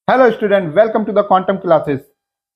Hello student, welcome to the quantum classes.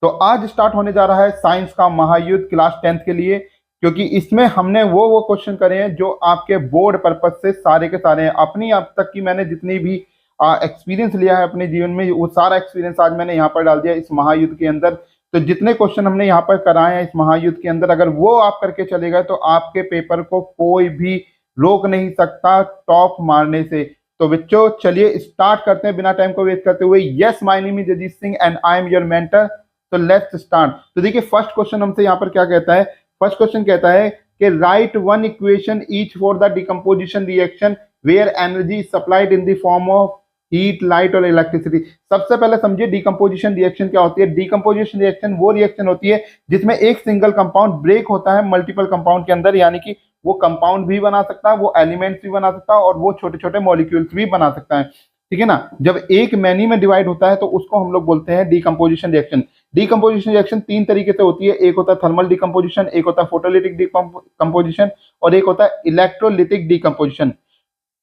तो आज start होने जा रहा है साइंस का महायुद्ध क्लास 10th के लिए, क्योंकि इसमें हमने वो क्वेश्चन करे हैं जो आपके बोर्ड पर्पज से सारे के सारे हैं। अपनी अब तक की मैंने जितनी भी एक्सपीरियंस लिया है अपने जीवन में, वो सारा एक्सपीरियंस आज मैंने यहाँ पर डाल दिया इस महायुद्ध के अंदर। तो जितने क्वेश्चन हमने यहाँ पर कराए हैं इस महायुद्ध के अंदर, अगर वो आप करके चले गए तो आपके पेपर को कोई भी रोक नहीं सकता टॉप मारने से। तो बच्चों चलिए स्टार्ट करते हैं बिना टाइम को वेस्ट करते हुए। Yes, my name is Ajit Singh and I am your mentor. तो लेट्स स्टार्ट। तो देखिए फर्स्ट क्वेश्चन हमसे यहाँ पर क्या कहता है। फर्स्ट क्वेश्चन कहता है कि write one equation each for the decomposition reaction where energy supplied in the form of heat, light और इलेक्ट्रिसिटी। सबसे पहले समझिए डिकम्पोजिशन रिएक्शन क्या होती है। डिकम्पोजिशन रिएक्शन वो रिएक्शन होती है जिसमें एक सिंगल कंपाउंड ब्रेक होता है मल्टीपल कंपाउंड के अंदर, यानी कि वो कंपाउंड भी बना सकता है, वो एलिमेंट्स भी बना सकता है और वो छोटे छोटे मॉलिक्यूल्स भी बना सकता है। ठीक है ना। जब एक मैनी में डिवाइड होता है तो उसको हम लोग बोलते हैं डिकम्पोजिशन रिएक्शन। डिकम्पोजिशन रिएक्शन तीन तरीके से होती है। एक होता है थर्मल डिकम्पोजिशन, एक होता है फोटोलिटिक डिकम्पोजिशन और एक होता है इलेक्ट्रोलिटिक डिकम्पोजिशन।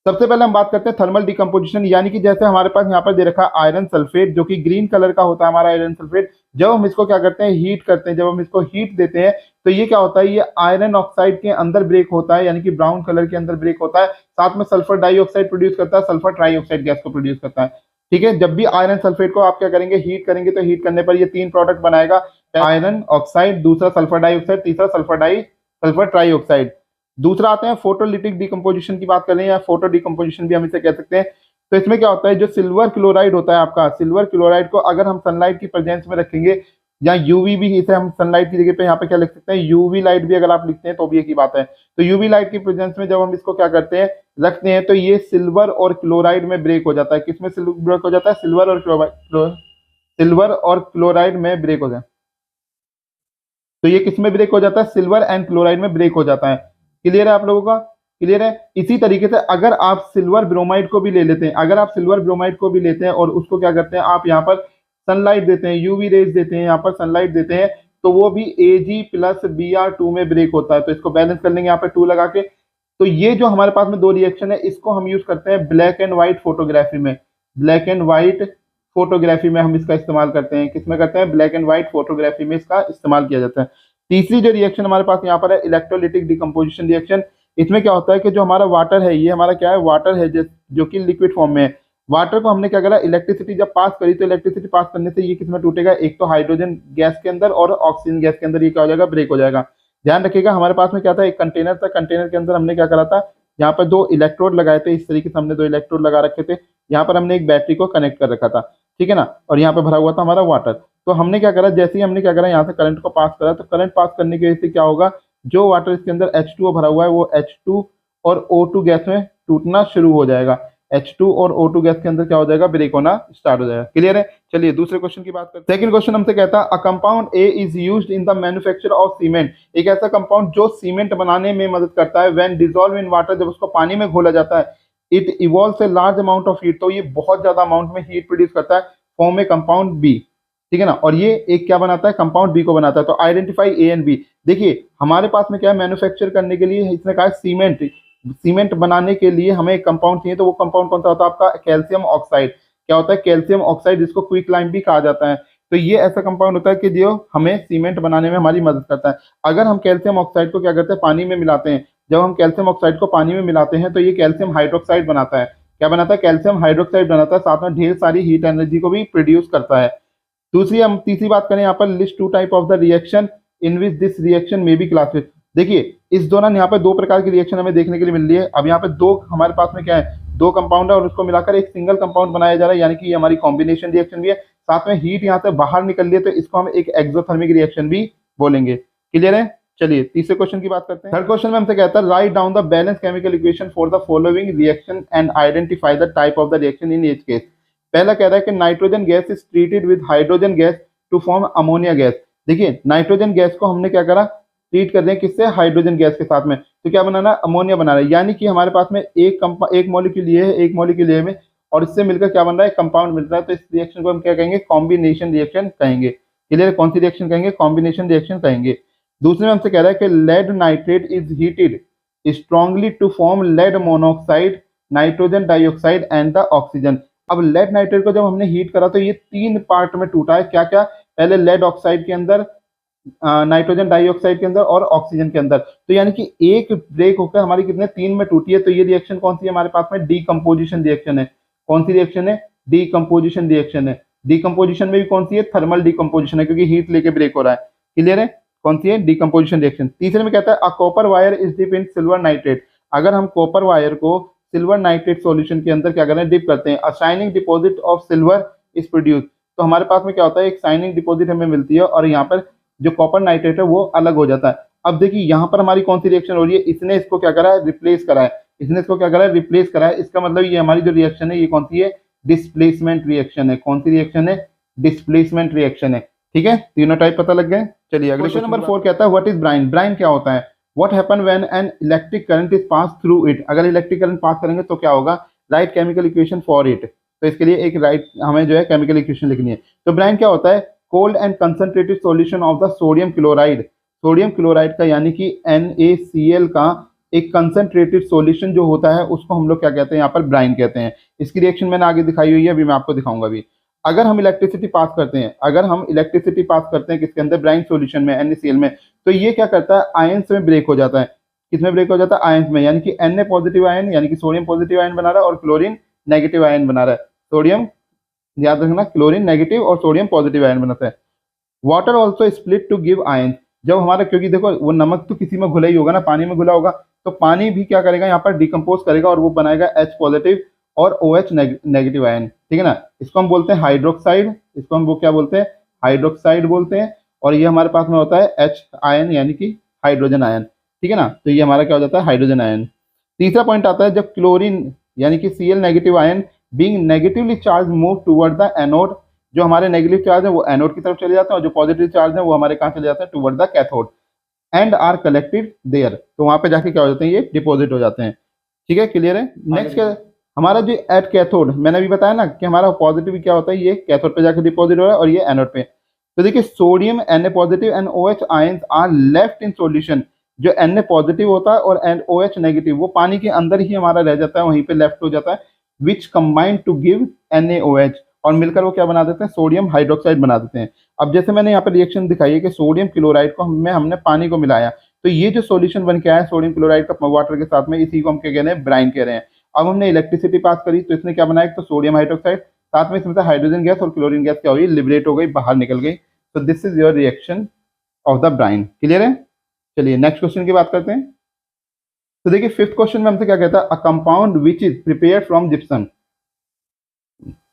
सबसे पहले हम बात करते हैं थर्मल डिकम्पोजिशन, यानी कि जैसे हमारे पास यहाँ पर दे रखा है आयरन सल्फेट, जो कि ग्रीन कलर का होता है हमारा आयरन सल्फेट। जब हम इसको क्या करते हैं, हीट करते हैं, जब हम इसको हीट देते हैं तो ये क्या होता है, ये आयरन ऑक्साइड के अंदर ब्रेक होता है, यानी कि ब्राउन कलर के अंदर ब्रेक होता है। साथ में सल्फर डाइऑक्साइड प्रोड्यूस करता है, सल्फर ट्राइऑक्साइड गैस को प्रोड्यूस करता है। ठीक है। जब भी आयरन सल्फेट को आप क्या करेंगे, हीट करेंगे, तो हीट करने पर ये तीन प्रोडक्ट बनाएगा, आयरन ऑक्साइड, दूसरा सल्फर डाइऑक्साइड, तीसरा सल्फर ट्राइऑक्साइड। दूसरा आते हैं फोटोलिटिक डिकम्पोजिशन की बात करें या फोटो डिकम्पोजिशन भी हम इसे कह सकते हैं। तो इसमें क्या होता है, जो सिल्वर क्लोराइड होता है आपका, सिल्वर क्लोराइड को अगर हम सनलाइट की प्रेजेंस में रखेंगे या यूवी भी, इसे हम सनलाइट की जगह पे यहाँ पे क्या लिख सकते हैं, यूवी लाइट भी अगर आप लिखते हैं तो भी एक ही बात है। तो यूवी लाइट की प्रेजेंस में जब हम इसको क्या करते हैं, रखते हैं, तो ये सिल्वर और क्लोराइड में ब्रेक हो जाता है। किसमें ब्रेक हो जाता है, सिल्वर और क्लोराइड में ब्रेक हो जाए। तो ये किसमें ब्रेक हो जाता है, सिल्वर एंड क्लोराइड में ब्रेक हो जाता है। क्लियर है आप लोगों का, क्लियर है। इसी तरीके से अगर आप सिल्वर ब्रोमाइड को भी ले लेते हैं, अगर आप सिल्वर ब्रोमाइड को भी लेते हैं और उसको क्या करते हैं, आप यहाँ पर सनलाइट देते हैं, यूवी रेज देते हैं, यहाँ पर सनलाइट देते हैं, तो वो भी Ag+Br2 में ब्रेक होता है। तो इसको बैलेंस कर लेंगे यहाँ पर 2 लगा के। तो ये जो हमारे पास में दो रिएक्शन है, इसको हम यूज करते हैं ब्लैक एंड व्हाइट फोटोग्राफी में। ब्लैक एंड व्हाइट फोटोग्राफी में हम इसका इस्तेमाल करते हैं। किसमें करते हैं, ब्लैक एंड व्हाइट फोटोग्राफी में इसका इस्तेमाल किया जाता है। तीसरी जो रिएक्शन हमारे पास यहाँ पर है इलेक्ट्रोलिटिक डिकम्पोजिशन रिएक्शन। इसमें क्या होता है कि जो हमारा वाटर है, ये हमारा क्या है, वाटर है जो कि लिक्विड फॉर्म में है। वाटर को हमने क्या करा, इलेक्ट्रिसिटी जब पास करी, तो इलेक्ट्रिसिटी पास करने से ये किसमें टूटेगा, एक तो हाइड्रोजन गैस के अंदर और ऑक्सीजन गैस के अंदर ये क्या हो जाएगा, ब्रेक हो जाएगा। ध्यान रखिएगा हमारे पास में क्या था, एक कंटेनर था, कंटेनर के अंदर हमने क्या करा था, यहाँ पर दो इलेक्ट्रोड लगाए थे। इस तरीके से हमने दो इलेक्ट्रोड लगा रखे थे, यहाँ पर हमने एक बैटरी को कनेक्ट कर रखा था। ठीक है ना। और यहाँ पे भरा हुआ था हमारा वाटर। तो हमने क्या करा, जैसे ही हमने क्या करा, यहाँ से करंट को पास करा, तो करंट पास करने की वजह से क्या होगा, जो वाटर इसके अंदर H2O भरा हुआ है वो H2 और O2 गैस में टूटना शुरू हो जाएगा। H2 और O2 गैस के अंदर क्या हो जाएगा, ब्रेक होना स्टार्ट हो जाएगा। क्लियर है। चलिए दूसरे क्वेश्चन की बात करते हैं। सेकंड क्वेश्चन हमसे कहता है, a compound A is used in the manufacture of cement. एक ऐसा कंपाउंड जो सीमेंट बनाने में मदद करता है, व्हेन डिसॉल्व इन वाटर, जब उसको पानी में घोला जाता है, it evolves A large amount of heat. तो ये बहुत ज्यादा अमाउंट में हीट प्रोड्यूस करता है, फॉर्म ए कंपाउंड बी। ठीक है ना। और ये एक क्या बनाता है, कंपाउंड बी को बनाता है। तो आइडेंटिफाई ए एंड बी। देखिए हमारे पास में क्या है, मैन्युफैक्चर करने के लिए इसने कहा सीमेंट, सीमेंट बनाने के लिए हमें एक कंपाउंड चाहिए। तो वो कंपाउंड कौन सा होता है आपका, कैल्शियम ऑक्साइड। क्या होता है, कैल्शियम ऑक्साइड, जिसको क्विक लाइम भी कहा जाता है। तो ये ऐसा कंपाउंड होता है कि जो हमें सीमेंट बनाने में हमारी मदद करता है। अगर हम कैल्शियम ऑक्साइड को क्या करते हैं, पानी में मिलाते हैं, जब हम कैल्शियम ऑक्साइड को पानी में मिलाते हैं तो ये कैल्शियम हाइड्रोक्साइड बनाता है। क्या बनाता है, कैल्शियम हाइड्रोक्साइड बनाता है, साथ में ढेर सारी हीट एनर्जी को भी प्रोड्यूस करता है। दूसरी हम तीसरी बात करें यहाँ पर, list 2 type of the reaction in which this reaction में बी क्लासिफाइड। देखिए इस दौरान यहाँ पे दो प्रकार की रिएक्शन हमें देखने के लिए मिल रही है। अब यहाँ पे दो हमारे पास में क्या है, दो कंपाउंड है और उसको मिलाकर एक सिंगल कंपाउंड बनाया जा रहा है, यानी कि ये हमारी कॉम्बिनेशन रिएक्शन भी है। साथ में हीट यहाँ से बाहर निकल रही है, तो इसको हम एक एक्सोथर्मिक रिएक्शन भी बोलेंगे। क्लियर है। चलिए तीसरे क्वेश्चन की बात करते हैं। थर्ड क्वेश्चन में हमसे कहता है, write down the balance chemical equation for the following reaction and identify the type of the reaction in each case. पहला कह रहा है कि nitrogen gas is treated with hydrogen gas to form ammonia gas. देखिए nitrogen gas को हमने क्या करा, ट्रीट कर रहे हैं किससे, हाइड्रोजन गैस के साथ में। तो क्या बनाना है, अमोनिया बना रहा है। यानी कि हमारे पास में एक मॉलिक्यूल ये है, एक मॉलिक्यूल ये में, और इससे मिलकर क्या बन रहा है, कंपाउंड मिल रहा है। तो इस रिएक्शन को हम क्या कहेंगे, कॉम्बिनेशन रिएक्शन कहेंगे। क्लियर है। कौन सी रिएक्शन कहेंगे, कॉम्बिनेशन रिएक्शन कहेंगे। दूसरे में हमसे कह रहा है कि lead nitrate is heated strongly to form lead monoxide, nitrogen dioxide and the oxygen. अब लेड नाइट्रेट को जब हमने हीट करा तो ये 3 पार्ट में टूटा है। क्या क्या? पहले लेड ऑक्साइड के अंदर, नाइट्रोजन डाइऑक्साइड के अंदर और ऑक्सीजन के अंदर। तो यानी कि एक ब्रेक होकर हमारी कितने 3 में टूटी है। तो ये रिएक्शन कौन सी है हमारे पास में? डीकम्पोजिशन रिएक्शन है। कौन सी रिएक्शन है? डीकम्पोजिशन रिएक्शन है। डीकम्पोजिशन में भी कौन सी है? थर्मल डीकम्पोजिशन है, क्योंकि हीट लेके ब्रेक हो रहा है। क्लियर है? कौन सी है? Decomposition reaction. तीसरे में कहता है a copper wire is dip in silver nitrate. अगर हम कॉपर वायर को सिल्वर नाइट्रेट सॉल्यूशन के अंदर क्या करें? डिप करते हैं, a shining deposit of silver is produce. तो हमारे पास में क्या होता है? एक शाइनिंग डिपॉजिट हमें मिलती है और यहाँ पर जो कॉपर नाइट्रेट है वो अलग हो जाता है। अब देखिए यहाँ पर हमारी कौन सी रिएक्शन हो रही है? इसने इसको क्या करा है? रिप्लेस करा है। इसने इसको क्या करा है? रिप्लेस करा है। इसका मतलब ये हमारी जो रिएक्शन है ये कौन सी है? डिस्प्लेसमेंट रिएक्शन है। कौन सी रिएक्शन है? डिस्प्लेसमेंट रिएक्शन है। ठीक है, तीनों टाइप पता लग गए। चलिए अगले क्वेश्चन नंबर 4 कहता है व्हाट इज ब्राइन। ब्राइन क्या होता है? What happen when an electric current is pass through it. अगर इलेक्ट्रिक करंट पास करेंगे तो क्या होगा? Right chemical equation for it. तो इसके लिए एक राइट हमें जो है केमिकल इक्वेशन लिखनी है। तो ब्राइन क्या होता है? Cold and concentrated solution of the sodium chloride. Sodium chloride का यानी कि NaCl का एक कंसंट्रेटेड सॉल्यूशन जो होता है उसको हम लोग क्या कहते हैं? यहाँ पर ब्राइन कहते हैं। इसकी रिएक्शन मैंने आगे दिखाई हुई है, अभी मैं आपको दिखाऊंगा अभी। अगर हम इलेक्ट्रिसिटी पास करते हैं, अगर हम इलेक्ट्रिसिटी पास करते हैं किसके अंदर? ब्राइन सॉल्यूशन में, NaCl में, तो ये क्या करता है? आयंस में ब्रेक हो जाता है। किसमें ब्रेक हो जाता है? आयंस में। यानी कि Na पॉजिटिव आयन यानी कि सोडियम पॉजिटिव आयन बना रहा है और क्लोरीन नेगेटिव आयन बना रहा है। सोडियम, याद रखना, क्लोरीन नेगेटिव और सोडियम पॉजिटिव आयन बनाता है। Water also split to give ion. जब हमारा, क्योंकि देखो वो नमक तो किसी में घुला ही होगा ना, पानी में घुला होगा, तो पानी भी क्या करेगा? यहाँ पर डिकम्पोज करेगा और वो बनाएगा H पॉजिटिव और OH नेगेटिव आयन। ठीक है ना? इसको हम बोलते हैं हाइड्रोक्साइड। इसको हम वो क्या बोलते हैं? हाइड्रोक्साइड बोलते हैं। और ये हमारे पास में होता है H आयन यानी कि हाइड्रोजन आयन। ठीक है ना? तो ये हमारा क्या हो जाता है? Hydrogen ion. तीसरा पॉइंट आता है जब क्लोरीन यानी कि Cl negative ion being negatively charge move toward the anode. जो हमारे नेगेटिव चार्ज है वो एनोड की तरफ चले जाते हैं और जो पॉजिटिव चार्ज है वो हमारे कहाँ चले जाते हैं? Toward the cathode and are collected there. तो वहां पे जाके क्या हो जाते हैं? ये डिपॉजिट हो जाते हैं। ठीक है, क्लियर है? नेक्स्ट क्या हमारा जो एट कैथोड, मैंने अभी बताया ना कि हमारा पॉजिटिव क्या होता है? ये कैथोड पे जाके डिपॉजिट हो रहा है और ये एनोड पे। तो देखिए sodium Na positive and OH ions are left in solution. जो Na पॉजिटिव होता है और OH नेगेटिव वो पानी के अंदर ही हमारा रह जाता है, वहीं पे लेफ्ट हो जाता है, विच कंबाइन टू गिव NaOH, और मिलकर वो क्या बना देते हैं? सोडियम हाइड्रोक्साइड बना देते हैं। अब जैसे मैंने यहाँ पर रिएक्शन दिखाई है कि सोडियम क्लोराइड को हमने पानी को मिलाया, तो ये जो सॉल्यूशन बन के आया सोडियम क्लोराइड का वाटर के साथ में, इसी को हम क्या कह रहे हैं? ब्राइन कह रहे हैं। अब हमने इलेक्ट्रिसिटी पास करी तो इसने क्या बनाया? तो सोडियम हाइड्रोक्साइड, साथ में इसमें से हाइड्रोजन गैस और क्लोरीन गैस क्या हुई? लिबरेट हो गई, बाहर निकल गई। तो this is your reaction of the Bryan. Clear है? चलिए नेक्स्ट क्वेश्चन की बात करते हैं। तो देखिए फिफ्थ क्वेश्चन में हमसे क्या कहता है? A compound which is prepared from gypsum.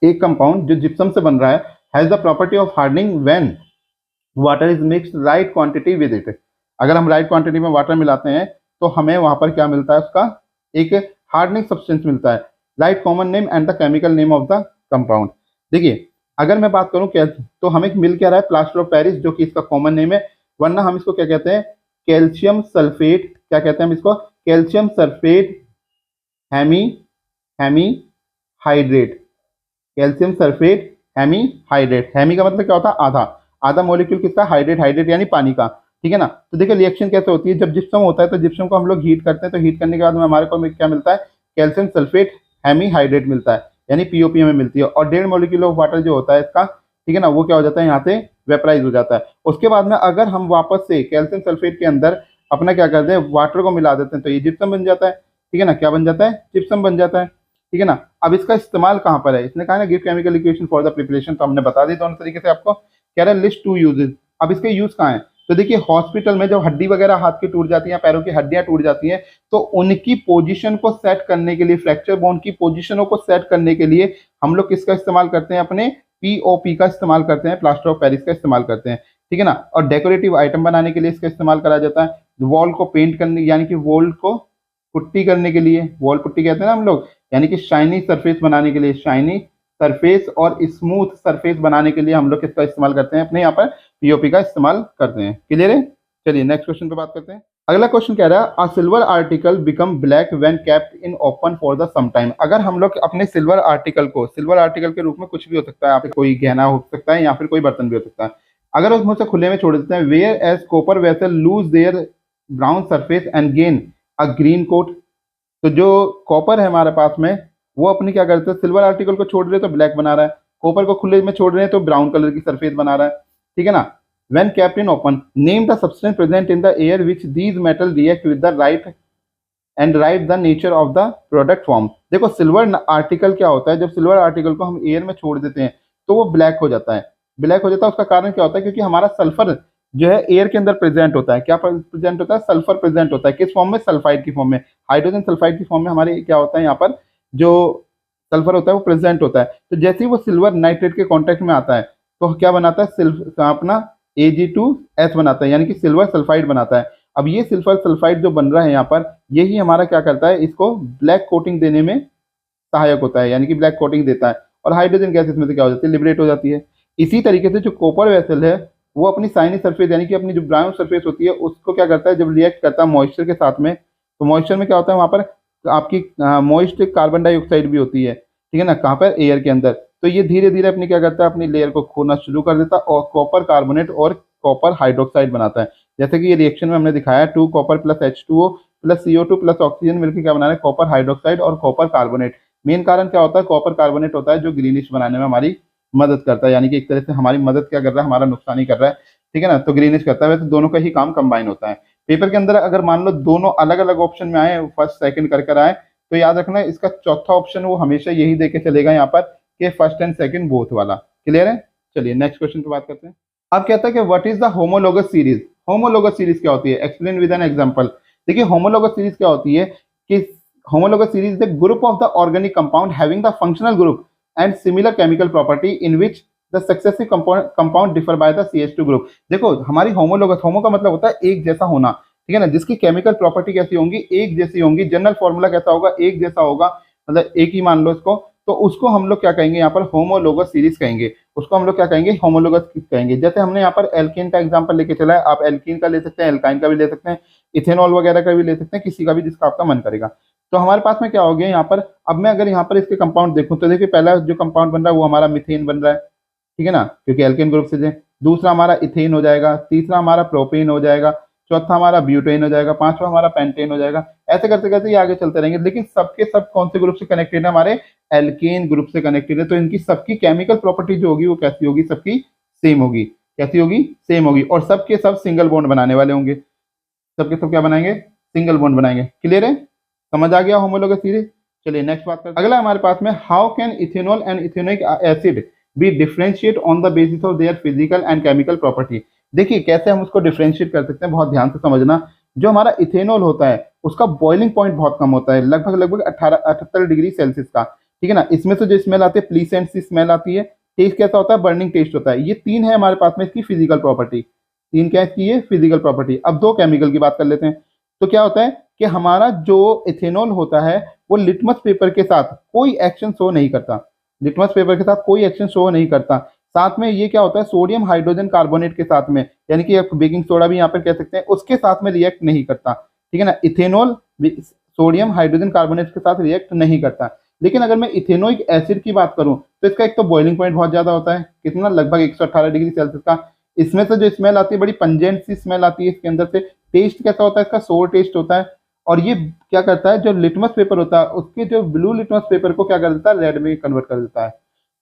एक कंपाउंड जो जिप्सम से बन रहा है has the property of hardening when water is mixed right quantity with it. अगर हम राइट क्वांटिटी में वाटर मिलाते हैं तो हमें वहां पर क्या मिलता है? उसका एक हार्डनिंग सब्सटेंस मिलता है। Right common name and the chemical name of the compound. देखिए अगर मैं बात करूं क्या, तो हमें मिल क्या रहा है? प्लास्टर ऑफ पेरिस, जो कि इसका कॉमन नेम है, वरना हम इसको क्या कहते हैं? Calcium sulphate. क्या कहते हैं हम इसको? Calcium sulphate hemi hemihydrate. Calcium sulphate hemihydrate. Hemi का मतलब क्या होता है? आधा। आधा मॉलिक्यूल किसका? हाइड्रेट। हाइड्रेट यानी पानी का। ठीक है ना? तो देखिए रिएक्शन कैसे होती है? जब जिप्सम होता है तो जिप्सम को हम लोग हीट करते हैं, तो हीट करने के बाद में हमारे को क्या मिलता है? कैल्शियम सल्फेट हेमी हाइड्रेट मिलता है, यानी POP हमें मिलती है। और 1.5 मॉलिक्यूल ऑफ वाटर जो होता है इसका, ठीक है ना, वो क्या हो जाता है? यहाँ से वेपराइज हो जाता है। उसके बाद में अगर हम वापस से कैल्शियम सल्फेट के अंदर अपना क्या करते हैं? वाटर को मिला देते हैं, तो ये जिप्सम बन जाता है। ठीक है ना? क्या बन जाता है? जिप्सम बन जाता है। ठीक है ना? अब इसका इस्तेमाल कहाँ पर है? इसने कहा ना give chemical equation for the preparation, तो हमने बता दी दोनों तरीके से आपको। कह रहा है लिस्ट 2 यूजेस। अब इसके यूज कहाँ है? तो देखिए हॉस्पिटल में जब हड्डी वगैरह हाथ की टूट जाती है, पैरों की हड्डियां टूट जाती हैं, तो उनकी पोजीशन को सेट करने के लिए, फ्रैक्चर बोन की पोजीशनों को सेट करने के लिए हम लोग किसका इस्तेमाल करते हैं? अपने POP का इस्तेमाल करते हैं, प्लास्टर ऑफ पेरिस का इस्तेमाल करते हैं। ठीक है ना? और डेकोरेटिव आइटम बनाने के लिए इसका इस्तेमाल करा जाता है। वॉल को पेंट करने यानी कि वॉल को पुट्टी करने के लिए, वॉल पुट्टी कहते हैं ना हम लोग, यानी कि शाइनी सरफेस बनाने के लिए, शाइनी सरफेस और स्मूथ सरफेस बनाने के लिए हम लोग किसका इस्तेमाल करते हैं? अपने यहाँ पर POP का इस्तेमाल करते हैं। क्लियर है? चलिए नेक्स्ट क्वेश्चन पे बात करते हैं। अगला क्वेश्चन कह रहा है a silver article become black when kept in open for the some time. अगर हम लोग अपने सिल्वर आर्टिकल को, सिल्वर आर्टिकल के रूप में कुछ भी हो सकता है, यहाँ पे कोई गहना हो सकता है या फिर कोई बर्तन भी हो सकता है, अगर उसमें से खुले में छोड़ देते हैं, whereas copper vessel lose their brown surface and gain a green coat. तो जो कॉपर है हमारे पास में, वो अपने क्या करते हैं, सिल्वर आर्टिकल को छोड़ रहे हैं तो ब्लैक बना रहा है, कॉपर को खुले में छोड़ रहे हैं तो ब्राउन कलर की सरफेस बना रहा है, ठीक है ना। When kept in open, name the substance present in the air which these metal react with the right and right the nature of the product form. देखो सिल्वर आर्टिकल क्या होता है, जब सिल्वर आर्टिकल को हम एयर में छोड़ देते हैं तो वो ब्लैक हो जाता है, ब्लैक हो जाता है। उसका कारण क्या होता है, क्योंकि हमारा सल्फर जो है एयर के अंदर प्रेजेंट होता है। क्या प्रेजेंट होता है, सल्फर प्रेजेंट होता है। किस फॉर्म में, सल्फाइड की फॉर्म में, हाइड्रोजन सल्फाइड की फॉर्म में हमारे क्या होता है, यहाँ पर जो सल्फर होता है वो प्रेजेंट होता है। तो जैसे ही वो सिल्वर नाइट्रेट के कॉन्टेक्ट में आता है तो क्या बनाता है, अपना Ag2S बनाता है, यानी कि सिल्वर सल्फाइड बनाता है। अब ये सिल्वर सल्फाइड जो बन रहा है यहाँ पर, यही हमारा क्या करता है, इसको ब्लैक कोटिंग देने में सहायक होता है, यानी कि ब्लैक कोटिंग देता है। और हाइड्रोजन गैस इसमें से क्या हो जाती है, लिबरेट हो जाती है। इसी तरीके से जो कॉपर वेसल है वो अपनी साइनी सरफेस, यानी कि अपनी जो ब्राउन सरफेस होती है उसको क्या करता है, जब रिएक्ट करता है मॉइस्चर के साथ में, तो मॉइस्चर में क्या होता है, वहाँ पर आपकी मॉइस्ट कार्बन डाइऑक्साइड भी होती है, ठीक है ना, कहाँ पर, एयर के अंदर। तो ये धीरे धीरे अपनी क्या करता है, अपनी लेयर को खोना शुरू कर देता है और कॉपर कार्बोनेट और कॉपर हाइड्रोक्साइड बनाता है। जैसे कि ये रिएक्शन में हमने दिखाया, 2 copper plus H2O plus CO2 plus oxygen मिलकर क्या बना रहे हैं, कॉपर हाइड्रोक्साइड और कॉपर कार्बोनेट। मेन कारण क्या होता है, कॉपर कार्बोनेट होता है, जो ग्रीनिश बनाने में हमारी मदद करता है, यानी कि एक तरह से हमारी मदद क्या कर रहा है, हमारा नुकसान ही कर रहा है, ठीक है ना। तो ग्रीनिश करता है। वैसे दोनों का ही काम कंबाइन होता है। पेपर के अंदर अगर मान लो दोनों अलग अलग ऑप्शन में आए, फर्स्ट सेकंड कर कर आए, तो याद रखना इसका चौथा ऑप्शन वो हमेशा यही देके चलेगा यहाँ पर कि फर्स्ट एंड सेकंड बोथ वाला। क्लियर है। चलिए नेक्स्ट क्वेश्चन पे बात करते हैं। अब कहता है कि what is the homologous series. Homologous series क्या होती है, एक्सप्लेन विद एन एग्जांपल। देखिए होमोलोगस सीरीज क्या होती है कि homologous series is the group of the organic compound having the functional group and similar chemical property in which the successive compound differ by the CH2 group। देखो हमारी homologous, होमो का मतलब होता है एक जैसा होना, ठीक है ना, जिसकी केमिकल प्रॉपर्टी कैसी होंगी, एक जैसी होंगी। जनरल फॉर्मूला कैसा होगा, एक जैसा होगा, मतलब एक ही मान लो इसको, तो उसको हम लोग क्या कहेंगे, यहाँ पर होमोलोगस सीरीज कहेंगे। उसको हम लोग क्या कहेंगे, होमोलोगस कहेंगे। जैसे हमने यहाँ पर एल्केन का एग्जांपल लेके चला है, आप एल्कीन का ले सकते हैं, एल्काइन का भी ले सकते हैं, इथेनॉल वगैरह का भी ले सकते हैं, किसी का भी जिसका आपका मन करेगा। तो हमारे पास में क्या हो गया यहाँ पर, अब मैं अगर यहाँ पर इसके कंपाउंड देखूं तो देखिए पहला जो कंपाउंड बन रहा है वो हमारा मिथेन बन रहा है, ठीक है ना, क्योंकि एल्केन ग्रुप से। दूसरा हमारा इथेन हो जाएगा, तीसरा हमारा प्रोपेन हो जाएगा, चौथा हमारा ब्यूटेन हो जाएगा, पांचवा हमारा पेंटेन हो जाएगा। ऐसे करते करते ये आगे चलते रहेंगे। लेकिन सबके सब कौन से ग्रुप से कनेक्टेड है, हमारे एल्केन ग्रुप से कनेक्टेड है। तो इनकी सबकी केमिकल प्रॉपर्टी जो होगी वो कैसी होगी, सबकी सेम होगी। कैसी होगी, सेम होगी। और सबके सब सिंगल बॉन्ड बनाने वाले होंगे। सबके सब क्या बनाएंगे, सिंगल बॉन्ड बनाएंगे। क्लियर है, समझ आ गया होमोलोगस सीरीज। चलिए नेक्स्ट बात करते हैं। अगला हमारे पास में, how can ethanol and ethanoic acid be differentiate on the basis of their physical and chemical property. देखिए कैसे हम उसको डिफरेंशिएट कर सकते हैं, बहुत ध्यान से समझना। जो हमारा इथेनॉल होता है उसका बॉइलिंग पॉइंट बहुत कम होता है, लगभग लगभग 78 डिग्री सेल्सियस का, ठीक है ना। इसमें से जो स्मेल आती है, प्लीसेंट सी स्मेल आती है। टेस्ट कैसा होता है, बर्निंग टेस्ट होता है। ये तीन है हमारे पास में इसकी फिजिकल प्रॉपर्टी। तीन क्या है इसकी, ये फिजिकल प्रॉपर्टी। अब दो केमिकल की बात कर लेते हैं। तो क्या होता है कि हमारा जो इथेनॉल होता है वो लिटमस पेपर के साथ कोई एक्शन शो नहीं करता। लिटमस पेपर के साथ कोई एक्शन शो नहीं करता। साथ में ये क्या होता है, सोडियम हाइड्रोजन कार्बोनेट के साथ में, यानी कि बेकिंग सोडा भी यहाँ पर कह सकते हैं, उसके साथ में रिएक्ट नहीं करता, ठीक है ना। इथेनॉल सोडियम हाइड्रोजन कार्बोनेट के साथ रिएक्ट नहीं करता। लेकिन अगर मैं इथेनोइक एसिड की बात करूं तो इसका एक तो बॉइलिंग पॉइंट बहुत ज्यादा होता है, कितना, लगभग 118 डिग्री सेल्सियस का। इसमें से जो स्मेल आती है बड़ी पंजेंट सी स्मेल आती है इसके अंदर से। टेस्ट कैसा होता है इसका, सोर टेस्ट होता है। और ये क्या करता है, जो लिटमस पेपर होता है उसके जो ब्लू लिटमस पेपर को क्या कर देता है, रेड में कन्वर्ट कर देता है।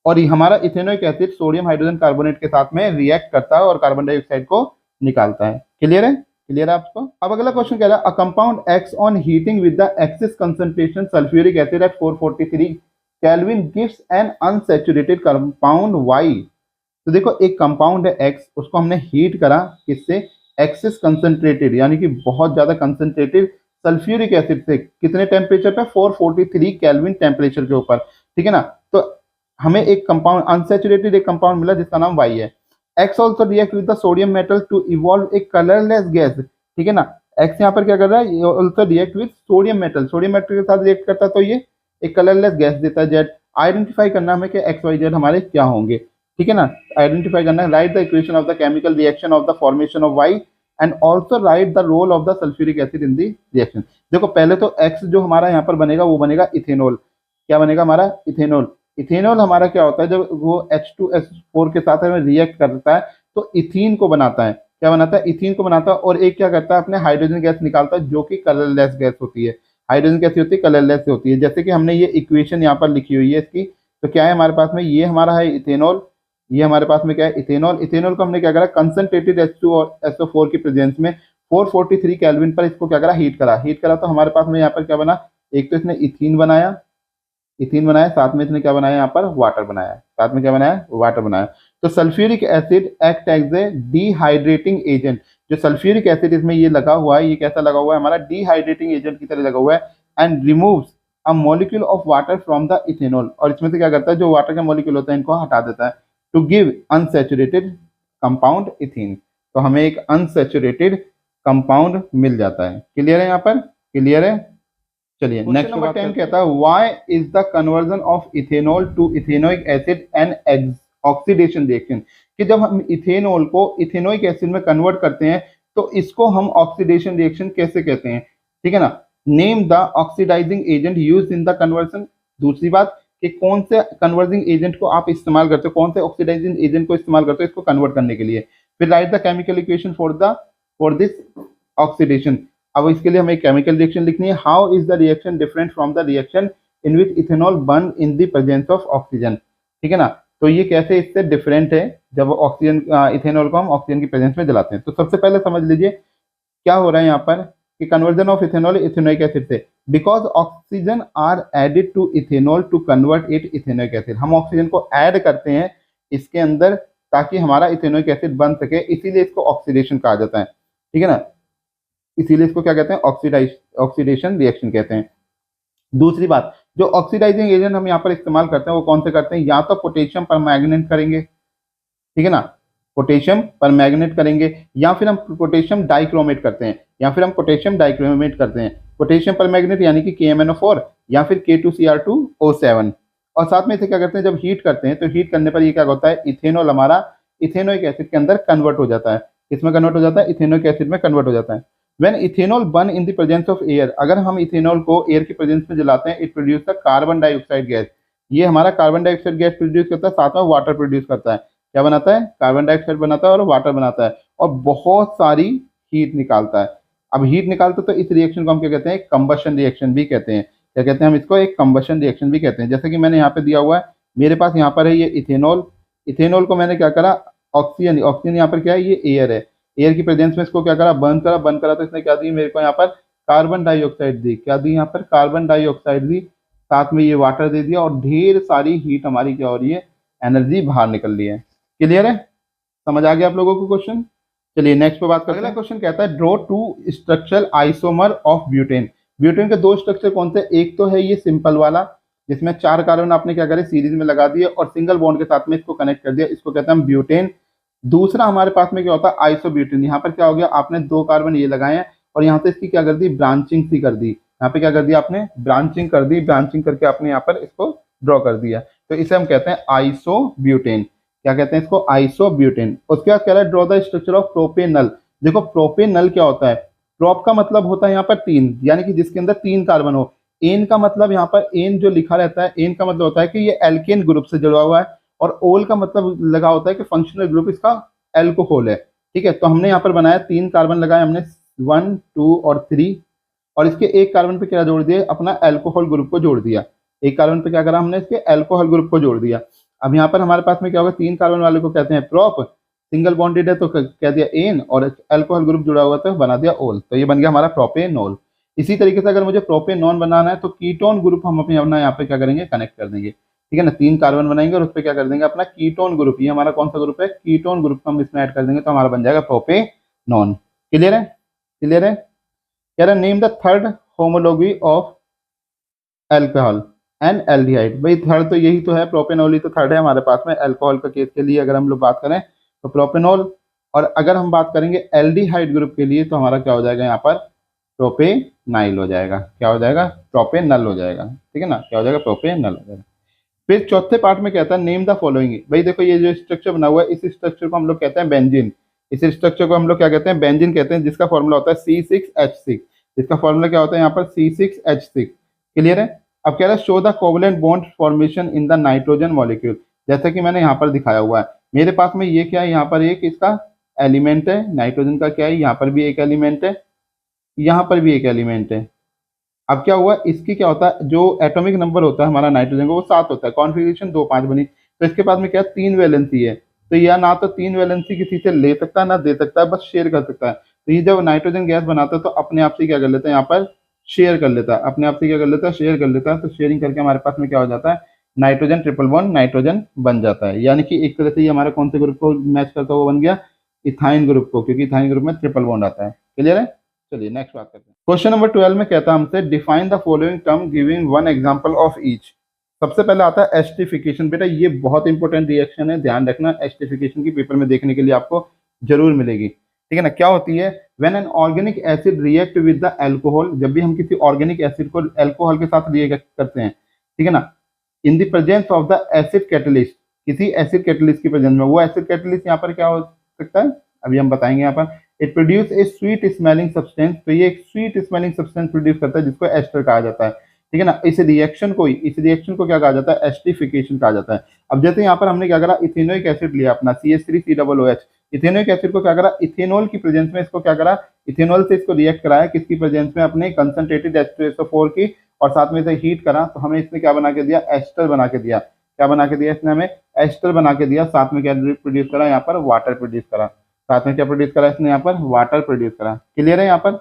और ये हमारा ethanoic acid sodium hydrogen carbonate के साथ में रिएक्ट करता है और कार्बन डाइऑक्साइड को निकालता है। क्लियर है, क्लियर है आपको। अब अगला क्वेश्चन कह रहा है, a compound acts on heating with the excess concentration sulphuric acid at 443 kelvin gives an unsaturated compound Y. तो देखो एक कंपाउंड है एक्स, उसको हमने हीट करा, किससे, एक्सेस कंसंट्रेटेड, यानी कि बहुत ज्यादा कंसंट्रेटेड सल्फ्यूरिक एसिड से। कितने टेम्परेचर पे, 443 केल्विन टेम्परेचर के ऊपर, ठीक है ना। तो हमें एक कंपाउंड अनसैचुरेटेड एक कंपाउंड मिला जिसका नाम वाई है। X also react with the sodium metal to evolve a colourless gas, ठीक है ना। एक्स यहाँ पर क्या कर रहा है, ये also react with sodium metal, sodium metal के साथ रिएक्ट करता है, तो ये एक कलरलेस गैस देता है, जेड। आइडेंटिफाई करना हमें कि एक्स वाई जेड हमारे क्या होंगे, ठीक है ना। आइडेंटिफाई करना है, write the equation of the chemical reaction of the formation of Y and also write the role of the sulphuric acid in the reaction. देखो पहले तो एक्स जो हमारा यहाँ पर बनेगा वो बनेगा इथेनॉल। क्या बनेगा हमारा, इथेनॉल। इथेनॉल हमारा क्या होता है, जब वो H2S4 के साथ में रिएक्ट करता है तो इथीन को बनाता है। क्या बनाता है, इथीन को बनाता है। और एक क्या करता है, अपने हाइड्रोजन गैस निकालता है जो कि कलरलेस गैस होती है। हाइड्रोजन कैसी होती है, कलरलेस होती है। जैसे कि हमने ये इक्वेशन यहाँ पर लिखी हुई है इसकी, तो क्या है हमारे पास में, ये हमारा है इथेनॉल, ये हमारे पास में क्या है इथेनॉल। इथेनॉल को हमने क्या करा, कंसंट्रेटेड H2 और SO4 की प्रेजेंस में 443 केल्विन पर इसको क्या करा, हीट करा तो हमारे पास में यहाँ पर क्या बना, एक तो इसने इथीन बनाया, साथ में इसने क्या बनाया, यहाँ पर वाटर बनाया, साथ में क्या बनाया, वाटर बनाया। तो sulphuric acid act as a dehydrating agent, जो सल्फ्यूरिक एसिड इसमें ये लगा हुआ है, ये कैसा लगा हुआ है, हमारा डिहाइड्रेटिंग एजेंट की तरह लगा हुआ है, and removes a molecule of water from the ethanol, और इसमें से क्या करता है, जो वाटर के मॉलिक्यूल होता है इनको हटा देता है, to give unsaturated compound ethene. तो हमें एक अनसैचुरेटेड कंपाउंड मिल जाता है। क्लियर है यहाँ पर, क्लियर है। चलिए नेक्स्ट नंबर 10 कहता है, why is the conversion of ethanol to ethanoic acid and oxidation reaction, कि जब हम इथेनॉल को इथेनोइक एसिड में कन्वर्ट करते हैं तो इसको हम ऑक्सीडेशन रिएक्शन कैसे कहते हैं, ठीक है ना। Name the oxidising agent used in the conversion. दूसरी बात कि कौन से कन्वर्जिंग एजेंट को आप इस्तेमाल करते हो, कौन से ऑक्सीडाइजिंग एजेंट को इस्तेमाल करते हो इसको कन्वर्ट करने के लिए। फिर right the chemical equation for this oxidation. अब इसके लिए हमें केमिकल रिएक्शन लिखनी है। How is the reaction different from the reaction in which ethanol burn in the presence of oxygen, ठीक है ना। तो ये कैसे इससे डिफरेंट है जब ऑक्सीजन इथेनॉल को हम ऑक्सीजन की प्रेजेंस में जलाते हैं। तो सबसे पहले समझ लीजिए क्या हो रहा है यहाँ पर कि conversion of ethanol ethanoic acid से, because oxygen are added to ethanol to convert it ethanoic acid. हम ऑक्सीजन को ऐड करते हैं इसके अंदर ताकि हमारा इथेनोइक एसिड बन सके, इसीलिए इसको ऑक्सीडेशन कहा जाता है, ठीक है ना। इसीलिए इसको क्या कहते हैं, ऑक्सीडेशन रिएक्शन कहते हैं। दूसरी बात, जो ऑक्सीडाइजिंग एजेंट हम यहाँ पर इस्तेमाल करते हैं वो कौन से करते हैं, या तो पोटेशियम परमैंगनेट करेंगे, ठीक है ना, पोटेशियम परमैंगनेट करेंगे, या फिर हम पोटेशियम डाइक्रोमेट करते हैं, पोटेशियम परमैंगनेट यानी कि KMnO4 या फिर K2Cr2O7। और साथ में इसे क्या करते हैं, जब हीट करते हैं तो हीट करने पर ये क्या होता है, इथेनॉल हमारा इथेनोइक एसिड के अंदर कन्वर्ट हो जाता है। किसमें कन्वर्ट हो जाता है, इथेनोइक एसिड में कन्वर्ट हो जाता है। When ethanol burn in the presence of air, अगर हम इथेनॉल को एयर की प्रेजेंस में जलाते हैं, it produce the carbon dioxide gas. ये हमारा कार्बन डाइऑक्साइड गैस प्रोड्यूस करता है, साथ में वाटर प्रोड्यूस करता है। क्या बनाता है, कार्बन डाइऑक्साइड बनाता है और वाटर बनाता है, और बहुत सारी हीट निकालता है। अब हीट निकालता है तो इस रिएक्शन को हम क्या कहते हैं, कंबशन रिएक्शन भी कहते हैं। क्या कहते हैं, हम इसको एक कंबशन रिएक्शन भी कहते हैं। जैसे कि मैंने यहाँ पे दिया हुआ है, मेरे पास यहाँ पर है ये इथेनॉल को मैंने क्या करा, ऑक्सीजन यहाँ पर क्या है, ये एयर है, एयर की प्रेजेंस में इसको क्या करा, बर्न करा तो इसने क्या दी मेरे को यहाँ पर, कार्बन डाइऑक्साइड दी। क्या दी यहाँ पर, कार्बन डाइऑक्साइड दी, साथ में ये वाटर दे दिया, और ढेर सारी हीट हमारी क्या हो रही है, एनर्जी बाहर निकल रही है। क्लियर है, समझ आ गया आप लोगों को क्वेश्चन। चलिए नेक्स्ट पे बात करते हैं। अगला क्वेश्चन कहता है, draw 2 structural isomer of butane. Butane के 2 स्ट्रक्चर कौन से, एक तो है ये सिंपल वाला जिसमें 4 कार्बन आपने क्या करे, सीरीज में लगा दिए और सिंगल बॉन्ड के साथ में इसको कनेक्ट कर दिया, इसको कहते हैं हम ब्यूटेन। दूसरा हमारे पास में क्या होता है, आइसोब्यूटेन। यहाँ पर क्या हो गया, आपने 2 कार्बन ये लगाए हैं और यहाँ से इसकी क्या कर दी, ब्रांचिंग सी कर दी। यहाँ पे क्या कर दिया आपने, ब्रांचिंग कर दी, ब्रांचिंग करके आपने यहाँ पर इसको ड्रॉ कर दिया, तो इसे हम कहते हैं आइसोब्यूटेन। क्या कहते हैं इसको, आइसोब्यूटेन। उसके बाद कह रहा है, draw the structure of propanal. देखो प्रोपेनल क्या होता है, प्रोप का मतलब होता है यहाँ पर 3, यानी कि जिसके अंदर 3 कार्बन हो। एन का मतलब यहाँ पर, एन जो लिखा रहता है, एन का मतलब होता है कि ये एल्केन ग्रुप से जुड़ा हुआ है, और ओल का मतलब लगा होता है कि फंक्शनल ग्रुप इसका एल्कोहल है, ठीक है। तो हमने यहाँ पर बनाया 3 कार्बन लगाए हमने, 1 2 और 3, और इसके एक कार्बन पे क्या जोड़ दिया, अपना एल्कोहल ग्रुप को जोड़ दिया। एक कार्बन पे क्या करा हमने, इसके एल्कोहल ग्रुप को जोड़ दिया। अब यहाँ पर हमारे पास में क्या होगा, 3 कार्बन वाले को कहते हैं प्रोप, सिंगल बॉन्डेड है तो कह दिया एन, और एल्कोहल ग्रुप जुड़ा हुआ तो बना दिया ओल, तो ये बन गया हमारा प्रोपेनॉल। इसी तरीके से अगर मुझे प्रोपेनॉन बनाना है तो कीटोन ग्रुप हम अपना यहाँ पे क्या करेंगे, कनेक्ट कर देंगे, ठीक है ना। 3 कार्बन बनाएंगे और उस पर क्या कर देंगे, अपना कीटोन ग्रुप। ये हमारा कौन सा ग्रुप है, कीटोन ग्रुप, हम इसमें ऐड कर देंगे तो हमारा बन जाएगा प्रोपेनॉन। क्लियर है, क्लियर है। कह रहा name the third homology of alcohol and aldehyde. भाई थर्ड तो यही तो है, प्रोपेनॉल ही तो थर्ड है हमारे पास में। अल्कोहल का केस के लिए अगर हम लोग बात करें तो प्रोपेनॉल, और अगर हम बात करेंगे एल्डिहाइड ग्रुप के लिए तो हमारा क्या हो जाएगा यहाँ पर, प्रोपेनाइल हो जाएगा। क्या हो जाएगा, प्रोपेनल हो जाएगा, ठीक है ना, क्या हो जाएगा, प्रोपेनल हो जाएगा। फिर चौथे पार्ट में कहता है नेम द फॉलोइंग। भाई देखो ये जो स्ट्रक्चर बना हुआ है, इस स्ट्रक्चर को हम लोग कहते हैं बेंजीन। इस स्ट्रक्चर को हम लोग क्या कहते हैं, बेंजीन कहते हैं, जिसका फॉर्मूला होता है C6H6। इसका फॉर्मूला क्या होता है यहाँ पर, C6H6। क्लियर है। अब कह रहा है show the covalent bond formation in the nitrogen molecule. जैसा कि मैंने यहाँ पर दिखाया हुआ है, मेरे पास में ये क्या है, यहाँ पर एक इसका एलिमेंट है नाइट्रोजन का, क्या है यहाँ पर भी एक एलिमेंट है, यहाँ पर भी एक एलिमेंट है, अब क्या हुआ, इसकी क्या होता है, जो एटॉमिक नंबर होता है हमारा नाइट्रोजन का वो 7 होता है, कॉन्फ़िगरेशन 2 5 बनी, तो इसके पास में क्या 3 वैलेंसी है, तो यह ना तो 3 वैलेंसी किसी से ले सकता है ना दे सकता है, बस शेयर कर सकता है। तो ये जब नाइट्रोजन गैस बनाता है तो अपने आप से क्या कर लेता है, यहाँ पर शेयर कर लेता है, अपने आप से क्या कर लेता है, शेयर कर लेता है। तो शेयरिंग करके हमारे पास में क्या हो जाता है, नाइट्रोजन ट्रिपल बॉन्ड नाइट्रोजन बन जाता है। यानी कि एक तरह से ये हमारा कौन से ग्रुप को मैच करता हुआ बन गया, इथाइन ग्रुप को, क्योंकि इथाइन ग्रुप में ट्रिपल बॉन्ड आता है। क्लियर है? चलिए नेक्स्ट बात करते हैं। क्वेश्चन नंबर 12 में कहता है हमसे define the following term giving one example of each. सबसे पहले आता है एस्टिफिकेशन। बेटा ये बहुत इंपॉर्टेंट रिएक्शन है, ध्यान रखना, एस्टिफिकेशन की पेपर में देखने के लिए आपको जरूर मिलेगी। ठीक है ना? क्या होती है, when an organic acid react with the alcohol, जब भी हम किसी ऑर्गेनिक एसिड को अल्कोहल के साथ रिएक्ट करते हैं, ठीक है ना, in the presence of the acid catalyst, किसी एसिड कैटलिस्ट की प्रेजेंस में, वो एसिड कैटलिस्ट यहाँ पर क्या हो सकता है, अभी हम बताएंगे। यहाँ पर it produce a sweet smelling substance, तो ये एक स्वीट स्मेलिंग सब्सटेंस प्रोड्यूस करता है जिसको एस्टर कहा जाता है। ठीक है ना? इस रिएक्शन को क्या कहा जाता है, एस्टिफिकेशन कहा जाता है। अब जैसे यहाँ पर हमने क्या करा, इथेनोइक एसिड लिया अपना CH3COOH, इथेनोइक एसिड को क्या करा, इथेनॉल की प्रेजेंस में इसको क्या करा, इथेनॉल से इसको रिएक्ट कराया, किसकी प्रेजेंस में, अपने कंसंट्रेटेड H2SO4 की, और साथ में इसे हीट करा, तो हमें इसने क्या बना के दिया, एस्टर बना के दिया। क्या बना के दिया इसने हमें, एस्टर बना के दिया। साथ में क्या प्रोड्यूस करा, यहाँ पर वाटर प्रोड्यूस करा। साथ में क्या प्रोड्यूस करा इसने, यहाँ पर वाटर प्रोड्यूस करा। क्लियर है? यहाँ पर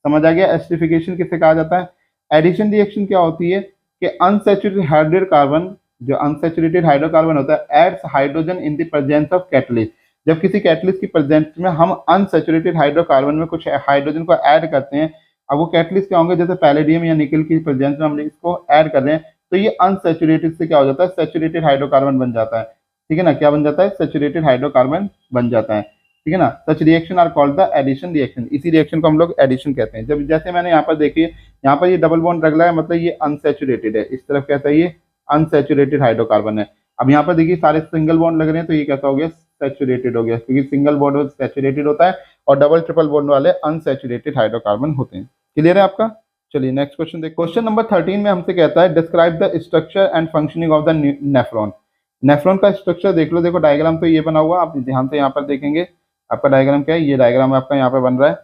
समझ आ गया एस्टिफिकेशन किसे कहा जाता है। एडिशन रिएक्शन क्या होती है कि अनसैचुरेटेड हाइड्रोकार्बन, जो अनसैचुरेटेड हाइड्रोकार्बन होता है, adds hydrogen in the presence of catalyst. जब किसी कैटलिस्ट की प्रेजेंस में हम अनसैचुरेटेड हाइड्रोकार्बन में कुछ हाइड्रोजन को ऐड करते हैं, अब वो कैटलिस्ट क्या होंगे, जैसे पैलेडियम या निकल की प्रेजेंस में हम इसको ऐड कर रहे हैं, तो ये अनसैचुरेटेड से क्या हो जाता है, सैचुरेटेड हाइड्रोकार्बन बन जाता है। ठीक है ना? क्या बन जाता है, सैचुरेटेड हाइड्रोकार्बन बन जाता है। ठीक है ना? Such reaction are called the addition reaction, इसी रिएक्शन को हम लोग एडिशन कहते हैं। जब जैसे मैंने यहाँ पर देखिए, यहाँ पर ये डबल बॉन्ड रख है, मतलब ये अनसैचुरेटेड है, इस तरफ कहता है ये अनसैचुरेटेड हाइड्रोकार्बन है। अब यहाँ पर देखिए सारे सिंगल बॉन्ड लग रहे हैं, तो ये कैसा हो गया, सैचुरेटेड हो गया, क्योंकि सिंगल बॉन्ड सैचुरेटेड होता है और डबल ट्रिपल बॉन्ड वाले अनसैचुरेटेड हाइड्रोकार्बन होते हैं। क्लियर है आपका? चलिए नेक्स्ट क्वेश्चन देखिए। क्वेश्चन नंबर 13 में हमसे कहता है describe the structure and functioning of the nephron. Nephron का स्ट्रक्चर देख लो, देखो डायग्राम तो ये बना हुआ, आप ध्यान से यहाँ पर देखेंगे, आपका डायग्राम क्या है, ये डायग्राम आपका यहाँ पे बन रहा है।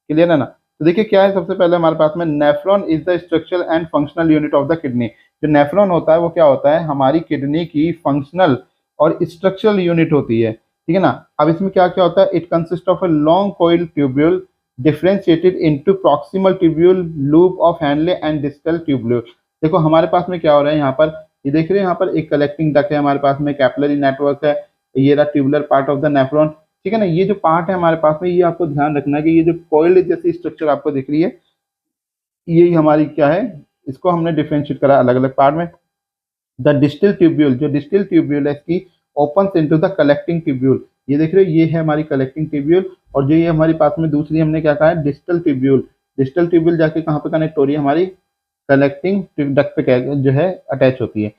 क्लियर है ना? तो देखिए क्या है, सबसे पहले हमारे पास में nephron is the structural and functional unit of the kidney. जो नेफ्रॉन होता है वो क्या होता है, हमारी किडनी की फंक्शनल और स्ट्रक्चरल यूनिट होती है। ठीक है ना? अब इसमें क्या क्या होता है, it consist of a long coil tubule differentiated into proximal tubule, loop of Henle and distal tubule. देखो हमारे पास में क्या हो रहा है, यहाँ पर ये देख रहे हैं, यहाँ पर एक कलेक्टिंग डक्ट है, हमारे पास में कैपिलरी नेटवर्क है, ये रहा tubular part of the nephron. ठीक है ना? ये जो पार्ट है हमारे पास में, ये आपको ध्यान रखना है कि ये जो कोइल जैसी स्ट्रक्चर आपको दिख रही है, ये हमारी क्या है, इसको हमने डिफरेंशिएट करा अलग अलग पार्ट में। द डिस्टल ट्यूब्यूल, जो डिस्टल ट्यूब्यूल है इसकी open into the collecting tubule, ये देख रहे हो, ये है हमारी कलेक्टिंग ट्यूब्यूल, और जो ये हमारी पास में दूसरी हमने क्या कहा है, डिस्टल ट्यूब्यूल। डिस्टल ट्यूब्यूल जाके कहाँ पे कनेक्ट हो रही है, हमारी कलेक्टिंग डक्ट पे जो है अटैच होती है।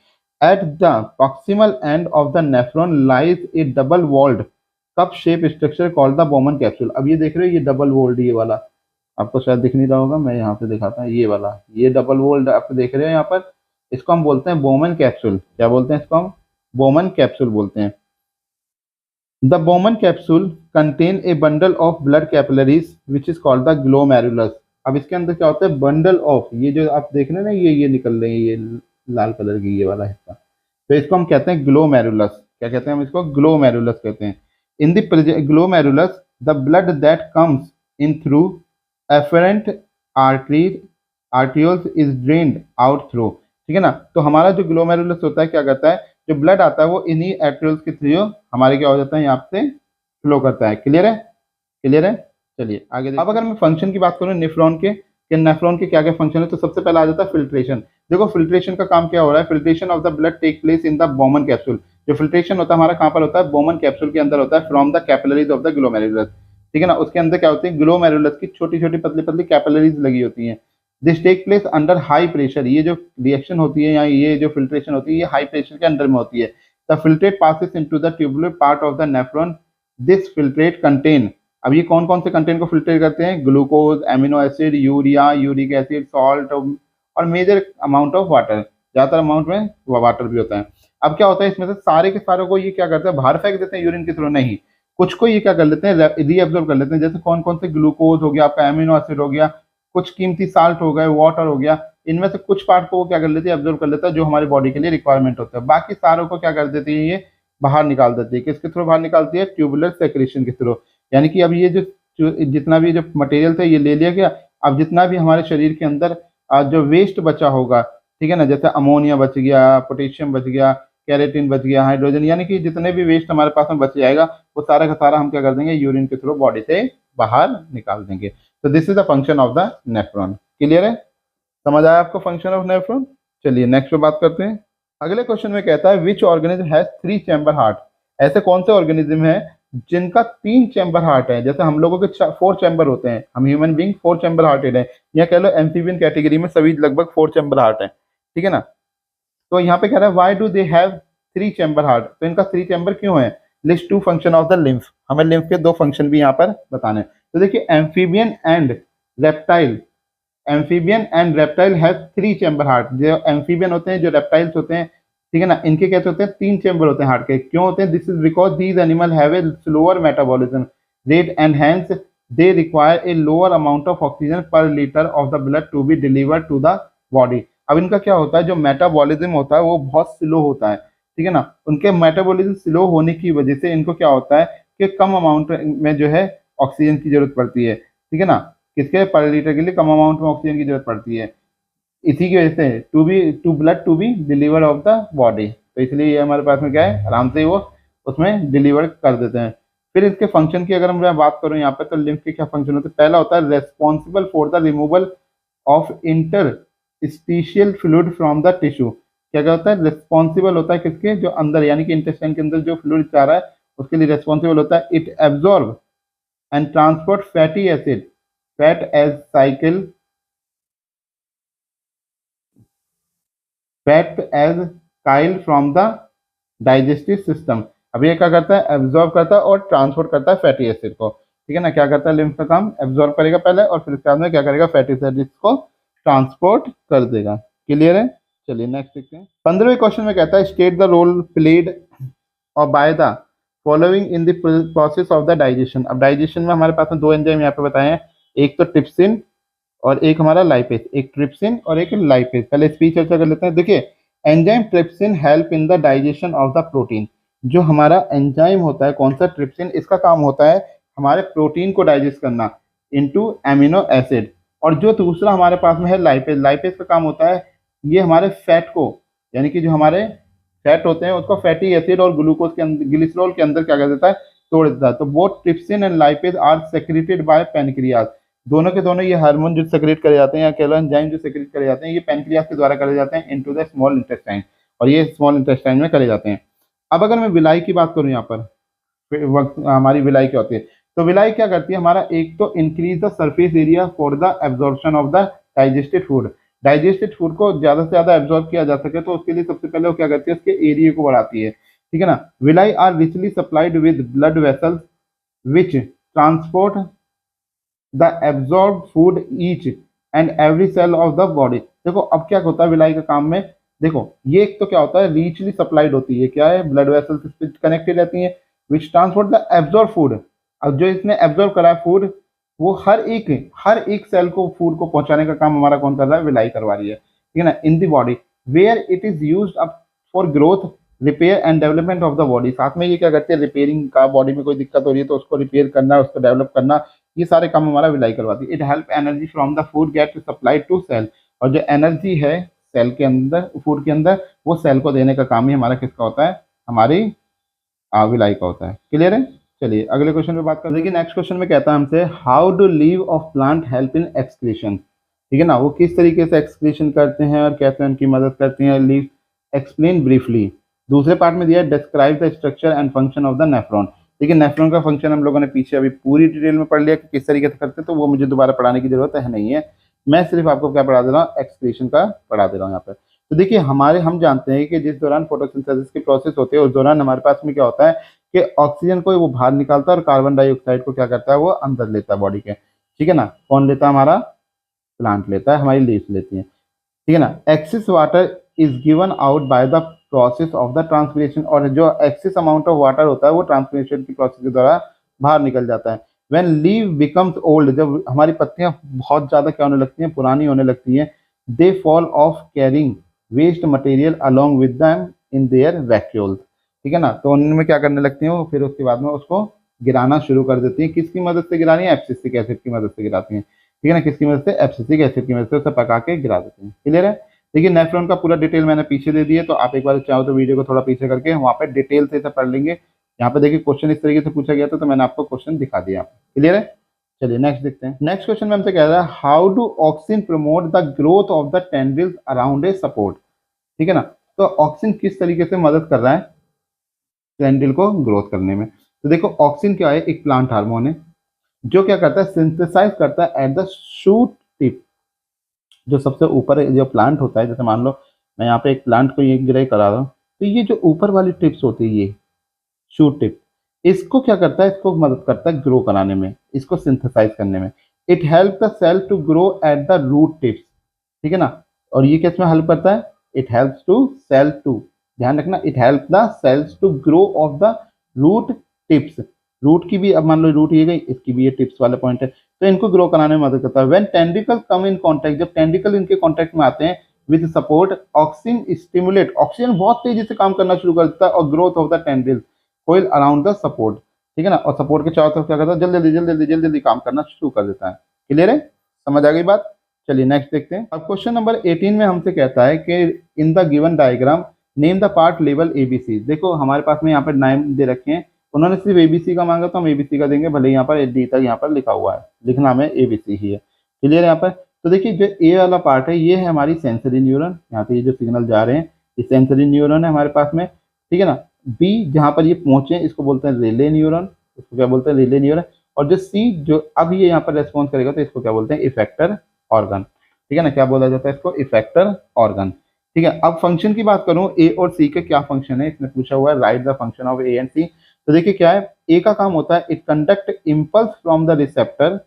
At the proximal end of the nephron lies a double walled cup shape structure called the Bowman capsule. अब ये देख रहे हो, ये डबल वोल्ड, ये वाला आपको शायद दिख नहीं रहा होगा, मैं यहाँ पे दिखाता हूँ, ये वाला, ये डबल वोल्ड आप देख रहे हो यहाँ पर, इसको हम बोलते हैं बोमन कैप्सूल। क्या बोलते हैं इसको हम, बोमन कैप्सूल बोलते हैं। The Bowman capsule contain a bundle of blood capillaries which is called the glomerulus. अब इसके अंदर क्या होता है, बंडल ऑफ, ये जो आप देख रहे हैं ना, ये निकल रहे हैं, ये लाल कलर की ये वाला हिस्सा, तो इसको हम कहते हैं ग्लोमेरुलस। क्या कहते हैं हम इसको, ग्लोमेरुलस कहते हैं। In the glomerulus the blood that comes in through afferent arteries is drained out through. ठीक है ना? तो हमारा जो ग्लोमेरुलस होता है क्या करता है, जो ब्लड आता है वो इन्हीं आर्टरीज के थ्रू हमारे क्या हो जाता है, यहाँ से फ्लो करता है। क्लियर है? क्लियर है? चलिए आगे देखिए। अब अगर मैं फंक्शन की बात करूँ नेफ्रॉन के, कि नेफ्रॉन के क्या क्या फंक्शन है, तो सबसे पहले आ जाता है फिल्ट्रेशन। देखो फिल्ट्रेशन का काम क्या हो रहा है, filtration of the blood take place in the Bowman capsule. जो फिल्ट्रेशन होता है हमारा कहाँ पर होता है, बोमन कैप्सूल के अंदर होता है, from the capillaries of the glomerulus. ठीक है ना? उसके अंदर क्या होती है, ग्लोमेरुलस की छोटी छोटी पतली पतली कैपिलरीज लगी होती हैं। This take place under high pressure. ये जो रिएक्शन होती है या ये जो फिल्ट्रेशन होती है, ये हाई प्रेशर के अंदर में होती है। The filtrate passes into the tubular part of the nephron. This filtrate contain, अब ये कौन कौन से कंटेंट को फिल्टर करते हैं, glucose, amino acid, urea, uric acid, salt और मेजर अमाउंट ऑफ वाटर, ज्यादातर अमाउंट में वाटर भी होता है। अब क्या होता है, इसमें से सारे के सारे को ये क्या करते हैं, बाहर फेंक देते हैं यूरिन के थ्रू, नहीं, कुछ को ये क्या कर लेते हैं, रीअब्जॉर्ब कर लेते हैं। जैसे कौन कौन से, ग्लूकोज हो गया आपका, एमिनो एसिड हो गया, कुछ कीमती साल्ट हो गए, वाटर हो गया, इनमें से कुछ पार्ट को वो क्या कर लेती है, एब्जॉर्ब कर लेता है, जो हमारी बॉडी के लिए रिक्वायरमेंट होता है। बाकी सारों को क्या कर देती है, ये बाहर निकाल देती है। किसके थ्रू बाहर निकालती है, ट्यूबुलर सेक्रेशन के थ्रू। यानी कि अब ये जितना भी जो मटेरियल था ये ले लिया गया। अब जितना भी हमारे शरीर के अंदर जो वेस्ट बचा होगा, ठीक है ना, जैसे अमोनिया बच गया, पोटेशियम बच गया, कैरेटिन बच गया, हाइड्रोजन, यानी कि जितने भी वेस्ट हमारे पास में बच जाएगा वो सारा का सारा हम क्या कर देंगे, यूरिन के थ्रू बॉडी से बाहर निकाल देंगे। तो this is the function of the nephron. Clear है, समझ आया आपको फंक्शन ऑफ नेफ्रॉन। चलिए नेक्स्ट पे बात करते हैं। अगले क्वेश्चन में कहता है which organism has 3 chamber heart. ऐसे कौन से ऑर्गेनिज्म है जिनका 3 चैम्बर हार्ट है। जैसे हम लोगों के 4 चैम्बर होते हैं, हम ह्यूमन बींग 4 चैम्बर हार्टेड है, या कह लो एम्फीबियन कैटेगरी में सभी लगभग 4 चैम्बर हार्ट है, ठीक है ना। तो यहाँ पे कह रहा है why do they have 3 chamber heart. तो इनका 3 चैम्बर क्यों है। List 2 function of the lymph. हमें लिम्फ के 2 फंक्शन भी यहाँ पर बताने हैं। तो देखिए amphibian and reptile, amphibian and reptile have 3 chamber heart. जो एम्फीबियन होते हैं, जो रेप्टाइल्स होते हैं, ठीक है ना, इनके कैसे होते हैं, 3 चैम्बर होते हैं हार्ट के। क्यों होते हैं, this is because these animal have a slower metabolism rate and hence they require a lower amount of oxygen per litre of the blood to be delivered to the body. अब इनका क्या होता है, जो मेटाबॉलिज्म होता है वो बहुत स्लो होता है, ठीक है ना। उनके मेटाबॉलिज्म स्लो होने की वजह से इनको क्या होता है कि कम अमाउंट में जो है ऑक्सीजन की जरूरत पड़ती है, ठीक है ना। किसके, पर लीटर के लिए कम अमाउंट में ऑक्सीजन की जरूरत पड़ती है। इसी की वजह से to blood to be deliver of the body. तो इसलिए ये हमारे पास में क्या है, आराम से वो उसमें डिलीवर कर देते हैं। फिर इसके फंक्शन की अगर मैं बात करूं यहाँ पे, तो लिम्फ के क्या फंक्शन होते हैं। पहला होता है responsible for the removal of interstitial fluid from the tissue. क्या क्या होता है, रिस्पॉन्सिबल होता है किसके, जो अंदर यानी कि इंटेस्टाइन के अंदर जो फ्लूइड जा रहा है उसके लिए रिस्पॉन्सिबल होता है। It absorb and transport fatty acid fat as cycle fat as chyle from the digestive system. अब ये क्या करता है, एब्जॉर्ब करता है और ट्रांसपोर्ट करता है फैटी एसिड को, ठीक है ना। क्या करता है, लिम्फ का काम एब्जॉर्ब करेगा पहले और फिर इसके बाद में क्या करेगा, फैटी एसिड को ट्रांसपोर्ट कर देगा। क्लियर है, चलिए नेक्स्ट देखते हैं। 15वें क्वेश्चन में कहता है स्टेट द रोल प्लेड और by the following in the process of the digestion. अब डाइजेशन में हमारे पास में 2 एंजाइम यहाँ पे बताए हैं, एक तो ट्रिप्सिन और एक हमारा लाइपेज। एक ट्रिप्सिन और एक लाइपेज। पहले इसकी चर्चा कर लेते हैं। देखिए enzyme trypsin help in the digestion of the protein. जो हमारा एंजाइम होता है कौन सा, ट्रिप्सिन, इसका काम होता है हमारे प्रोटीन को डाइजेस्ट करना इनटू एमिनो एसिड। और जो दूसरा हमारे पास में है लाइपेज, लाइपेज का काम होता है ये हमारे फैट को, यानी कि जो हमारे फैट होते हैं उसको फैटी एसिड और ग्लूकोज के अंदर, ग्लिसरॉल के अंदर क्या कर देता है, तोड़ देता है। तो both trypsin and lipase are secreted by pancreas. दोनों के दोनों ये हार्मोन जो सेक्रेट करे जाते हैं या कह लो एंजाइम जो सेक्रेट करे जाते हैं, ये पैनक्रियाज के द्वारा करे जाते हैं इनटू द स्मॉल इंटेस्टाइन, और ये स्मॉल इंटेस्टाइन में करे जाते हैं। अब अगर मैं विलाई की बात करूं यहाँ पर, वक्त हमारी विलाई क्या होती है, तो विलाई क्या करती है, हमारा एक तो increase the surface area for the absorption of the digested food. Digested food को ज्यादा से ज्यादा एब्जॉर्ब किया जा सके तो उसके लिए सबसे पहले वो क्या करती है, उसके एरिया को बढ़ाती है, ठीक है ना। Villi are richly supplied with blood vessels which transport the absorb food each and every cell of the body. देखो अब क्या होता है विलाई के काम में, देखो ये एक तो क्या होता है, रीचली सप्लाइड होती है, क्या है, ब्लड वेसल्स कनेक्टेड रहती है, विच ट्रांसपोर्ट द एब्जॉर्ब फूड। अब जो इसने एब्जॉर्ब करा है फूड, वो हर एक सेल को फूड को पहुंचाने का काम हमारा कौन कर रहा है, विलाई करवा रही है, ठीक है ना, in the body where it is used up for growth repair and development of the body. साथ में ये क्या करते हैं, रिपेयरिंग का, बॉडी में कोई दिक्कत हो रही है तो उसको रिपेयर करना, उसको डेवलप करना, ये सारे काम हमारा विलाई करवाती है। It help energy from the food get supplied to cell. और जो एनर्जी है सेल के अंदर, फूड के अंदर, वो सेल को देने का काम ही हमारा किसका होता है, हमारी विलाई का होता है। क्लियर है, चलिए अगले क्वेश्चन पे बात करते हैं। नेक्स्ट क्वेश्चन में कहता है हमसे how do leave of plant help in excretion, ठीक है ना, वो किस तरीके से एक्सक्रीशन करते हैं और कैसे उनकी मदद करती हैं। Leave explain briefly. दूसरे पार्ट में दिया describe the structure and function of the nephron. देखिए नेफ्रॉन का फंक्शन हम लोगों ने पीछे अभी पूरी डिटेल में पढ़ लिया कि किस तरीके से करते हैं, तो वो मुझे दोबारा पढ़ाने की जरूरत है नहीं है। मैं सिर्फ आपको क्या पढ़ा दे रहा हूँ, एक्सक्रीशन का पढ़ा दे रहा हूँ यहाँ पर। तो देखिए हम जानते हैं कि जिस दौरान फोटोसिंथेसिस की प्रोसेस होती है उस दौरान हमारे पास में क्या होता है कि ऑक्सीजन को वो बाहर निकालता है और कार्बन डाइऑक्साइड को क्या करता है, वो अंदर लेता है बॉडी के, ठीक है ना। कौन लेता है, हमारा प्लांट लेता है, हमारी लीव्स लेती है, ठीक है ना। Excess water is given out by the process of the transpiration. और जो एक्सेस अमाउंट ऑफ वाटर होता है वो ट्रांसपिरेशन की प्रोसेस के द्वारा बाहर निकल जाता है। व्हेन लीव बिकम्स ओल्ड, जब हमारी पत्तियां बहुत ज़्यादा क्या होने लगती हैं, पुरानी होने लगती हैं, they fall off carrying waste material along with them in their vacuoles, ठीक है ना। तो उनमें क्या करने लगती हैं वो, फिर उसके बाद में उसको गिराना शुरू कर देती हैं। किसकी मदद से गिरानी है? एब्सिसिक एसिड की मदद से गिराती हैं, ठीक है ना। किसकी मदद से? एब्सिसिक एसिड की मदद से उसे पका के गिरा देती हैं। क्लियर है? देखिए नेफ्रॉन का पूरा डिटेल मैंने पीछे दे दिया, तो आप एक बार चाहो तो वीडियो को थोड़ा पीछे करके वहाँ पे डिटेल से इसे पढ़ लेंगे। यहाँ पे देखिए क्वेश्चन इस तरीके से पूछा गया था, तो मैंने आपको क्वेश्चन दिखा दिया। क्लियर है? चलिए नेक्स्ट देखते हैं। नेक्स्ट क्वेश्चन में हमसे कह रहा है how do auxin promote the growth of the tendrils around a support, ठीक है ना। तो ऑक्सिन किस तरीके से मदद कर रहा है टेंड्रिल को ग्रोथ करने में? तो देखो ऑक्सिन क्या है? एक प्लांट हार्मोन है जो क्या करता है, सिंथेसाइज करता है एट द शूट टिप, जो सबसे ऊपर जो प्लांट होता है। जैसे मान लो मैं यहाँ पे एक प्लांट को ये ग्रे करा रहा हूँ, तो ये जो ऊपर वाली टिप्स होती है, ये शूट टिप, इसको क्या करता है? इसको मदद करता है ग्रो कराने में, इसको सिंथेसाइज करने में। It help the cell to grow at the root tips, ठीक है ना। और ये किस में हेल्प करता है? It helps to cell to, ध्यान रखना, it help the cells to grow of the root tips. Root की भी, अब मान लो रूट ये गई, इसकी भी ये टिप्स वाला पॉइंट है, तो इनको ग्रो कराने में मदद करता है। When tentacle come in contact, जब टेंडिकल इनके कांटेक्ट में आते हैं with support, auxin stimulate, oxygen बहुत तेजी से काम करना शुरू कर देता है और growth of the tendril coil around the support, ठीक है ना। और सपोर्ट के चारों तरफ क्या करता है? जल्दी जल्दी जल्दी जल्दी जल्दी काम करना शुरू कर देता है। क्लियर है? समझ आ गई बात? चलिए नेक्स्ट देखते हैं। अब क्वेश्चन नंबर 18 में हमसे कहता है कि in the given diagram name the part level ABC. देखो हमारे पास में यहाँ पर नाम दे रखे हैं, उन्होंने सिर्फ एबीसी का मांगा तो हम एबीसी का देंगे, भले यहाँ पर डी तक यहाँ पर लिखा हुआ है, लिखना हमें एबीसी ही है। क्लियर है यहाँ पर? तो देखिए जो ए वाला पार्ट है ये है हमारी सेंसरी न्यूरॉन, यहाँ पे ये जो सिग्नल जा रहे हैं ये सेंसरी न्यूरॉन है हमारे पास में, ठीक है ना। बी जहाँ पर ये पहुंचे इसको बोलते हैं रिले न्यूरॉन, इसको क्या बोलते हैं? Relay neuron. और जो सी जो अब ये यहाँ पर रेस्पॉन्स करेगा तो इसको क्या बोलते हैं? इफेक्टर ऑर्गन, ठीक है ना। क्या बोला जाता है इसको? इफेक्टर ऑर्गन, ठीक है। अब फंक्शन की बात करूं, ए और सी का क्या फंक्शन है, इसने पूछा हुआ है write the function of A and C. तो देखिए क्या है, ए का काम होता है it conduct impulse from the receptor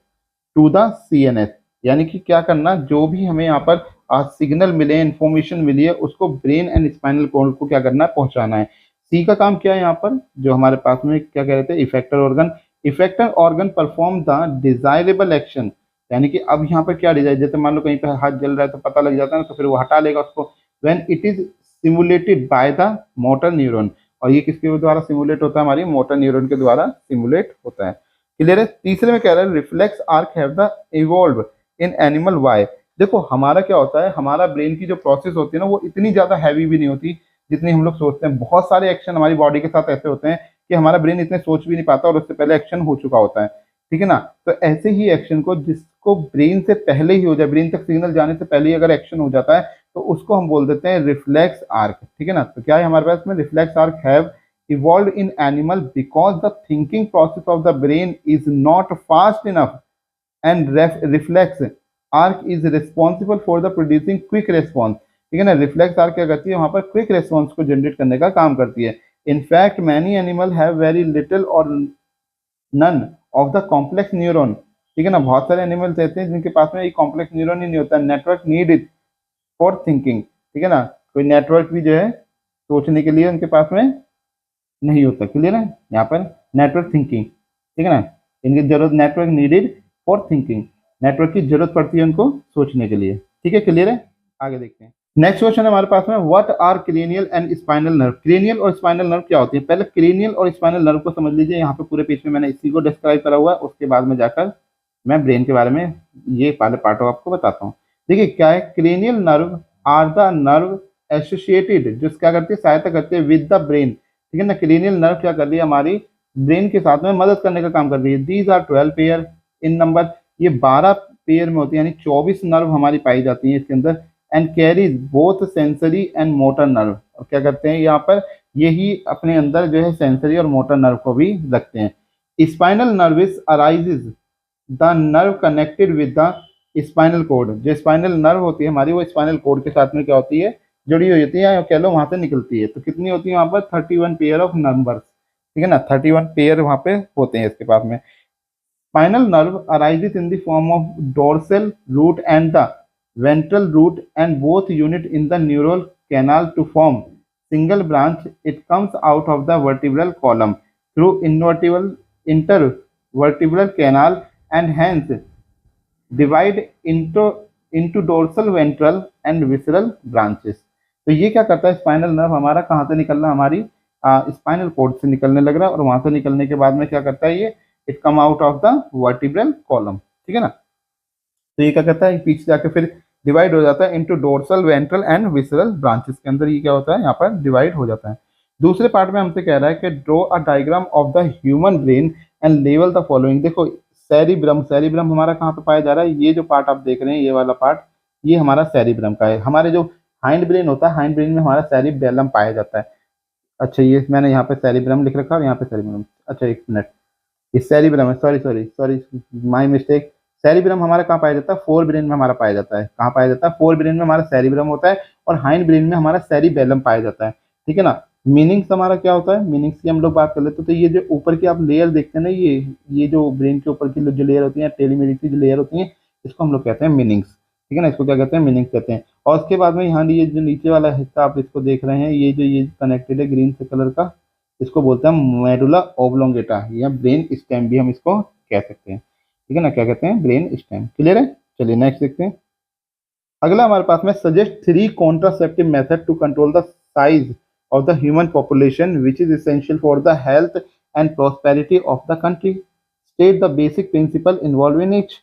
to the CNS, यानी कि क्या करना, जो भी हमें यहाँ पर सिग्नल मिले, इंफॉर्मेशन मिली है, उसको ब्रेन एंड स्पाइनल कॉर्ड को क्या करना है? पहुंचाना है। सी का काम क्या है यहाँ पर, जो हमारे पास में क्या कह रहे थे? Effector organ. Effector organ perform the desirable action, यानी कि अब यहाँ पर क्या डिजाइन, जैसे मान लो कहीं पे हाथ जल रहा है तो पता लग जाता है ना, तो फिर वो हटा लेगा उसको। When it is simulated by the motor neuron, और ये किसके द्वारा सिमुलेट होता है? हमारी मोटर न्यूरॉन के द्वारा सिमुलेट होता है। क्लियर है? तीसरे में कह रहा है reflex arc have the evolve in animal why. देखो हमारा क्या होता है, हमारा ब्रेन की जो प्रोसेस होती है ना वो इतनी ज्यादा हैवी भी नहीं होती जितनी हम लोग सोचते हैं। बहुत सारे एक्शन हमारी बॉडी के साथ ऐसे होते हैं कि हमारा ब्रेन इतने सोच भी नहीं पाता और उससे पहले एक्शन हो चुका होता है, ठीक है ना। तो ऐसे ही एक्शन को जिसको ब्रेन से पहले ही हो जाए, ब्रेन तक सिग्नल जाने से पहले ही अगर एक्शन हो जाता है तो उसको हम बोल देते हैं रिफ्लेक्स आर्क, ठीक है ना। तो क्या है हमारे पास में? Reflex arc have evolved in animal because the thinking process of the brain is not fast enough and reflex arc is responsible for the producing quick response, ठीक है ना। रिफ्लेक्स आर्क क्या करती है? वहां पर क्विक रेस्पॉन्स को generate करने का काम करती है। In fact many animal have very little और none of the complex neuron, ठीक है ना। बहुत सारे एनिमल्स ऐसे हैं जिनके पास में ये कॉम्प्लेक्स न्यूरॉन ही नहीं होता। नेटवर्क नीडेड फॉर थिंकिंग, ठीक है ना। कोई नेटवर्क भी जो है सोचने के लिए उनके पास में नहीं होता। क्लियर है? यहाँ पर नेटवर्क थिंकिंग, ठीक है ना, इनकी जरूरत, network needed for thinking, network की जरूरत पड़ती है उनको सोचने के लिए, ठीक है। क्लियर है? आगे देखते हैं। नेक्स्ट क्वेश्चन है हमारे पास में what are cranial and spinal nerve. Cranial और स्पाइनल नर्व क्या होती है? पहले क्रेनियल और स्पाइनल नर्व को समझ लीजिए। यहाँ पे पूरे पेज में मैंने इसी को डिस्क्राइब करा हुआ है, उसके बाद में जाकर मैं ब्रेन के बारे में ये पहले पार्ट आपको बताता हूँ। देखिए क्या है, cranial nerve are the nerve associated, जो क्या करती है? सहायता करती है विद द ब्रेन, ठीक है ना। क्रेनियल नर्व क्या कर रही है? हमारी ब्रेन के साथ में मदद करने का काम कर रही है। These are 12 pair in number, ये 12 पेयर में होती है, यानी 24 नर्व हमारी पाई जाती है इसके अंदर। And carries both sensory and motor nerve, और क्या करते हैं यहाँ पर? यही अपने अंदर जो है सेंसरी और मोटर नर्व को भी रखते हैं। Spinal nerves arises the nerve connected with the spinal cord, जो स्पाइनल नर्व होती है हमारी वो स्पाइनल कोड के साथ में क्या होती है? जुड़ी हुई होती है, कह लो वहां से निकलती है। तो कितनी होती है वहां पर? 31 पेयर ऑफ नंबर्स, ठीक है ना। 31 पेयर वहां पे होते हैं इसके पास में। Spinal nerve arises in the form of dorsal root and the ventral root and both unit in the neural canal to form single branch. It comes out of the vertebral column through invertible inter vertebral canal and hence divide into dorsal ventral and visceral branches। तो ये क्या करता है, spinal nerve हमारा कहाँ से निकलना, हमारी स्पाइनल कॉर्ड से निकलने लग रहा है, और वहां से निकलने के बाद में क्या करता है, ये it come out of the vertebral column, ठीक है ना। तो ये क्या करता है, पीछे जाके फिर डिवाइड हो जाता है into dorsal ventral and visceral branches के अंदर, ये क्या होता है, यहाँ पर डिवाइड हो जाता है। दूसरे पार्ट में हमसे कह रहा है कि draw a diagram of the human brain and level the following. देखो सेरिब्रम, सेरिब्रम हमारा कहाँ पे पाया जा रहा है, ये जो पार्ट आप देख रहे हैं, ये वाला पार्ट, ये हमारा सेरिब्रम का है। हमारे जो हाइंड ब्रेन होता है, हाइंड ब्रेन में हमारा सेरिबेलम पाया जाता है। अच्छा, ये मैंने यहाँ पे सेरिब्रम लिख रखा है और यहाँ पे सेरिब्रम। अच्छा एक मिनट, ये सेरिब्रम है, sorry sorry sorry, my mistake. Cerebrum हमारा कहाँ पाया जाता है, फोर ब्रेन में हमारा पाया जाता है। कहाँ पाया जाता है, फोर ब्रेन में हमारा सेरिब्रम होता है, और हाइंड ब्रेन में हमारा सेरिबेलम पाया जाता है, ठीक है ना। मीनिंग्स हमारा क्या होता है, मीनिंग्स की हम लोग बात कर लेते हैं। तो ये जो ऊपर की आप लेयर देखते हैं ना, ये जो ब्रेन के ऊपर की जो लेयर होती है, टेलीमेडिक की जो लेयर होती है, इसको हम लोग कहते हैं मीनिंग्स, ठीक है ना। इसको क्या कहते हैं, मीनिंग्स कहते हैं। और उसके बाद में यहाँ ये जो नीचे वाला हिस्सा आप इसको देख रहे हैं, ये कनेक्टेड है ग्रीन से कलर का, इसको बोलते हैं मेडुला ओब्लोंगेटा या ब्रेन स्टेम भी हम इसको कह सकते हैं, ठीक है ना। क्या कहते हैं, ब्रेन स्टेम। क्लियर है, चलिए नेक्स्ट देखते हैं। अगला हमारे पास में suggest 3 contraceptive method to control the size of the human population which is essential for the health and prosperity of the country, state the basic principle involve in each.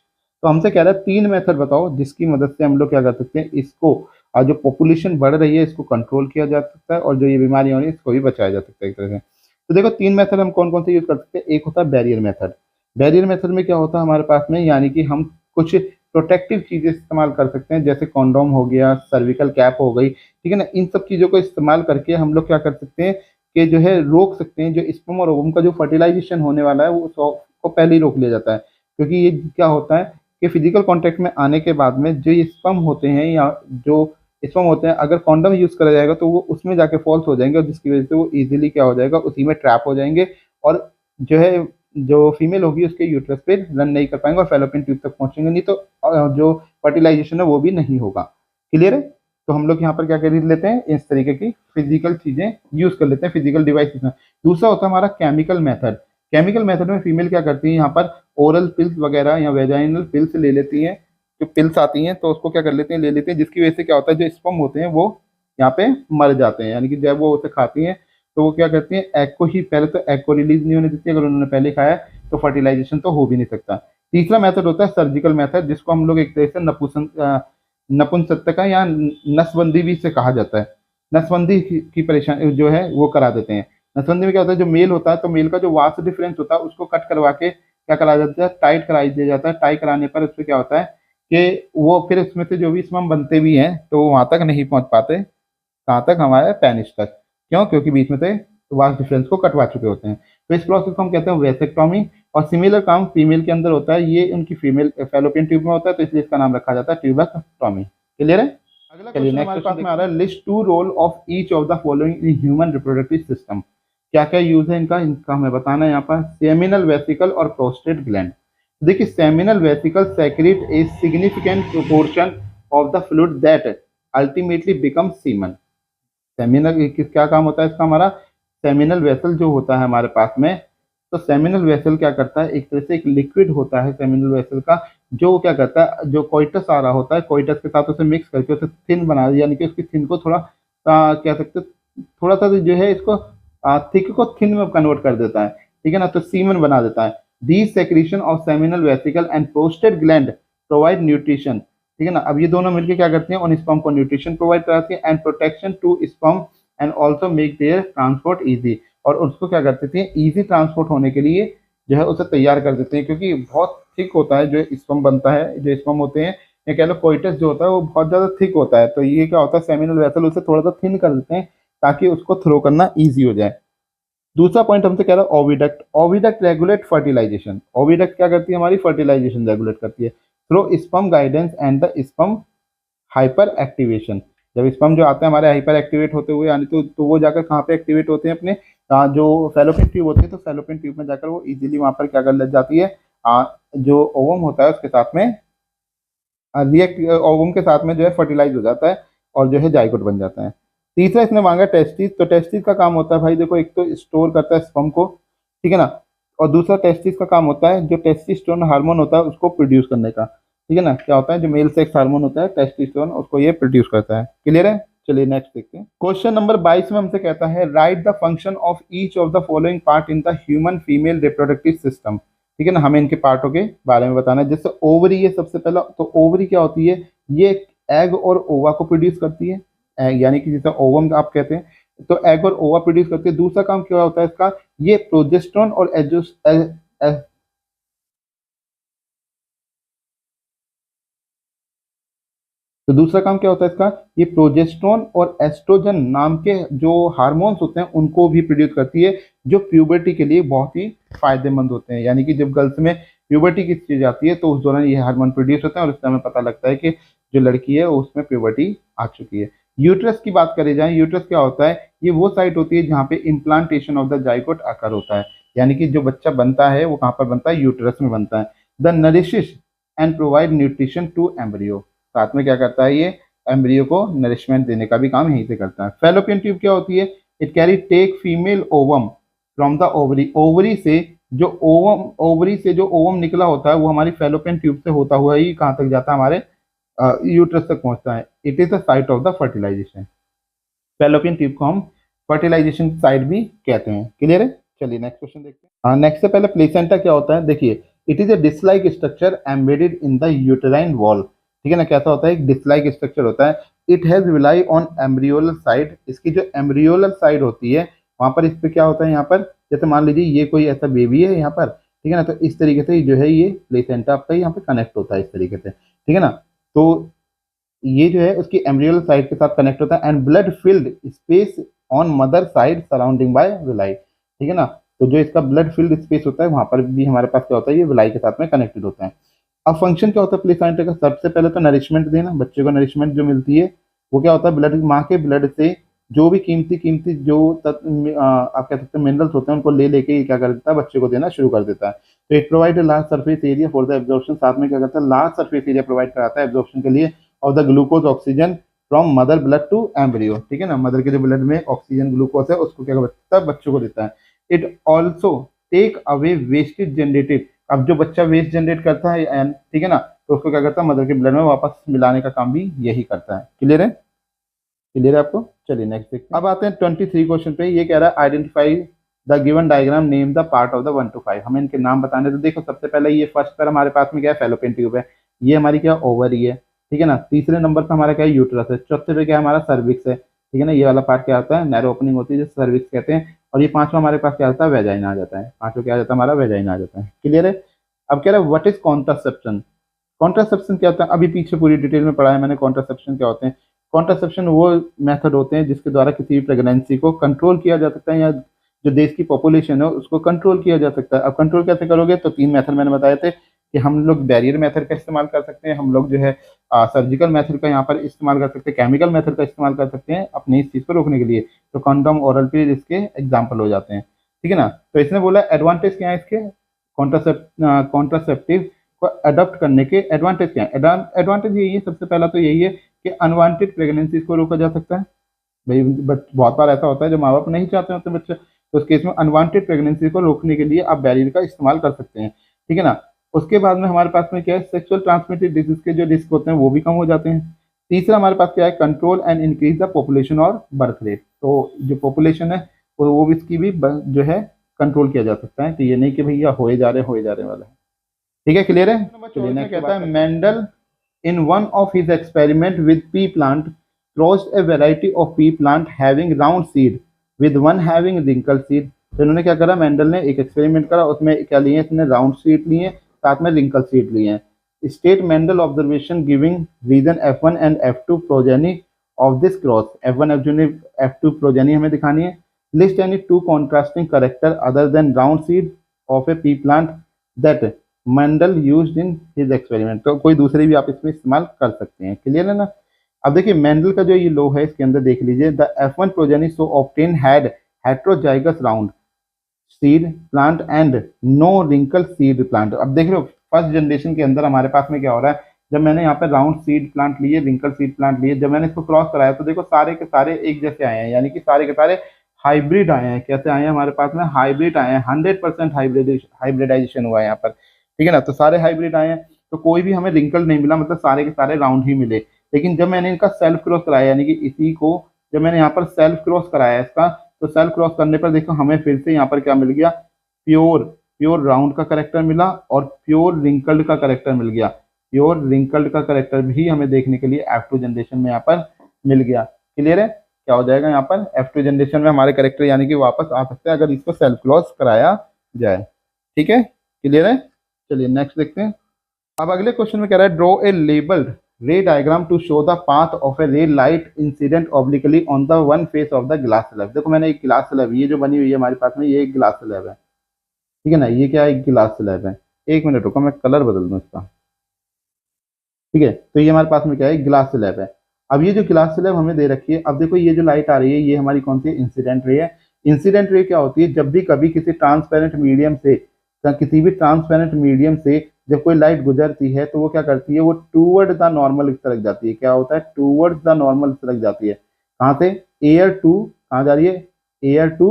तो हमसे कह रहा है 3 मेथड बताओ जिसकी मदद से हम लोग क्या कर सकते हैं, इसको जो पॉपुलेशन बढ़ रही है इसको कंट्रोल किया जा सकता है, और जो ये बीमारियां हो रही है इसको भी बचाया जा सकता है एक तरह से। तो देखो 3 मेथड हम कौन कौन से यूज कर सकते हैं। एक होता है बैरियर मेथड। बैरियर मेथड में क्या होता है हमारे पास में, यानी कि हम कुछ प्रोटेक्टिव चीजें इस्तेमाल कर सकते हैं, जैसे कॉन्डोम हो गया, सर्विकल कैप हो गई, ठीक है ना। इन सब चीजों को इस्तेमाल करके हम लोग क्या कर सकते हैं कि जो है रोक सकते हैं, जो स्पर्म और ओवम का जो फर्टिलाइजेशन होने वाला है वो को पहले ही रोक लिया जाता है। क्योंकि ये क्या होता है कि फिजिकल कॉन्टेक्ट में आने के बाद में जो ये स्पर्म होते हैं या जो स्पर्म होते हैं, अगर कॉन्डम यूज करा जाएगा तो वो उसमें जाके फॉल्स हो जाएंगे, और जिसकी वजह से वो इजीली क्या हो जाएगा, उसी में ट्रैप हो जाएंगे, और जो है जो फीमेल होगी उसके यूट्रस पे रन नहीं कर पाएंगे और फैलोपियन ट्यूब तक पहुंचेंगे नहीं, तो जो फर्टिलाइजेशन है वो भी नहीं होगा। क्लियर है। तो हम लोग यहाँ पर क्या कर लेते हैं, इस तरीके की फिजिकल चीजें यूज कर लेते हैं, फिजिकल डिवाइसेस में। दूसरा होता है हमारा केमिकल मेथड। केमिकल मेथड में फीमेल क्या करती है, यहाँ पर ओरल पिल्स वगैरह या वेजाइनल पिल्स ले लेती हैं, जो पिल्स आती हैं तो उसको क्या कर लेते हैं, ले लेते हैं, जिसकी वजह से क्या होता है, जो स्पर्म होते हैं वो यहाँ पे मर जाते हैं। यानी कि जब वो उसे खाती हैं तो वो क्या करती हैं, एग को ही पहले तो एग को रिलीज नहीं होने देती, अगर उन्होंने पहले खाया तो फर्टिलाइजेशन तो हो भी नहीं सकता। तीसरा मेथड होता है सर्जिकल मेथड, जिसको हम लोग एक तरह से नपुंसकता या नसबंदी भी से कहा जाता है। नसबंदी की परेशानी जो है वो करा देते हैं। नसबंदी में क्या होता है, जो मेल होता है तो मेल का जो वास्ट डिफरेंस होता है उसको कट करवा के क्या करा जाता है, टाइट करा दिया जाता है। टाइट कराने पर उससे क्या होता है कि वो फिर उसमें से जो भी स्पर्म बनते भी हैं तो वहां तक नहीं पहुंच पाते, कहाँ तक, हमारे पेनिस तक। क्यों, क्योंकि बीच में से वास्ट डिफरेंस को कटवा चुके होते हैं। तो इस प्रोसेस को हम कहते हैं वेसेक्टोमी। और सिमिलर काम फीमेल के अंदर होता है, ये उनकी फीमेल फैलोपियन ट्यूब में होता है, तो इसलिए इसका नाम रखा जाता है ट्यूबेक्टोमी। क्लियर है। अगला क्वेश्चन हमारे पास में आ रहा है, list 2 role of each of the following in human reproductive system. क्या क्या यूज है इनका, इनका हमें बताना है। यहाँ पर सेमिनल वेसिकल और प्रोस्टेट ग्लैंड। देखिए seminal vesicle secrete a significant proportion of the fluid that ultimately become semen. Seminal क्या काम होता है इसका, हमारा सेमिनल वेसल जो होता है हमारे पास में, तो सेमिनल वेसल क्या करता है, एक तरह से एक लिक्विड होता है सेमिनल वेसल का, जो क्या करता है, जो कोइटस आ रहा होता है, कोइटस के साथ उसे मिक्स करके उसे थिन बना, यानी कि उसकी थिन को थोड़ा क्या सकते, थोड़ा सा जो है इसको थिक को थिन में कन्वर्ट कर देता है, ठीक है ना, तो सीमन बना देता है। These secretion of seminal vesicle and prostate gland provide nutrition, ठीक है ना। अब ये दोनों मिलकर क्या करती हैं, उन स्पर्म को न्यूट्रिशन प्रोवाइड कराती है and protection to sperm and also make their transport easy, और उसको क्या कर देती है, इजी ट्रांसपोर्ट होने के लिए जो है उसे तैयार कर देते हैं। क्योंकि बहुत थिक होता है जो स्पर्म बनता है, जो स्पर्म होते हैं या कह लो कोइटस जो होता है वो बहुत ज्यादा थिक होता है, तो ये क्या होता है, सेमिनल वेसल उसे थोड़ा सा थिन कर देते हैं ताकि उसको थ्रो करना ईजी हो जाए। दूसरा पॉइंट हमसे कह रहा है oviduct. Oviduct regulate fertilisation. Oviduct क्या करती है, हमारी फर्टिलाइजेशन रेगुलेट करती है through sperm guidance and the sperm hyper activation. जब स्पर्म जो आते हैं हमारे हाइपर एक्टिवेट होते हुए, यानी तो वो जाकर कहाँ पे एक्टिवेट होते हैं, अपने जो फैलोपियन ट्यूब होती है, तो फैलोपियन ट्यूब में जाकर वो इजीली वहां पर क्या कर लग जाती है, जो ओवम होता है उसके साथ में रिएक्ट, ओवम के साथ में जो है फर्टिलाइज हो जाता है और जो है जाइगोट बन जाता है। तीसरा इसने मांगा टेस्टिस। तो टेस्टिस का काम होता है भाई देखो, एक तो स्टोर करता है स्पर्म को, ठीक है ना, और दूसरा टेस्टिस का काम होता है जो टेस्टोस्टेरोन हार्मोन होता है उसको प्रोड्यूस करने का। ठीक है ना, क्या होता है जो मेल सेक्स हार्मोन होता है टेस्टोस्टेरोन उसको ये प्रोड्यूस करता है। क्लियर है? चलिए नेक्स्ट देखते हैं। क्वेश्चन नंबर 22 में हमसे कहता है write the function of each of the following part in the human female reproductive system. ठीक है ना, हमें इनके पार्टों के बारे में बताना है। जैसे ओवरी है सबसे पहला, तो ओवरी क्या होती है, ये एग और ओवा को प्रोड्यूस करती है। यानी कि जैसे ओवम आप कहते हैं, तो एग और ओवा प्रोड्यूस करती है। दूसरा काम क्या होता है इसका, ये प्रोजेस्टेरोन और तो दूसरा काम क्या होता है इसका, ये प्रोजेस्टेरोन और एस्ट्रोजन नाम के जो हार्मोन्स होते हैं उनको भी प्रोड्यूस करती है, जो प्यूबर्टी के लिए बहुत ही फायदेमंद होते हैं। यानी कि जब गर्ल्स में प्यूबर्टी की स्टेज आती है तो उस दौरान ये हार्मोन प्रोड्यूस होते हैं और उससे हमें पता लगता है कि जो लड़की है उसमें प्यूबर्टी आ चुकी है। यूट्रस की बात करी जाए, यूट्रस क्या होता है, ये वो साइट होती है जहाँ पे इम्प्लांटेशन ऑफ द जाइगोट अकर होता है। यानी कि जो बच्चा बनता है वो कहाँ पर बनता है, यूट्रस में बनता है। The nourishes and provide nutrition to embryo, साथ में क्या करता है ये एम्ब्रियो को नरिशमेंट देने का भी काम यहीं से करता है। फैलोपियन ट्यूब क्या होती है, it carry take female ovum from the ovary, ovary से जो ओवम निकला होता है वो हमारी फैलोपियन ट्यूब से होता हुआ ही कहाँ तक जाता है, हमारे यूट्रस तक पहुंचता है। It is the site of the fertilisation. Fallopian tube को हम फर्टिलाइजेशन साइट भी कहते हैं। क्लियर है? चलिए नेक्स्ट क्वेश्चन देखते हैं। नेक्स्ट से पहले प्लेसेंटा क्या होता है, देखिए it is a disc structure embedded in the uterine wall. ठीक है ना, कैसा होता है, एक डिस्क स्ट्रक्चर होता है। It has rely on embryonal side, इसकी जो एम्ब्रियोलर साइड होती है वहां पर इस पे क्या होता है, यहाँ पर जैसे मान लीजिए ये कोई ऐसा बेबी है यहाँ पर, ठीक है ना, तो इस तरीके से जो है ये प्लेसेंटा आपका यहाँ पे कनेक्ट होता है इस तरीके से। ठीक है ना, तो ये जो है उसकी एम्ब्रियोलर साइड के साथ कनेक्ट होता है। And blood filled space on mother side surrounding by villi. ठीक है ना, तो जो इसका ब्लड फिल्ड स्पेस होता है वहां पर भी हमारे पास क्या होता है, ये विलाई के साथ में कनेक्टेड होता है। अब फंक्शन क्या होता है प्लेसेंटा का, सबसे पहले तो नरिशमेंट देना, बच्चे को नरिशमेंट जो मिलती है वो क्या होता है, ब्लड, माँ के ब्लड से जो भी कीमती कीमती जो आप कह सकते हैं मिनरल्स होते हैं उनको ले लेके ये क्या कर देता है, बच्चे को देना शुरू कर देता है। तो it provide large surface area for the absorption, साथ में क्या करता है लार्ज सरफेस एरिया प्रोवाइड कराता है एब्जॉर्प्शन के लिए of the glucose oxygen from mother blood to embryo. ठीक है ना, मदर के जो ब्लड में ऑक्सीजन ग्लूकोज है उसको क्या करता है, बच्चों को देता है। It also take away wastage generated, अब जो बच्चा वेस्ट जनरेट करता है ठीक है ना, तो उसको क्या करता है, मदर के ब्लड में वापस मिलाने का काम भी यही करता है। क्लियर है? क्लियर है आपको? चलिए नेक्स्ट देखते हैं। अब आते हैं 23 क्वेश्चन पे। ये कह रहा है identify the given diagram, name the part of the 1 to 5। हमें इनके नाम बताने, तो देखो सबसे पहले ये फर्स्ट पर हमारे पास में क्या है, फैलोपियन ट्यूब है, ये हमारी क्या ओवरी है। ठीक है ना, तीसरे नंबर पर हमारा क्या है, यूट्रस है। चौथे पे क्या है, हमारा सर्विक्स है। ठीक है ना, ये वाला पार्ट क्या होता है, नैरो ओपनिंग होती है जिसे सर्विक्स कहते हैं। और ये पांचवा हमारे पास क्या आता है, वेजाइना आ जाता है। पांचवा क्या आ जाता है, हमारा वेजाइना आ जाता है। क्लियर है? अब कह रहा है व्हाट इज कॉन्ट्रासेप्शन। कॉन्ट्रासेप्शन क्या होता है, अभी पीछे पूरी डिटेल में पढ़ा है मैंने कॉन्ट्रासेप्शन क्या होते हैं। कॉन्ट्रासेप्शन वो मेथड होते हैं जिसके द्वारा किसी भी प्रेगनेंसी को कंट्रोल किया जा सकता है, या जो देश की पॉपुलेशन है उसको कंट्रोल किया जा सकता है। अब कंट्रोल कैसे करोगे, तो 3 मेथड मैंने बताए थे कि हम लोग बैरियर मेथड का इस्तेमाल कर सकते हैं, हम लोग जो है सर्जिकल मेथड का यहाँ पर इस्तेमाल कर सकते हैं, केमिकल मेथड का इस्तेमाल कर सकते हैं अपनी इस चीज़ को रोकने के लिए। तो कंडोम, ओरल पिल इसके एग्जाम्पल हो जाते हैं। ठीक है ना, तो इसने बोला एडवांटेज क्या है इसके, कॉन्ट्रासेप्टिव को अडॉप्ट करने के एडवांटेज क्या है। एडवांटेज यही है, सबसे पहला तो यही है कि अनवांटेड प्रेगनेंसीज को रोका जा सकता है। भाई बहुत बार ऐसा होता है जो माँ बाप नहीं चाहते होते बच्चे, तो उस केस में अनवांटेड प्रेगनेंसी को रोकने के लिए आप बैरियर का इस्तेमाल कर सकते हैं। ठीक है ना, उसके बाद में हमारे पास में क्या है, सेक्सुअल ट्रांसमिटेड डिजीज के जो रिस्क होते हैं वो भी कम हो जाते हैं। तीसरा हमारे पास क्या है, control and increase the population और बर्थ रेट, तो जो पॉपुलेशन है वो भी इसकी भी जो है कंट्रोल किया जा सकता है। तो ये नहीं कि भैया हो जा रहे वाला है। ठीक है, क्लियर है? चलिए नेक्स्ट कहता है Mendel in one of his experiment with pea plant crossed a variety of pea plant having round seed with one having wrinkle seed। तो इन्होंने क्या करा, मेंडल ने एक एक्सपेरिमेंट करा, उसमें क्या लिए, इसने राउंड सीड लिए साथ में रिंकल सीड लिए हैं। State Mendel observation giving reason F1 and F2 progeny of this cross. F1 F2 progeny हमें दिखानी है। List any 2 contrasting character other than round seed of a pea plant that Mendel used in his experiment. तो कोई दूसरे भी आप इसमें इस्तेमाल कर सकते हैं। क्लियर है ना? अब देखिए मेंडल का जो ये लो है इसके अंदर देख लीजिए, the F1 progeny so obtain had heterozygous round seed plant and no wrinkle seed plant. अब देख लो फर्स्ट जनरेशन के अंदर हमारे पास में क्या हो रहा है, जब मैंने यहाँ पे राउंड सीड प्लांट लिए, रिंकल सीड प्लांट लिए, जब मैंने इसको क्रॉस कराया तो देखो सारे के सारे एक जैसे आए हैं, यानी कि सारे के सारे हाइब्रिड आए हैं। कैसे आए हैं हमारे पास में? हाइब्रिड आए हैं, 100% हाइब्रिडाइजेशन हुआ है यहाँ पर, ठीक है ना। तो सारे हाइब्रिड आए हैं, तो कोई भी हमें रिंकल नहीं मिला, मतलब सारे के सारे राउंड ही मिले। लेकिन जब मैंने इनका सेल्फ क्रॉस कराया, यानी कि इसी को जब मैंने यहाँ पर सेल्फ क्रॉस कराया इसका, तो सेल्फ क्रॉस करने पर देखो हमें फिर से यहाँ पर क्या मिल गया? प्योर प्योर राउंड का करेक्टर मिला और प्योर रिंकल्ड का करेक्टर मिल गया। प्योर रिंकल्ड का करेक्टर भी हमें देखने के लिए F2 जनरेशन में यहाँ पर मिल गया। क्लियर है? क्या हो जाएगा यहाँ पर? F2 जनरेशन में हमारे करेक्टर यानी कि वापस आ सकते हैं अगर इसको सेल्फ क्लोज कराया जाए। ठीक है, क्लियर है? चलिए नेक्स्ट देखते हैं। अब अगले क्वेश्चन में कह रहा है draw a labelled ray diagram to show the path of a ray light incident obliquely on the one face of the glass slab. देखो मैंने एक ग्लास स्लैब, ये जो बनी हुई है हमारे पास में, ये एक ग्लास स्लैब है, ठीक है ना। ये क्या है? एक गिलास स्लैब है। एक मिनट रुको, मैं कलर बदल दूं इसका, ठीक है। तो ये हमारे पास में क्या है? गिलास स्लैब है। अब ये जो गिलास स्लैब हमें दे रखी है, अब देखो ये जो लाइट आ रही है ये हमारी कौन सी है? इंसिडेंट रे है। इंसिडेंट रे क्या होती है? जब भी कभी किसी ट्रांसपेरेंट मीडियम से किसी भी ट्रांसपेरेंट मीडियम से जब कोई लाइट गुजरती है तो वो क्या करती है? वो टूवर्ड द नॉर्मल सरक जाती है। क्या होता है? टूवर्ड्स द नॉर्मल सरक जाती है। कहाँ से? एयर टू, कहाँ जा रही है? एयर टू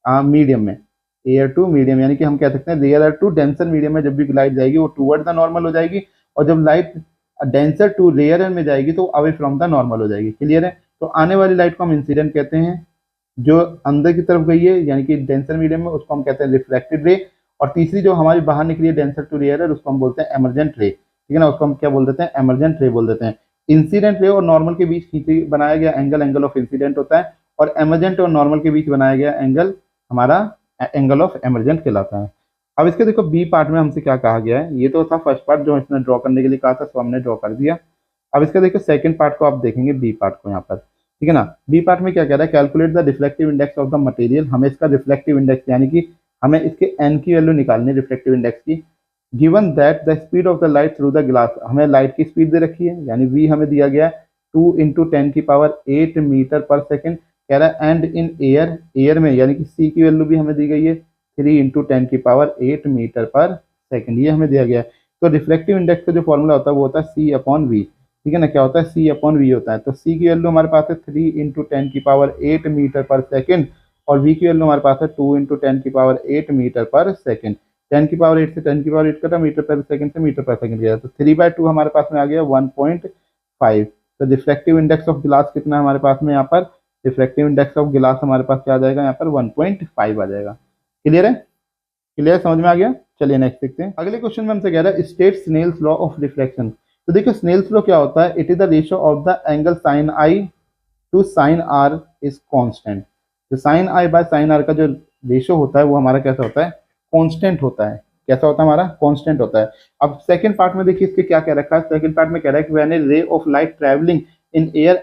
मीडियम में। एयर टू मीडियम यानी कि हम कह सकते हैं एयर टू डेंसर मीडियम में जब भी लाइट जाएगी वो टूवर्ड द नॉर्मल हो जाएगी, और जब लाइट डेंसर टू रेयर में जाएगी तो अवे फ्रॉम द नॉर्मल हो जाएगी। क्लियर है? तो आने वाली लाइट को हम इंसिडेंट कहते हैं, जो अंदर की तरफ गई है यानी कि डेंसर मीडियम में उसको हम कहते हैं रिफ्लेक्टेड रे, और तीसरी जो हमारी बाहर निकली है डेंसर टू रेयर है उसको हम बोलते हैं एमरजेंट रे। ठीक है ना, उसको हम क्या बोल देते हैं? एमरजेंट रे बोल देते हैं। इंसिडेंट रे और नॉर्मल के बीच खींची बनाया गया एंगल एंगल ऑफ इंसिडेंट होता है, और एमरजेंट और नॉर्मल के बीच बनाया गया एंगल हमारा एंगल ऑफ एमरजेंट कहलाता है। अब इसके देखो बी पार्ट में हमसे क्या कहा गया है। ये तो था फर्स्ट पार्ट जो इसने ड्रॉ करने के लिए कहा था, सो हमने ड्रॉ कर दिया। अब इसका देखो सेकंड पार्ट को आप देखेंगे, बी पार्ट को यहाँ पर, ठीक है ना। बी पार्ट में क्या कह रहा है? Calculate the reflective index of the material. हमें इसका रिफ्लेक्टिव इंडेक्स यानी कि हमें इसके एन की वैल्यू निकालनी है रिफ्लेक्टिव इंडेक्स की। Given that the speed of the light through the glass, हमें लाइट की स्पीड दे रखी है यानी वी हमें दिया गया 2 × 10⁸ मीटर/सेकंड कह रहा है। एंड इन एयर, एयर में यानी कि सी की वैल्यू भी हमें दी गई है 3 × 10⁸ मीटर/सेकंड, ये हमें दिया गया है। तो रिफ्लेक्टिव इंडेक्स का जो फॉर्मूला होता है वो होता है C/V, ठीक है ना। क्या होता है? C/V होता है। तो C की वैल्यू हमारे पास है 3 × 10⁸ मीटर/सेकंड, और V की वैल्यू हमारे पास है 2 × 10⁸ मीटर/सेकंड। 10⁸ से 10⁸ कटा, मीटर/सेकंड से मीटर/सेकंड गया, तो 3/2 हमारे पास में आ गया 1.5। तो रिफ्लेक्टिव इंडेक्स ऑफ गिलास कितना है हमारे पास में यहाँ पर? रिफ्लेक्टिव इंडेक्स ऑफ गिलास हमारे पास क्या आ जाएगा यहाँ पर? 1.5 आ जाएगा। क्लियर है? क्लियर, समझ में आ गया? चलिए नेक्स्ट देखते हैं। अगले क्वेश्चन में हमसे कह रहा है state Snell's law of reflection. तो देखिए स्नेल्स लॉ क्या होता है? It is the ratio of the angle sine i to sine r is constant. तो sine i by sine r का जो रेशियो होता है वो हमारा कैसा होता है? कांस्टेंट होता है। कैसा होता है हमारा? कांस्टेंट होता है। अब सेकंड पार्ट में देखिए इसके क्या कह रखा है। सेकंड पार्ट में कह रहा है कि when A ray of light travelling in air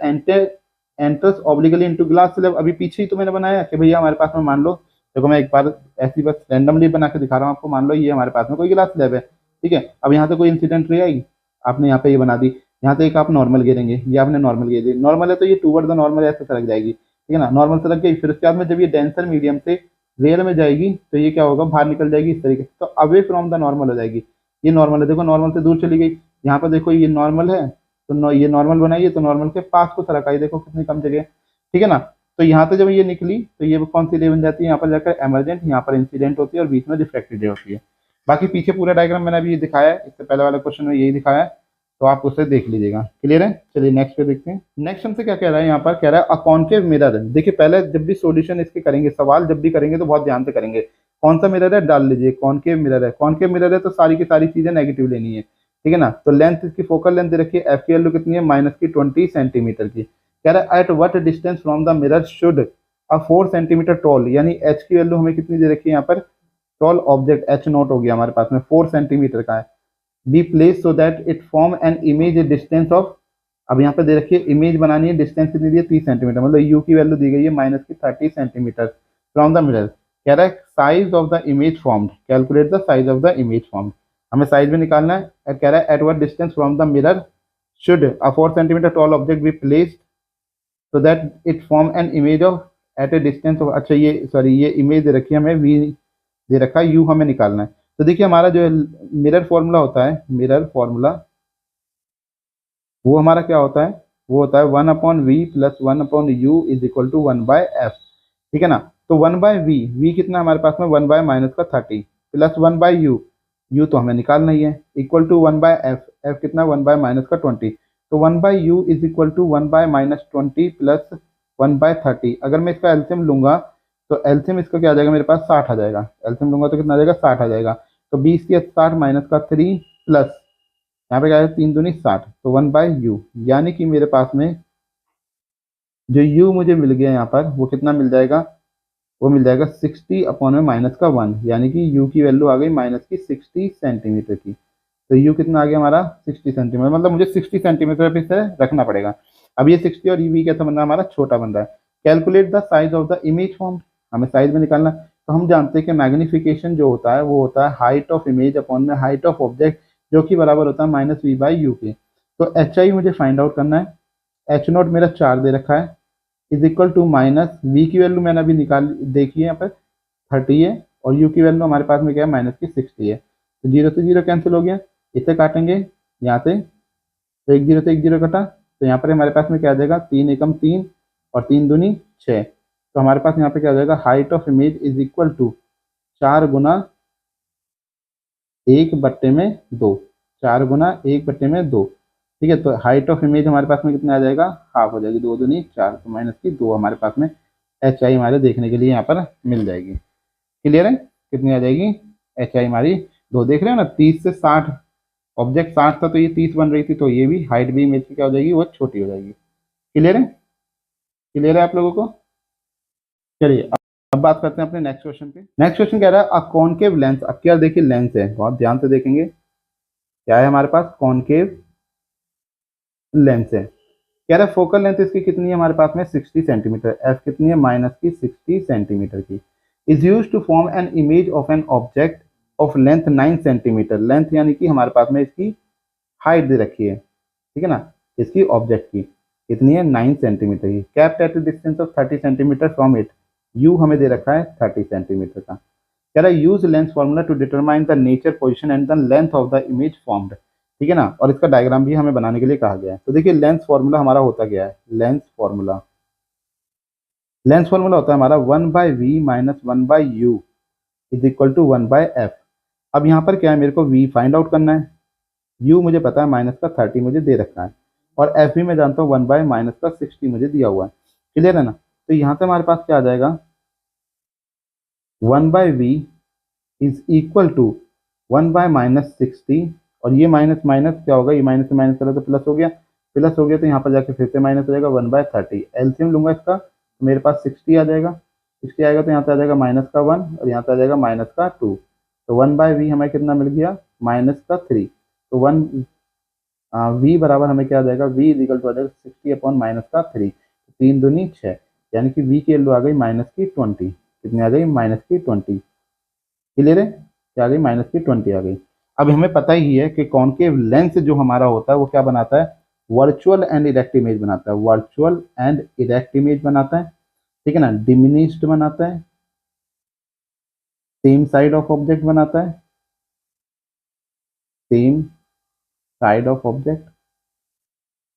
enters obliquely into glass slab. अभी पीछे ही तो मैंने बनाया कि भैया हमारे पास में मान लो, देखो मैं एक बार ऐसी बस रैंडमली बना के दिखा रहा हूँ आपको। मान लो ये हमारे पास में कोई ग्लास स्लैब है, ठीक है। अब यहाँ से कोई इंसिडेंट रे आई, आपने यहाँ पे ये बना दी, यहाँ से एक आप नॉर्मल गिरेंगे, ये आपने नॉर्मल गिर दी। नॉर्मल है तो ये टूवर्ड द नॉर्मल ऐसे सरक जाएगी, ठीक है ना। नॉर्मल सरक गई, फिर उसके बाद में जब ये डेंसर मीडियम से रेयर में जाएगी तो ये क्या होगा? बाहर निकल जाएगी इस तरीके से, तो अवे फ्रॉम द नॉर्मल हो जाएगी। ये नॉर्मल है, देखो नॉर्मल से दूर चली गई। यहाँ पर देखो ये नॉर्मल है, तो ये नॉर्मल बनाइए तो नॉर्मल के पास को सरक आई, देखो कितनी कम जगह, ठीक है ना। तो यहाँ से जब ये निकली तो ये कौन सी रे बन जाती है? यहाँ पर जाकर एमरजेंट, यहाँ पर इंसिडेंट होती है और बीच में रिफ्लेक्टेड रे होती है। बाकी पीछे पूरा डायग्राम मैंने अभी ये दिखाया है, इससे पहले वाले क्वेश्चन में यही दिखाया है, तो आप उसे देख लीजिएगा। क्लियर है? चलिए नेक्स्ट पे देखते हैं। नेक्स्ट हमसे क्या कह रहा है यहाँ पर? कह रहा है अ कॉन्केव मिरर। देखिए पहले जब भी सॉल्यूशन इसके करेंगे, सवाल जब भी करेंगे तो बहुत ध्यान से करेंगे। कौन सा मिरर है डाल लीजिए, कॉन्केव मिरर है। कॉन्केव मिरर है तो सारी की सारी चीजें नेगेटिव लेनी है, ठीक है ना। तो लेंथ इसकी फोकल लेंथ दे रखी है, एफ की वैल्यू कितनी है? -20 सेंटीमीटर की। कह रहा है at what distance from the mirror should a 4 centimetre toll, यानी एच की वैल्यू हमें कितनी दे रखी है यहाँ पर? टॉल ऑब्जेक्ट एच नॉट हो गया हमारे पास में 4 सेंटीमीटर का है, be place so that it form an image distance of. अब यहाँ पे दे रखिए इमेज बनानी है, डिस्टेंस कितनी दी है? 30 सेंटीमीटर, मतलब यू की वैल्यू दी गई है -30 सेंटीमीटर फ्रॉम द मिरर। कह रहा है size of the image formed, calculate the size of the image formed. हमें साइज भी निकालना है। कह रहा है at what distance from the mirror should a 4 centimetre tall object be placed so that it form an image of at a distance of. अच्छा ये sorry, ये इमेज दे रखी है हमें, वी दे रखा है, यू हमें निकालना है। तो देखिए हमारा जो मिरर फॉर्मूला होता है, मिरर फॉर्मूला वो हमारा क्या होता है? वो होता है 1/v + 1/u = 1/f, ठीक है ना। तो 1/v, v कितना हमारे पास में 1/-30 प्लस 1/u, u तो हमें निकालना ही है, इक्वल टू 1/f, f कितना 1/-20। तो 1/u is equal to 1/-20 plus 1/30। अगर मैं इसका एलसीएम लूंगा तो एलसीएम इसका क्या आ जाएगा, मेरे पास 60 आ जाएगा। एलसीएम लूंगा तो कितना आ जाएगा, 60 आ जाएगा। तो 20 की 60 माइनस का 3 प्लस यहाँ पे क्या है 3 दूनी 60, तो 1/u, यानी कि मेरे पास में जो u मुझे मिल गया यहाँ पर वो कितना मिल जाएगा, वो मिल जाएगा 60 अपॉन में माइनस का 1, यानी कि u की वैल्यू आ गई माइनस की 60 सेंटीमीटर की। तो u कितना आ गया हमारा 60 सेंटीमीटर, मतलब मुझे 60 सेंटीमीटर पे से रखना पड़ेगा। अब ये 60 और v कैसा बन रहा है हमारा, छोटा बन रहा है। Calculate the size of the image form, हमें साइज में निकालना है। तो हम जानते हैं कि मैग्निफिकेशन जो होता है वो होता है हाइट ऑफ इमेज अपॉन में हाइट ऑफ ऑब्जेक्ट, जो कि बराबर होता है -v/u के। तो एच आई मुझे फाइंड आउट करना है। एच नॉट मेरा 4 दे रखा है, is equal to minus V की वैल्यू मैंने अभी निकाल देखी है यहाँ पर 30 है, और यू की वैल्यू हमारे पास में क्या है -60 है। तो 0 से 0 कैंसिल हो गया, इसे काटेंगे यहाँ से, तो 1 0 से 1 0 कटा, तो यहाँ पर हमारे पास में क्या आ जाएगा 3 एकम 3 और 3 दूनी 6। तो हमारे पास यहाँ पे क्या आ जाएगा, height of image is equal to 4 गुना 1/2, 4 गुना 1/2। ठीक है, तो हाइट ऑफ इमेज हमारे पास में कितना आ जाएगा, हाफ हो जाएगी, 2 दूनी 4, तो माइनस की 2 हमारे पास में एच आई हमारे देखने के लिए यहाँ पर मिल जाएगी। क्लियर है, कितनी आ जाएगी एच आई हमारी 2। देख रहे हो ना, 30 से 60, ऑब्जेक्ट 60 था तो ये 30 बन रही थी, तो ये भी हाइट भी इमेज की क्या हो जाएगी, वो छोटी हो जाएगी। क्लियर है, क्लियर है आप लोगों को। चलिए अब बात करते हैं अपने नेक्स्ट क्वेश्चन पे। नेक्स्ट क्वेश्चन कह रहा है अ कॉनकेव लेंस, अब क्या देखिए लेंस है, बहुत ध्यान से देखेंगे। क्या है हमारे पास, कॉनकेव लेंस है। कह रहा है फोकल लेंथ इसकी कितनी है हमारे पास में 60 सेंटीमीटर, एफ कितनी है माइनस की 60 सेंटीमीटर की। Is use to form an image of an object of length 9 centimetre, length यानी कि हमारे पास में इसकी हाइट दे रखी है, ठीक है ना, इसकी ऑब्जेक्ट की कितनी है 9 सेंटीमीटर की। Kept at distance of 30 centimetre from it, you हमें दे रखा है 30 सेंटीमीटर का। कह रहा है use lens formula to determine the nature position and the length of the image formed, ठीक है ना, और इसका डायग्राम भी हमें बनाने के लिए कहा गया है। तो देखिए लेंस फॉर्मूला हमारा होता क्या है, लेंस फॉर्मूला होता है हमारा 1/v minus 1/u is equal to 1/f। अब यहाँ पर क्या है, मेरे को v फाइंड आउट करना है, u मुझे पता है माइनस का 30 मुझे दे रखा है, और f भी मैं जानता हूँ 1/-60 मुझे दिया हुआ है। क्लियर है ना। तो यहाँ से हमारे पास क्या आ जाएगा, 1/v इज इक्वल टू 1/-60, और ये माइनस माइनस क्या होगा, ये माइनस से माइनस करा तो प्लस हो गया, तो यहाँ पर जाके फिर से माइनस हो जाएगा 1/30। एलसीएम लूंगा इसका तो मेरे पास 60 आ जाएगा, 60 आएगा तो यहाँ से आ जाएगा माइनस का 1 और यहाँ से आ जाएगा माइनस का 2। तो 1/v हमें कितना मिल गया, माइनस का 3। तो 1 v बराबर हमें क्या आ जाएगा, v इज इक्वल टू आ जाएगा 60 अपॉन माइनस का 3, 3 दूनी 6, यानी कि v की वैल्यू आ गई माइनस की 20। कितनी आ गई, माइनस की 20। क्लियर है, क्या आ गई, माइनस की 20 आ गई। अब हमें पता ही है कि कॉनकेव लेंस जो हमारा होता है वो क्या बनाता है, वर्चुअल एंड इरेक्ट इमेज बनाता है, वर्चुअल एंड इरेक्ट इमेज बनाता है, ठीक है ना, डिमिनिश्ड बनाता है, सेम साइड ऑफ ऑब्जेक्ट बनाता है, सेम साइड ऑफ ऑब्जेक्ट,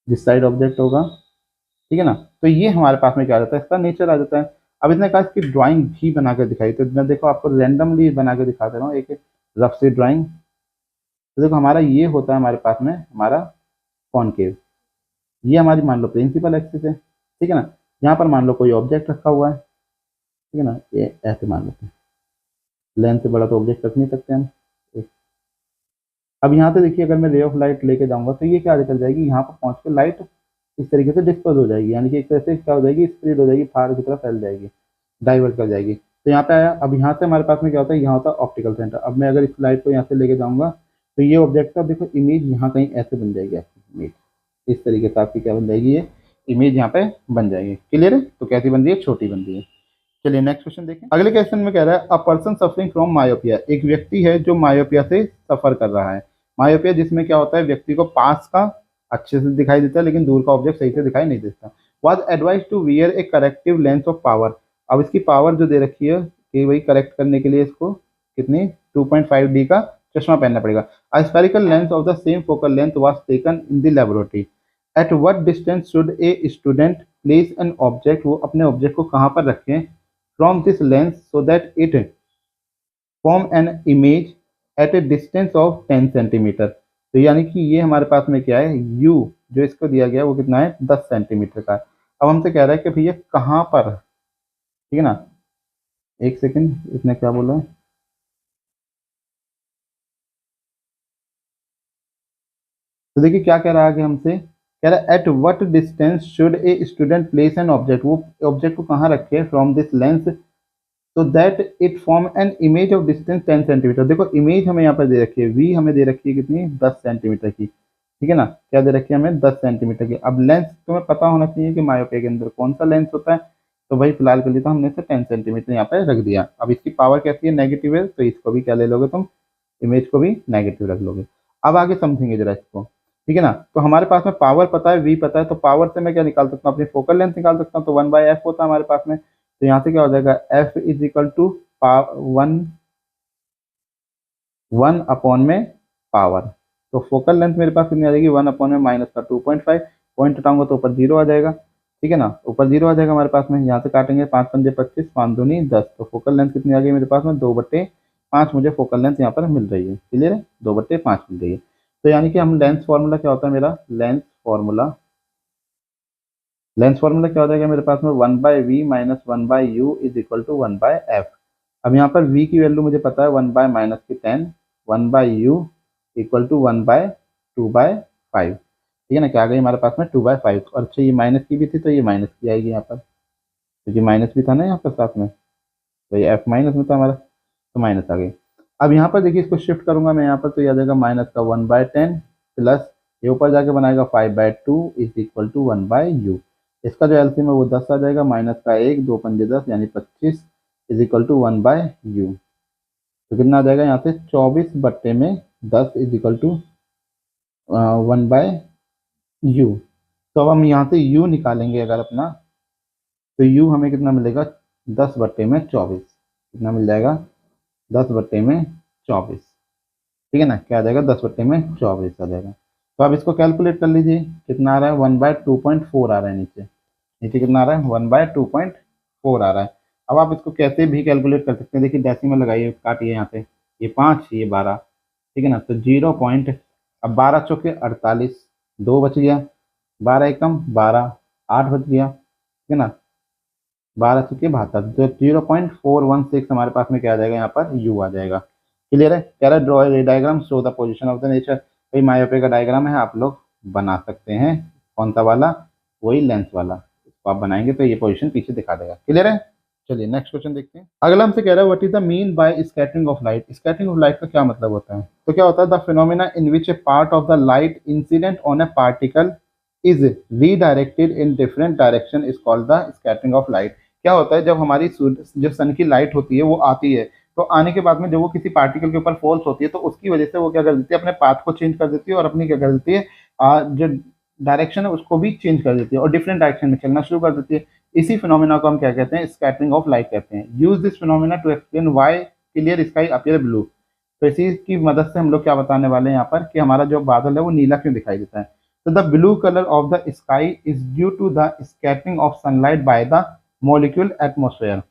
जिस साइड ऑब्जेक्ट होगा, ठीक है ना। तो ये हमारे पास में क्या आ जाता है, इसका नेचर आ जाता है। अब इसने कहा इसकी ड्राइंग भी बना कर दिखाई, तो मैं देखो आपको रैंडमली बना के दिखा दे रहा हूँ एक रफ सी ड्राइंग। तो देखो हमारा ये होता है हमारे पास में हमारा कॉनकेव, ये हमारी मान लो प्रिंसिपल एक्सिस है, ठीक है ना। यहाँ पर मान लो कोई ऑब्जेक्ट रखा हुआ है, ठीक है ना, ये ऐसे मान लेते हैं, लेंथ से बड़ा तो ऑब्जेक्ट रख नहीं सकते हम। अब यहाँ से देखिए अगर मैं रे ऑफ लाइट लेके जाऊंगा तो ये क्या कर जाएगी, यहाँ पर पहुँच के लाइट इस तरीके से डिस्पर्स हो जाएगी, यानी कि एक तरह से क्या हो जाएगी, स्प्रेड हो जाएगी, फार की तरफ फैल जाएगी, डाइवर्ट कर जाएगी। तो यहाँ पे आया, अब यहाँ से हमारे पास में क्या होता है, यहाँ होता है ऑप्टिकल सेंटर। अब मैं अगर इस लाइट को यहाँ से लेके जाऊंगा तो ये ऑब्जेक्ट का देखो इमेज यहाँ कहीं ऐसे बन जाएगी, आपकी इमेज इस तरीके से आपकी क्या बन जाएगी, ये इमेज यहाँ पे बन जाएगी। क्लियर है, तो कैसी बन रही है, छोटी बन रही है। चलिए नेक्स्ट क्वेश्चन देखें। अगले क्वेश्चन में कह रहा है a person suffering from myopia, एक व्यक्ति है जो मायोपिया से सफर कर रहा है। मायोपिया जिसमें क्या होता है, व्यक्ति को पास का अच्छे से दिखाई देता है लेकिन दूर का ऑब्जेक्ट सही से दिखाई नहीं देता। Was advise to wear a corrective lens of power, अब इसकी पावर जो दे रखी है कि वही करेक्ट करने के लिए इसको कितनी 2.5D का चश्मा पहनना पड़ेगा। A spherical lens of the same focal length was taken in the laboratory, eight what distance should a student place an object, वो अपने ऑब्जेक्ट को कहाँ पर रखें from this lens so that it form an image at a distance of 10 centimetre. तो यानी कि ये हमारे पास में क्या है, u जो इसको दिया गया है वो कितना है, 10 सेंटीमीटर का है। अब हमसे कह रहा है कि भैया कहाँ पर, ठीक है ना, एक सेकंड, इसने क्या बोला है, तो देखिए क्या कह रहा है आगे हमसे, कह रहा है at what distance should a student place an object, वो ऑब्जेक्ट को कहाँ रखे from this lens so that it form an image of distance 10 centimetre. देखो इमेज हमें यहाँ पर दे रखी है, वी हमें दे रखी है कितनी, 10 सेंटीमीटर की, ठीक है ना, क्या दे रखी है हमें, 10 सेंटीमीटर की। अब लेंस तुम्हें पता होना चाहिए कि मायोपिया के अंदर कौन सा लेंस होता है, तो भाई फिलहाल के लिए तो हमने इसे 10 सेंटीमीटर यहाँ पे रख दिया। अब इसकी पावर कैसी है, नेगेटिव है, तो इसको भी क्या ले लोगे तुम, इमेज को भी नेगेटिव रख लोगे। अब आगे समझेंगे जरा इसको, ठीक है ना। तो हमारे पास में पावर पता है, वी पता है, तो पावर से मैं क्या निकाल सकता हूँ, अपनी फोकल लेंथ निकाल सकता हूँ, तो 1/f होता है हमारे पास में। तो यहाँ से क्या हो जाएगा, f is equal to one one upon में पावर। तो फोकल लेंथ मेरे पास कितनी आ जाएगी, 1 अपॉन में माइनस का 2.5, पॉइंट हटाऊंगा तो ऊपर 0 आ जाएगा, ठीक है ना, ऊपर 0 आ जाएगा हमारे पास में। यहाँ से काटेंगे 5 पंजे 25, 5 दूनी 10, तो फोकल लेंथ कितनी आ गई मेरे पास में, 2/5 मुझे फोकल लेंथ यहाँ पर मिल रही है, क्लियर है, 2/5 मिल रही है। तो यानी कि हम लेंस फार्मूला क्या होता है मेरा, लेंस फार्मूला क्या हो जाएगा मेरे पास में, 1/v minus 1/u is equal to 1/f। अब यहाँ पर v की वैल्यू मुझे पता है 1/-10, 1/u इक्वल टू 1/2/5, ठीक है ना, क्या आ गई हमारे पास में 2/5। और अच्छा ये माइनस की भी थी तो ये माइनस की आएगी यहाँ पर, क्योंकि माइनस भी था ना यहाँ पर साथ में, तो ये f माइनस में था हमारा, तो माइनस आ गई। अब यहाँ पर देखिए इसको शिफ्ट करूंगा मैं यहाँ पर, तो ये आ जाएगा माइनस का 1/10 प्लस ये ऊपर जाके बनाएगा 5/2 इज इक्वल टू 1/u। इसका जो एलसीएम है वो 10 आ जाएगा, माइनस का 1, 2 पंजे 10 यानी 25 इज इक्वल टू 1/u। तो कितना आ जाएगा यहाँ से, 24/10 इज इक्वल टू 1/u। तो अब हम यहाँ से u निकालेंगे अगर अपना, तो u हमें कितना मिलेगा, 10/24, कितना मिल जाएगा, 10/24, ठीक है ना, क्या आ जाएगा, 10/24 आ जाएगा। तो आप इसको कैलकुलेट कर लीजिए, कितना आ रहा है, 1/2.4 आ रहा है नीचे, नीचे कितना आ रहा है, 1/2.4 आ रहा है। अब आप इसको कैसे भी कैलकुलेट कर सकते हैं, देखिए डेसिमल लगाइए, काटिए यहाँ से, ये 5 ये 12, ठीक है ना, तो 0 पॉइंट, अब 12 चौके 48, 2 बच गया, 12 एकम 12, 8 बच गया, ठीक है ना, 12 चौके 72, तो 0.416 हमारे पास में क्या आ जाएगा, यहाँ पर u आ जाएगा। क्लियर है, कह रहा है draw A diagram show the position of the nature, भाई मायोपिया का डायग्राम है, आप लोग बना सकते हैं, कौन सा वाला, वही लेंस वाला, इसको आप बनाएंगे तो ये पोजीशन पीछे दिखा देगा। क्लियर है, चलिए नेक्स्ट क्वेश्चन देखते हैं। अगला हमसे कह रहा है what is the mean by scattering of light. Scattering of light का क्या मतलब होता है, तो क्या होता है, the phenomena in which A part of the light incident on A particle is redirected in different direction is called the scattering of light. क्या होता है, जब हमारी जो सन की लाइट होती है वो आती है, तो आने के बाद में जब वो किसी पार्टिकल के ऊपर फॉल्स होती है तो उसकी वजह से वो क्या कर देती है, अपने पाथ को चेंज कर देती है और अपनी क्या कर देती है, जो डायरेक्शन है उसको भी चेंज कर देती है और डिफरेंट डायरेक्शन में चलना शुरू कर देती है। इसी फिनोमेना को हम क्या कहते हैं, स्कैटरिंग ऑफ लाइट कहते हैं। Use this phenomena to explain why clear sky appear blue. तो इसी की मदद से हम लोग क्या बताने वाले हैं यहाँ पर, कि हमारा जो बादल है वो नीला क्यों दिखाई देता है। तो the blue colour of the sky is due to the scattering of sunlight by the molecule atmosphere.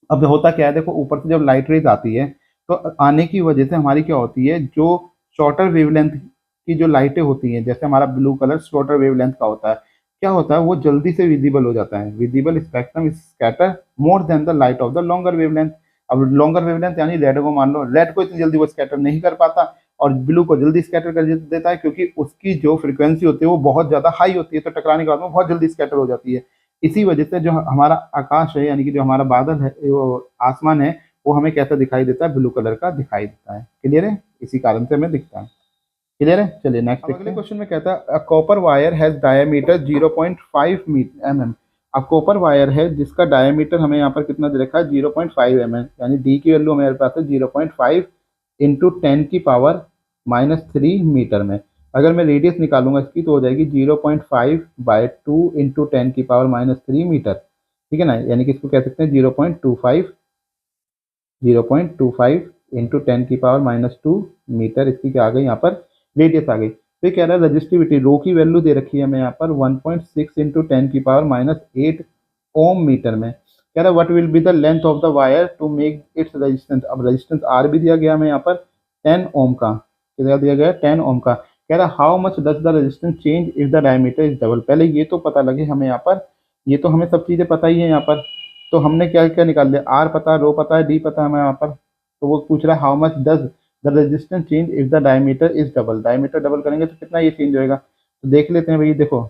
अब होता क्या है, देखो ऊपर से जब लाइट रेज आती है तो आने की वजह से हमारी क्या होती है, जो शॉर्टर वेवलेंथ की जो लाइटें होती हैं, जैसे हमारा ब्लू कलर शॉर्टर वेवलेंथ का होता है, क्या होता है वो जल्दी से विजिबल हो जाता है, visible spectrum is scatter more than the light of the longer wavelength. अब लॉन्गर वेवलेंथ यानी रेड को मान लो, रेड को इतनी जल्दी वो स्कैटर नहीं कर पाता और ब्लू को जल्दी स्कैटर कर देता है, क्योंकि उसकी जो फ्रिक्वेंसी होती है वो बहुत ज्यादा हाई होती है, तो टकराने के बाद में बहुत जल्दी स्कैटर हो जाती है। इसी वजह से जो हमारा आकाश है, यानी कि जो हमारा बादल है, वो आसमान है, वो हमें कैसा दिखाई देता है, ब्लू कलर का दिखाई देता है। क्लियर है, इसी कारण से हमें दिखता है। क्लियर है, चलिए नेक्स्ट अगले क्वेश्चन में कहता है a copper wire has diameter 0.5 mm। अब कॉपर वायर है जिसका डायमीटर हमें यहाँ पर कितना दे रखा है, 0.5 mm, यानी डी की वैल्यू हमारे पास है 0.5 इंटू 10⁻³ मीटर में। अगर मैं रेडियस निकालूंगा इसकी तो हो जाएगी 0.5/2 इंटू 10⁻³ मीटर, ठीक है ना, यानी कि इसको कह सकते हैं 0.25 इंटू 10⁻² मीटर, इसकी क्या आ गई यहाँ पर, रेडियस आ गई। तो ये कह रहा है रजिस्टिविटी रो की वैल्यू दे रखी है हमें यहाँ पर 1.6 इंटू 10⁻⁸ ओम मीटर में। कह रहा है what will be the length of the wire to make its resistance. अब रेजिस्टेंस आर भी दिया गया हमें यहाँ पर 10 ओम का, कितना दिया गया 10 ओम का। कह रहा how much does the resistance change if the diameter is double. पहले ये तो पता लगे हमें यहाँ पर, ये तो हमें सब चीज़ें पता ही है यहाँ पर, तो हमने क्या क्या निकाल लिया, आर पता है, रो पता है, डी पता है हमें यहाँ पर। तो वो पूछ रहा है how much does the resistance change if the diameter is double. Diameter double करेंगे तो कितना ये चेंज होएगा, तो देख लेते हैं भाई। देखो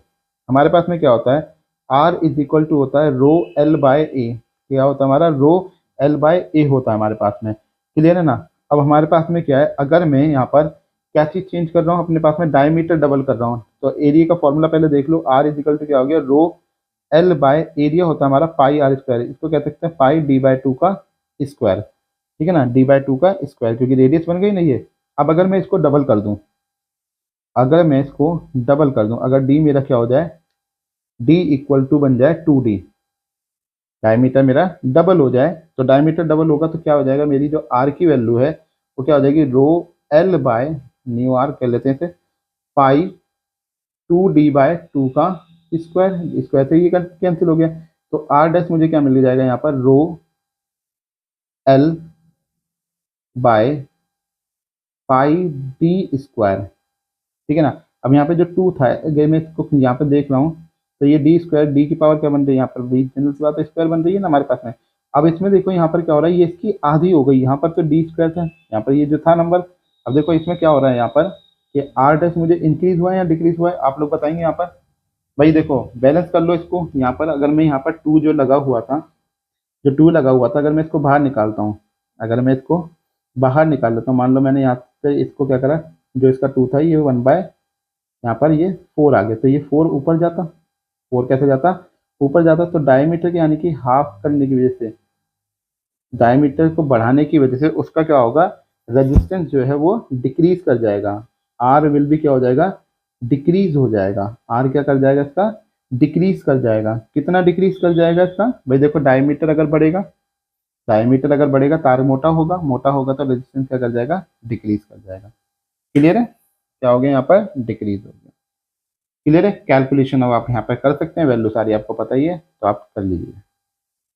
हमारे पास में क्या होता है, आर इज इक्वल टू होता है रो एल बाय ए। क्या होता है हमारा, रो एल बाय ए होता है हमारे पास में, क्लियर है ना। अब हमारे पास में क्या है, अगर मैं यहाँ पर क्या चीज़ चेंज कर रहा हूँ, अपने पास में डायमीटर डबल कर रहा हूँ, तो एरिया का फॉर्मूला पहले देख लो। आर इज इक्वल टू क्या हो गया, रो एल बाय एरिया होता है हमारा पाई आर स्क्वायर, इसको कह सकते हैं पाई डी बाय 2 का स्क्वायर, ठीक है ना, डी बाय 2 का स्क्वायर, क्योंकि रेडियस बन गई नहीं है। अब अगर मैं इसको डबल कर दूं, अगर मैं इसको डबल कर दूं, अगर डी मेरा क्या हो जाए, डी इक्वल टू बन जाए 2d, डायमीटर मेरा डबल हो जाए, तो डायमीटर डबल होगा तो क्या हो जाएगा, मेरी जो आर की वैल्यू है वो क्या हो जाएगी, rho L by new R कह लेते हैं इसे, पाई 2d बाय 2 का स्क्वायर, स्क्वायर से ये कैंसिल हो गया, तो आर डैश मुझे क्या मिल जाएगा यहाँ पर, रो L by pi D square, ठीक है ना। अब यहाँ पे जो 2 था, अगर मैं इसको यहाँ पे देख रहा हूँ, तो ये डी स्क्वायर, डी की पावर क्या बन रही है यहाँ पर, बी जनरल सी बात है, स्क्वायर बन रही है ना हमारे पास में। अब इसमें देखो यहाँ पर क्या हो रहा है, ये इसकी आधी हो गई, यहाँ पर तो डी स्क्वायर था, यहाँ पर ये जो था नंबर। अब देखो इसमें क्या हो रहा है यहाँ पर, कि आर डैश मुझे इंक्रीज हुआ है या डिक्रीज हुआ है, आप लोग बताएंगे यहाँ पर। भाई देखो बैलेंस कर लो इसको, यहाँ पर अगर मैं यहाँ पर 2 जो लगा हुआ था, जो 2 लगा हुआ था, अगर मैं इसको बाहर निकालता हूँ, अगर मैं इसको बाहर निकाल लेता हूँ, मान लो मैंने यहाँ पे इसको क्या करा, जो इसका 2 था ये 1 बाय यहाँ पर ये 4 आ गया, तो ये 4 ऊपर जाता, 4 कैसे जाता, ऊपर जाता, तो डायमीटर के यानी कि हाफ करने की वजह से, डायमीटर को बढ़ाने की वजह से उसका क्या होगा, रेजिस्टेंस जो है वो डिक्रीज कर जाएगा, आर विल भी क्या हो जाएगा, डिक्रीज हो जाएगा। आर क्या कर जाएगा इसका, डिक्रीज कर जाएगा। कितना डिक्रीज कर जाएगा इसका, भाई देखो डायमीटर अगर बढ़ेगा, डायमीटर अगर बढ़ेगा तार मोटा होगा, मोटा होगा तो रेजिस्टेंस क्या कर जाएगा, डिक्रीज कर जाएगा। क्लियर है, क्या हो गया यहाँ पर, डिक्रीज हो गया। क्लियर है, कैलकुलेशन अब आप यहाँ पर कर सकते हैं, वैल्यू सारी आपको पता ही है तो आप कर लीजिए।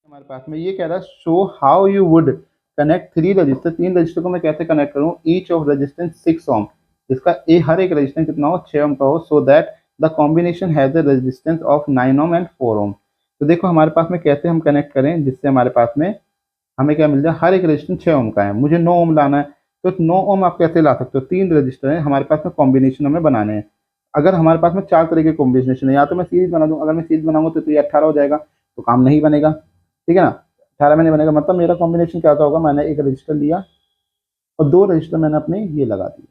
हमारे पास में ये कह रहा है show how you would connect 3 register, 3 register को मैं कैसे कनेक्ट करूँ, ईच ऑफ रेजिस्टेंस 6 ओम, इसका हर एक रजिस्टेंस कितना हो, 6 ओम का हो, so that the combination has a resistance of 9 ohm and 4 ओम। तो देखो हमारे पास में कैसे हम कनेक्ट करें जिससे हमारे पास में हमें क्या मिल जाए, हर एक रजिस्टेंस 6 ओम का है, मुझे 9 ओम लाना है, तो 9 ओम आप कैसे ला सकते हो, 3 रजिस्टर है हमारे पास में, कॉम्बिनेशन हमें बनाने हैं। अगर हमारे पास में 4 तरह के कॉम्बिनेशन है, या तो मैं सीरीज बना दूं, अगर मैं सीरीज बनाऊंगा तो ये 18 हो जाएगा, तो काम नहीं बनेगा, ठीक है ना, 18 में नहीं बनेगा, मतलब मेरा कॉम्बिनेशन क्या होगा, मैंने एक रजिस्टर लिया और 2 रजिस्टर मैंने अपने ये लगा दिए,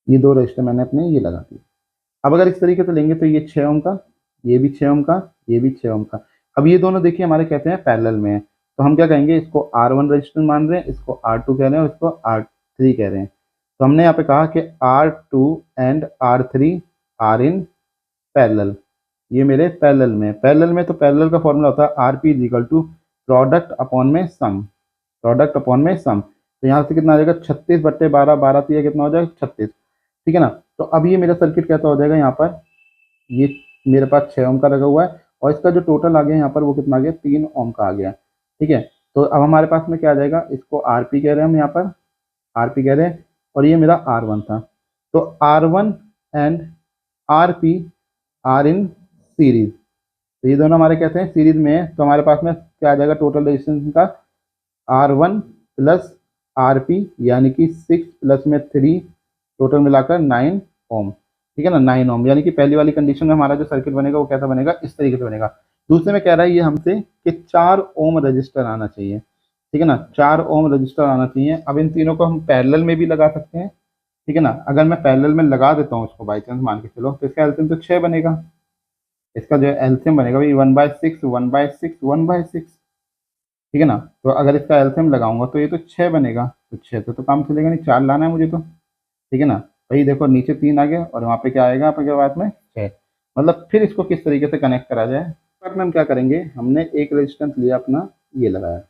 ये 2 रजिस्टर मैंने अपने ये लगा दिए। अब अगर इस तरीके से लेंगे तो ये 6 ओम का, ये भी 6 ओम का, ये भी 6 ओम का। अब ये दोनों देखिए हमारे कहते हैं पैरेलल में है, तो हम क्या कहेंगे, इसको R1 रजिस्टर मान रहे हैं, इसको R2 कह रहे हैं और इसको R3 कह रहे हैं। तो हमने यहाँ पे कहा कि R2 and R3 are in parallel, ये मेरे पैरेलल में, पैरेलल में तो पैरेलल का फॉर्मूला होता है RP is equal to product upon में सम, प्रोडक्ट अपॉन में सम। तो यहाँ से कितना आ जाएगा, 36 बट्टे 12, 12 तो ये कितना हो जाएगा 36, ठीक है ना। तो अब ये मेरा सर्किट कैसा हो जाएगा, यहाँ पर ये मेरे पास 6 ओम का लगा हुआ है और इसका जो टोटल आ गया यहाँ पर वो कितना आ गया, 3 ओम का आ गया, ठीक है। तो अब हमारे पास में क्या आ जाएगा, इसको RP कह रहे हैं हम यहाँ पर, RP कह रहे हैं, और ये मेरा R1 था, तो R1 and RP are in series, तो ये दोनों हमारे कहते हैं सीरीज में है, तो हमारे पास में क्या आ जाएगा, टोटल रेजिस्टेंस का R1 प्लस RP यानी कि 6 प्लस में 3, टोटल मिलाकर 9 ओम, ठीक है ना, 9 ओम, यानी कि पहली वाली कंडीशन में हमारा जो सर्किट बनेगा वो कैसा बनेगा, इस तरीके से बनेगा। दूसरे में कह रहा है ये हमसे कि 4 ओम रजिस्टर आना चाहिए, ठीक है ना, 4 ओम रजिस्टर आना चाहिए। अब इन तीनों को हम पैरेलल में भी लगा सकते हैं, ठीक है ना। अगर मैं पैरेलल में लगा देता हूँ उसको बाई चांस मान के चलो, तो इसका एलसीएम तो 6 बनेगा, इसका जो एलसीएम बनेगा भाई 1/6 1/6 1/6, ठीक है ना। तो अगर इसका एलसीएम लगाऊंगा तो ये तो 6 बनेगा, तो 6 तो काम चलेगा नहीं, 4 लाना है मुझे तो, ठीक है ना। भाई देखो नीचे 3 आ गया और वहाँ पे क्या आएगा आपके बाद में 6, मतलब फिर इसको किस तरीके से कनेक्ट करा जाए, बाद में हम क्या करेंगे, हमने एक रेजिस्टेंस लिया अपना ये लगाया,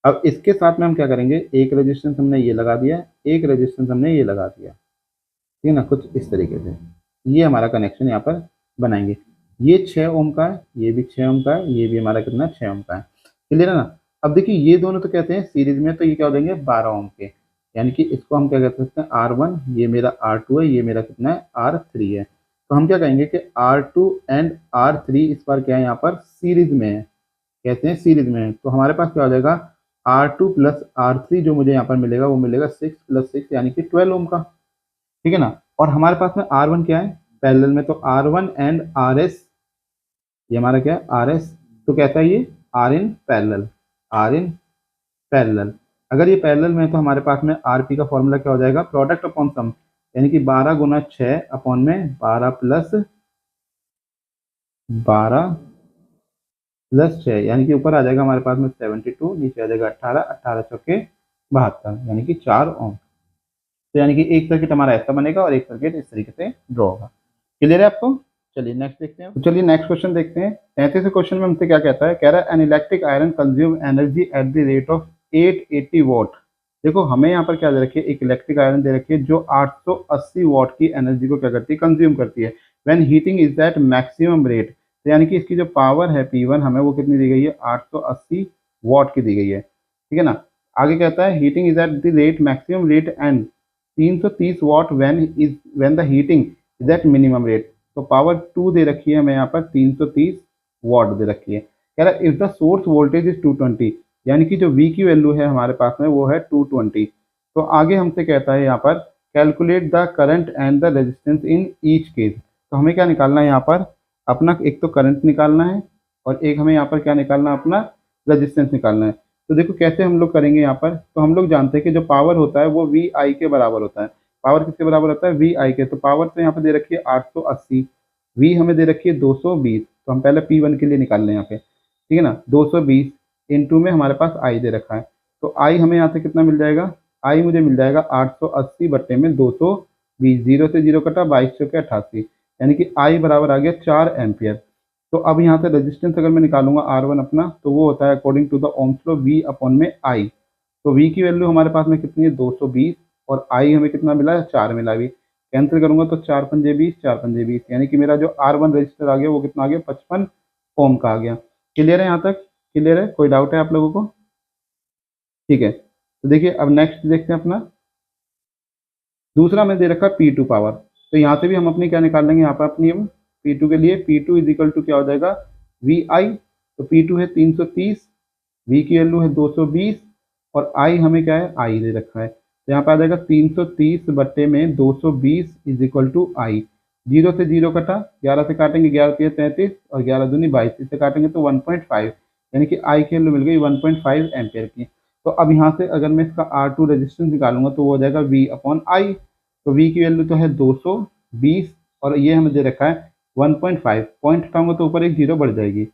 अब इसके साथ में हम क्या करेंगे, एक रेजिस्टेंस हमने ये लगा दिया, एक रेजिस्टेंस हमने ये लगा दिया, ठीक है ना, कुछ इस तरीके से ये हमारा कनेक्शन यहाँ पर बनाएंगे। ये 6 ओम का है, ये भी 6 ओम का है, ये भी हमारा कितना 6 ओम का है। क्लियर है ना। अब देखिए ये दोनों तो कहते हैं सीरीज में, तो ये क्या हो जाएंगे 12 ओम के, यानी कि इसको हम क्या कह सकते हैं R1, ये मेरा R2 है, ये मेरा कितना है R3 है। तो हम क्या कहेंगे कि R2 एंड R3 इस बार क्या है यहाँ पर सीरीज में है, कहते हैं सीरीज में है। तो हमारे पास क्या हो जाएगा R2 प्लस R3 जो मुझे यहाँ पर मिलेगा वो मिलेगा 6 प्लस 6 यानी कि 12 ओम का। ठीक है ना। और हमारे पास में R1 क्या है पैरेलल में, तो R1 एंड RS, ये हमारा क्या है RS, तो कहता है ये are in parallel, are in parallel. अगर ये पैरेलल में है तो हमारे पास में RP का फॉर्मूला क्या हो जाएगा प्रोडक्ट अपॉन सम, यानी कि 12 गुना 6 अपॉन में 12 प्लस 12 प्लस 6, यानी कि ऊपर आ जाएगा हमारे पास में 72, नीचे आ जाएगा 18, 18 चौके 72, यानी कि 4 ओम। तो यानी कि एक सर्किट हमारा ऐसा बनेगा और एक सर्किट इस तरीके से ड्रॉ होगा। क्लियर है आपको। चलिए नेक्स्ट देखते हैं। तो चलिए नेक्स्ट क्वेश्चन देखते हैं। 33वें क्वेश्चन में हमसे क्या कहता है, कह रहा है an electric iron consume energy at the rate of 880 what. देखो हमें यहाँ पर क्या दे रखी है, एक इलेक्ट्रिक आयरन दे रखी है जो 880 वॉट की एनर्जी को क्या करती है कंज्यूम करती है when heating is at maximum rate. तो यानी कि इसकी जो पावर है P1 हमें वो कितनी दी गई है 880 वॉट की दी गई है। ठीक है ना। आगे कहता है heating is at the rate maximum rate and 330 what when the heating is at minimum rate. तो पावर 2 दे रखी है हमें यहाँ पर 330 वॉट दे रखी है। कह रहा है if the source voltage is 220, यानी कि जो V की वैल्यू है हमारे पास में वो है 220। तो आगे हमसे कहता है यहाँ पर calculate the current and the resistance in each case. तो हमें क्या निकालना है यहाँ पर अपना, एक तो करंट निकालना है और एक हमें यहाँ पर क्या निकालना है अपना रेजिस्टेंस निकालना है। तो देखो कैसे हम लोग करेंगे यहाँ पर, तो हम लोग जानते हैं कि जो पावर होता है वो VI के बराबर होता है। पावर किसके बराबर होता है VI के। तो पावर तो यहाँ पे दे रखी है 880, V हमें दे रखी है 220। तो हम पहले P1 के लिए निकाल लें यहाँ पे। ठीक है ना। 220 इंटू में हमारे पास I दे रखा है, तो I हमें यहाँ से कितना मिल जाएगा, I मुझे मिल जाएगा 880 बट्टे में 220, जीरो से जीरो कटा 22 चौके 88, यानी कि I बराबर आ गया 4 एम्पियर। तो अब यहाँ से रेजिस्टेंस अगर मैं निकालूंगा R1 अपना, तो वो होता है according to the Ohm's law V upon में I। तो V की वैल्यू हमारे पास में कितनी है 220 और I हमें कितना मिला है 4 मिला। भी कैंसिल करूंगा तो 4 पंजे 20, 4 पंजे 20, यानी कि मेरा जो R1 रजिस्टर आ गया वो कितना आ गया 55 ओम का आ गया। क्लियर है यहाँ तक, क्लियर है, कोई डाउट है आप लोगों को। ठीक है। तो देखिए अब नेक्स्ट देखते हैं अपना दूसरा में दे रखा P2 पावर। तो यहाँ से भी हम अपनी क्या निकाल लेंगे यहाँ पर अपनी हम P2 के लिए, P2 इज इक्वल टू क्या हो जाएगा VI। तो P2 है 330, V की वैल्यू है 220 और I हमें क्या है I दे रखा है। तो यहाँ पर आ जाएगा 330 बट्टे में 220 is equal to I। Zero से जीरो कटा, 11 से काटेंगे 11 3 33 और 11 दूनी 22, इससे काटेंगे तो 1.5, यानी कि I की वैल्यू मिल गई 1.5 एम्पियर की। तो अब यहाँ से अगर मैं इसका R2 रेजिस्टेंस निकालूंगा तो वो हो जाएगा V अपॉन I। तो V की वैल्यू तो है 220 और ये हमें दे रखा है 1.5, पॉइंट हटाऊंगा तो ऊपर एक जीरो बढ़ जाएगी।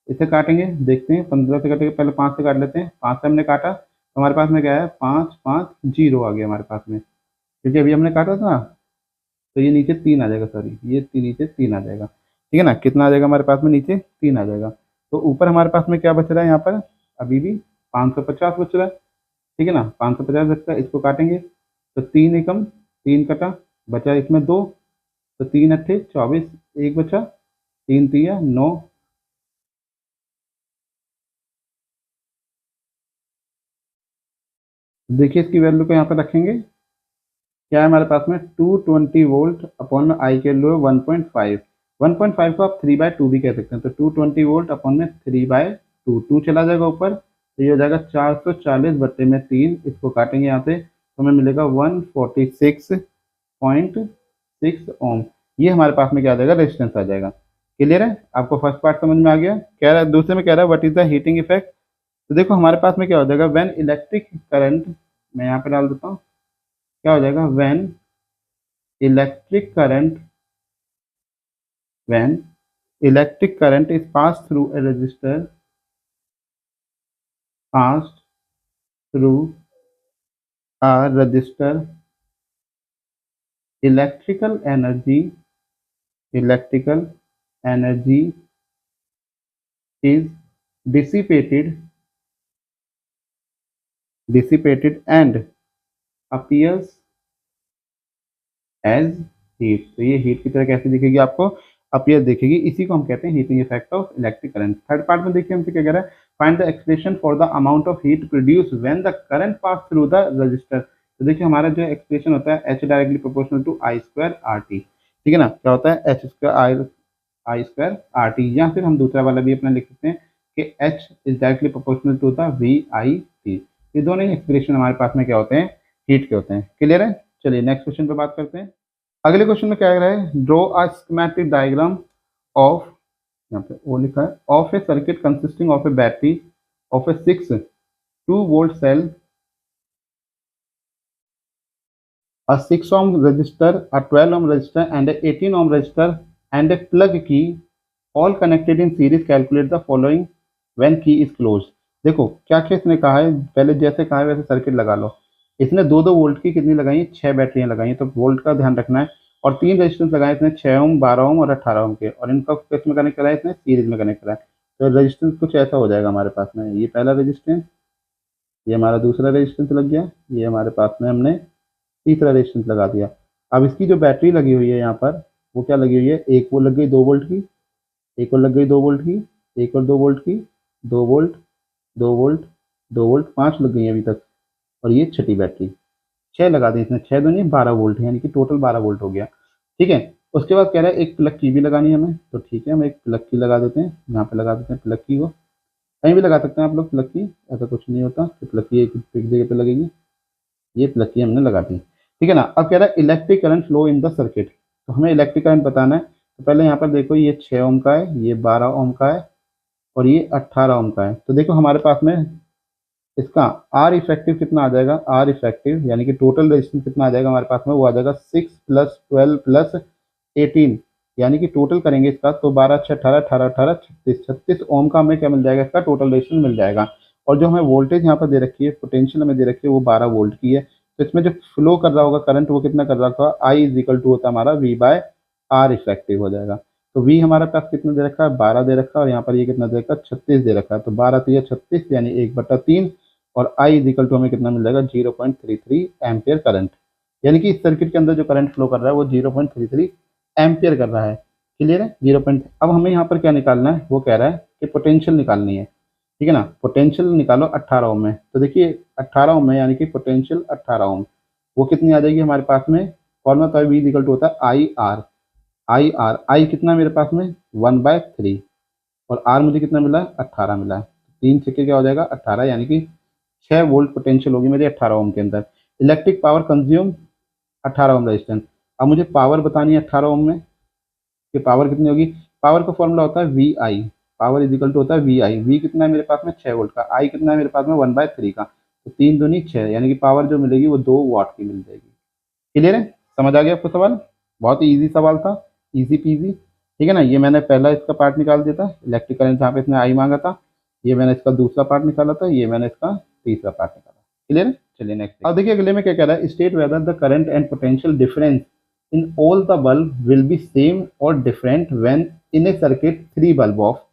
इसे काटेंगे, देखते हैं 15 से कटेगा, पहले 5 से काट लेते हैं। 5 से हमने काटा तो हमारे पास में क्या है 5 5 जीरो आ गया हमारे पास में, क्योंकि अभी हमने काटा था। तो ये नीचे 3 आ जाएगा, सॉरी ये नीचे 3 आ जाएगा। ठीक है ना। कितना आ जाएगा हमारे पास में नीचे 3 आ जाएगा। तो ऊपर हमारे पास में क्या बच रहा है यहाँ पर अभी भी 550 बच रहा है। ठीक है ना। 550 बचता है, इसको काटेंगे तो 3 एकम 3 कटा, बचा इसमें 2, तो 3 अट्ठे 24, एक बचा, 3 तिया 9। देखिए इसकी वैल्यू को यहाँ पर रखेंगे, क्या है हमारे पास में 220 वोल्ट अपॉन में आई के वैल्यू है 1.5। 1.5 को आप 3/2 भी कह सकते हैं। तो 220 वोल्ट अपॉन में 3/2, 2 चला जाएगा ऊपर, तो ये हो जाएगा 440 बट्टे में 3, इसको काटेंगे यहाँ से तो हमें मिलेगा 146.6 ओम। ये हमारे पास में क्या आ जाएगा रेजिस्टेंस आ जाएगा। क्लियर है, आपको फर्स्ट पार्ट समझ में आ गया। कह रहा है दूसरे में कह रहा है what is the heating effect. तो देखो हमारे पास में क्या हो जाएगा व्हेन इलेक्ट्रिक करंट, मैं यहाँ पे डाल देता हूँ, क्या हो जाएगा when electric current, when electric current is passed through a resistor, passed through a resistor, electrical energy, electrical energy is dissipated, dissipated and appears as heat. तो ये हीट की तरह कैसे दिखेगी आपको, अपीयर दिखेगी। इसी को हम कहते हैं heating effect of electric current. Third part में देखिए हमसे क्या कह रहा है, find the expression for the amount of heat produce when the current pass through the register. तो देखिए हमारा जो एक्सप्रेशन होता है H directly proportional to I square R T, ठीक है ना, क्या होता है H square I square R T, या फिर हम दूसरा वाला भी अपना लिख सकते हैं कि H is directly proportional to the V I T. ये दोनों ही एक्सप्रेशन हमारे पास में क्या होते हैं, हीट के होते हैं। क्लियर है? चलिए नेक्स्ट क्वेश्चन पे बात करते हैं। अगले क्वेश्चन में क्या कह रहा है, draw a schematic diagram of, यहाँ पे वो लिखा है, of A circuit consisting of A battery of A 2 volt cell, a 6 ohm resistor, a 12 ohm resistor and a 18 ohm resistor and a plug key all connected in series. Calculate the following when key is closed। देखो क्या क्या इसने कहा है, पहले जैसे कहा है वैसे सर्किट लगा लो। इसने 2-2 वोल्ट की कितनी लगाई है, 6 बैटरियां लगाई हैं, तो वोल्ट का ध्यान रखना है। और 3 रेजिस्टेंस लगाए इसने 6 ओम, 12 ओम और 18 ओम के, और इनका किस में कनेक्ट करा है इसने, सीरीज में कनेक्ट करा है। तो रेजिस्टेंस कुछ ऐसा हो जाएगा हमारे पास में, ये पहला रेजिस्टेंस, ये हमारा दूसरा रेजिस्टेंस लग गया, ये हमारे पास में हमने तीसरा रेजिस्टेंस लगा दिया। अब इसकी जो बैटरी लगी हुई है यहाँ पर, वो क्या लगी हुई है, एक वो लग गई 2 वोल्ट की, एक और लग गई 2 वोल्ट की, एक और 2 वोल्ट की, 2 वोल्ट, 2 वोल्ट, 2 वोल्ट, 5 लग गई है अभी तक। और ये छठी बैटरी, 6 लगा दी इसने, 6 दूनी 12 वोल्ट, यानी कि टोटल 12 वोल्ट हो गया। ठीक है, उसके बाद कह रहा है एक प्लग की भी लगानी है हमें, तो ठीक है हम एक प्लग की लगा देते हैं, यहाँ पे लगा देते हैं प्लग की को। कहीं भी लगा सकते हैं आप लोग प्लग की, ऐसा कुछ नहीं होता कि प्लग की एक फिक्स जगह पे लगेगी। ये प्लग की हमने लगा दी, ठीक है ना। अब कह रहा है electric current flow in the circuit, तो हमें इलेक्ट्रिक करंट बताना है। तो पहले यहाँ पर देखो ये 6 ओम का है, ये 12 ओम का है और ये 18 ओम का है। तो देखो हमारे पास में इसका आर इफेक्टिव कितना आ जाएगा, आर इफेक्टिव यानी कि टोटल रेजिस्टेंस कितना आ जाएगा हमारे पास में, वो आ जाएगा 6 + 12 + 18, यानी कि टोटल करेंगे इसका तो 12 × 6 = 18, 18 18 36, 36 ओम का हमें क्या मिल जाएगा, इसका टोटल रेजिस्टेंस मिल जाएगा। और जो हमें वोल्टेज यहाँ पर दे रखी है, पोटेंशियल हमें दे रखी है, वो 12 वोल्ट की है। तो इसमें जो फ्लो कर रहा होगा करंट, वो कितना कर रहा होगा, आई इज इक्वल टू होता है हमारा V/R इफेक्टिव हो जाएगा। तो V हमारे पास कितना दे रखा है, 12 दे रखा है, और यहाँ पर ये कितना दे रखा है, 36 दे रखा है। तो 12 × 3 = 36, यानी 1/3, और I इज इक्वल टू हमें कितना मिल जाएगा, 0.33 एम्पियर करंट। यानी कि इस सर्किट के अंदर जो करंट फ्लो कर रहा है वो 0.33 एम्पियर कर रहा है। क्लियर है? 0 अब हमें यहाँ पर क्या निकालना है, वो कह रहा है कि पोटेंशियल निकालनी है, ठीक है ना। पोटेंशियल निकालो 18 ओम में, तो देखिए 18 ओम में यानी कि पोटेंशियल 18 ओम, वो कितनी आ जाएगी हमारे पास में, फॉर्मूला तो V इक्वल टू होता है IR। आई कितना मेरे पास में 1/3, और R मुझे कितना मिला है, 18 मिला है। 3 छक्के क्या हो जाएगा 18, यानी कि 6 वोल्ट पोटेंशियल होगी मेरी 18 ओम के अंदर। Electric power consume 18 ohm resistance. अब मुझे पावर बतानी है 18 ओम में कि पावर कितनी होगी। पावर का फॉर्मूला होता है VI, power is equal to होता है VI। V कितना है मेरे पास में 6 वोल्ट का, I कितना है मेरे पास में 1/3 का, तो 3 दूनी 6, यानी कि पावर जो मिलेगी वो 2 वाट की मिल जाएगी। क्लियर है? समझ आ गया आपको सवाल? बहुत ही ईजी सवाल था, ईजी पीजी, ठीक है ना। ये मैंने पहला इसका पार्ट निकाल दिया था, इलेक्ट्रिक करंट जहाँ पे इसने आई मांगा था, ये मैंने इसका दूसरा पार्ट निकाला था, ये मैंने इसका तीसरा पार्ट निकाला। क्लियर है? चलिए नेक्स्ट। अब देखिए अगले में क्या कह रहा है, state whether the current and potential difference in all the bulb will be same और different when in a circuit 3 bulb off.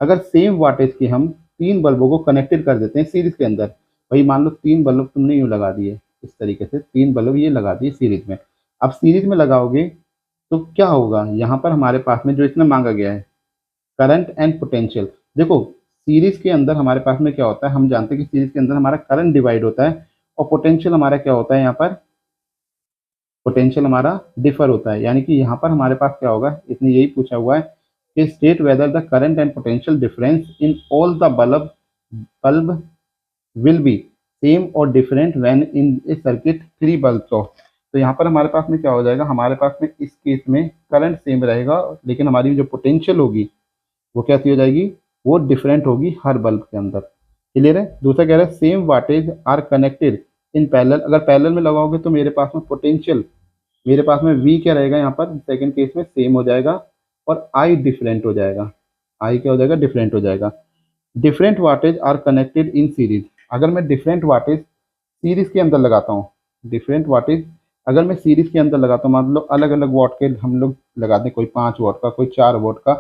अगर सेम वाटेज के हम 3 बल्बों को कनेक्टेड कर देते हैं सीरीज के अंदर, भाई मान लो 3 बल्ब तुमने यूँ लगा दिए, इस तरीके से 3 बल्ब ये लगा दिए सीरीज में। अब सीरीज में लगाओगे तो क्या होगा, यहाँ पर हमारे पास में जो इसमें मांगा गया है करंट एंड पोटेंशियल। देखो सीरीज के अंदर हमारे पास में क्या होता है, हम जानते हैं कि सीरीज के अंदर हमारा करंट डिवाइड होता है और पोटेंशियल हमारा क्या होता है, यहाँ पर पोटेंशियल हमारा डिफर होता है। यानी कि यहाँ पर हमारे पास क्या होगा, इसने यही पूछा हुआ है कि state whether the current and potential difference in all the bulb will be same और different when in a circuit 3 bulbs off. तो यहाँ पर हमारे पास में क्या हो जाएगा, हमारे पास में इस केस में करंट सेम रहेगा, लेकिन हमारी जो पोटेंशियल होगी वो कैसी हो जाएगी, वो डिफरेंट होगी हर बल्ब के अंदर। क्लियर है? दूसरा कह रहा है same wattage are connected in parallel. अगर पैरेलल में लगाओगे तो मेरे पास में पोटेंशियल, मेरे पास में V क्या रहेगा यहाँ पर सेकंड केस में सेम हो जाएगा, और I डिफरेंट हो जाएगा। I क्या हो जाएगा, डिफरेंट हो जाएगा। Different wattage are connected in series. अगर मैं डिफरेंट वाटेज सीरीज के अंदर लगाता हूँ, डिफरेंट वाटेज अगर मैं सीरीज के अंदर लगाता हूँ, मान लो अलग अलग वाट के हम लोग लगाते हैं, कोई 5 वाट का, कोई 4 वाट का,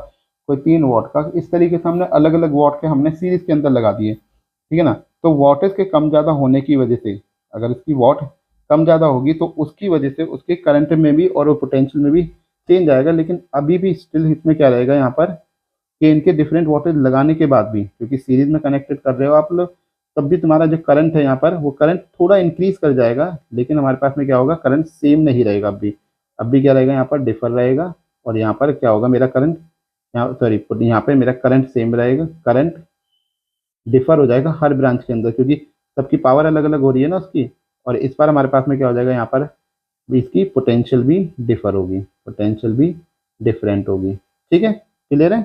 कोई 3 वाट का, इस तरीके से हमने अलग अलग वाट के हमने सीरीज के अंदर लगा दिए, ठीक है ना। तो वाटेज के कम ज़्यादा होने की वजह से, अगर इसकी वाट कम ज़्यादा होगी तो उसकी वजह से उसके करंट में भी और पोटेंशियल में भी चेंज आएगा, लेकिन अभी भी स्टिल इसमें क्या रहेगा यहाँ पर कि इनके डिफरेंट वोल्टेज लगाने के बाद भी, क्योंकि सीरीज में कनेक्टेड कर रहे हो आप लोग, तब भी तुम्हारा जो करंट है यहाँ पर वो करंट थोड़ा इंक्रीज कर जाएगा, लेकिन हमारे पास में क्या होगा, करंट सेम नहीं रहेगा। अब भी क्या रहेगा, यहाँ पर डिफर रहेगा, और यहाँ पर क्या होगा, मेरा करंट यहाँ सॉरी यहाँ पे मेरा करंट सेम रहेगा, करंट डिफर हो जाएगा हर ब्रांच के अंदर, क्योंकि सबकी पावर अलग अलग हो रही है ना उसकी। और इस बार हमारे पास में क्या हो जाएगा, यहाँ पर इसकी पोटेंशियल भी डिफर होगी, पोटेंशियल भी डिफरेंट होगी। ठीक है, क्लियर है,